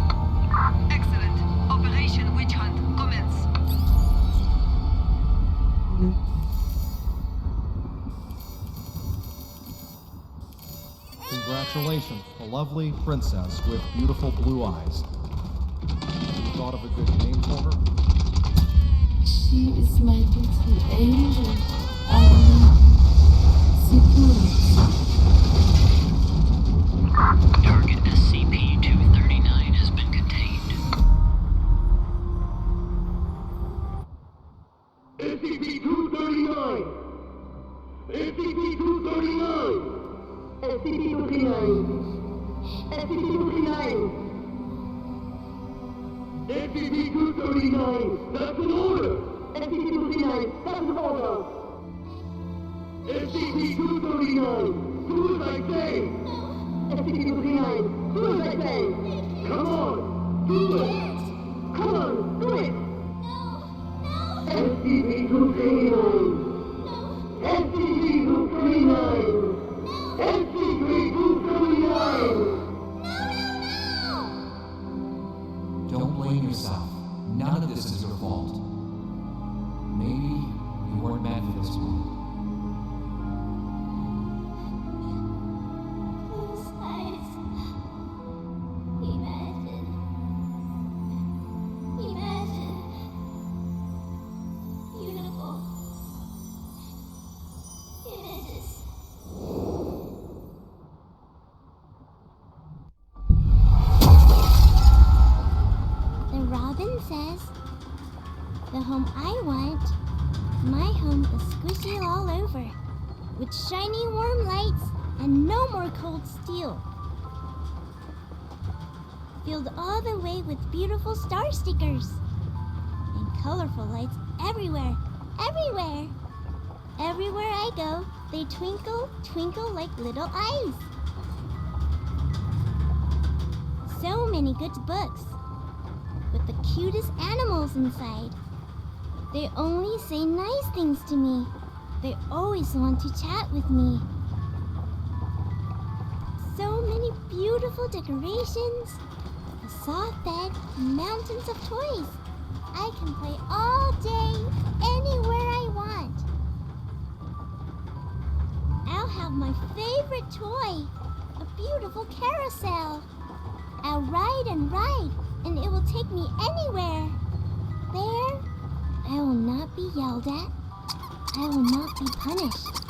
Excellent. Operation Witch Hunt commence. Congratulations, a lovely princess with beautiful blue eyes. You thought of a good name for her? She is my little angel, Alma. Target SCP-239 has been contained. SCP-239! SCP-239! SCP-239! SCP-239! SCP-239! That's an order! SCP-239! That's an order! SCP-239! Do as I say! SCP-239! Do as I say! Come on! Do it! Come on! Do it! SCP-239! SCP-239! SCP-239! Don't blame yourself. None of this is your fault. Maybe you weren't meant for this world. Those eyes. Imagine. Beautiful. Images. The robin says, the home I want, my home is squishy all over, with shiny warm lights and no more cold steel. Filled all the way with beautiful star stickers and colorful lights everywhere, everywhere. Everywhere I go, they twinkle, twinkle like little eyes. So many good books, with the cutest animals inside. They only say nice things to me. They always want to chat with me. So many beautiful decorations, a soft bed, mountains of toys. I can play all day, anywhere I want. I'll have my favorite toy, a beautiful carousel. I'll ride and ride, and it will take me anywhere. There, I will not be yelled at. I will not be punished.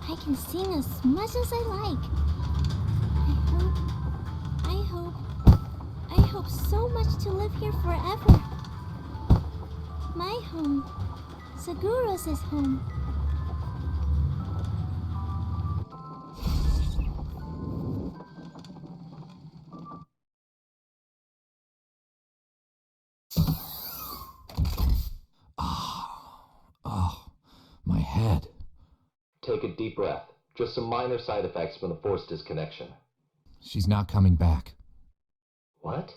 I can sing as much as I like. I hope so much to live here forever. My home, Seguros' home. My head. Take a deep breath. Just some minor side effects from the force disconnection. She's not coming back. What?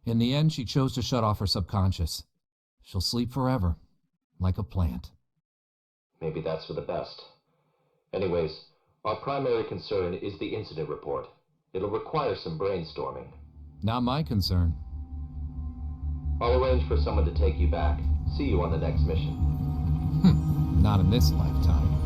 In the end, she chose to shut off her subconscious. She'll sleep forever, like a plant. Maybe that's for the best. Anyways, our primary concern is the incident report. It'll require some brainstorming. Not my concern. I'll arrange for someone to take you back. See you on the next mission. Not in this lifetime.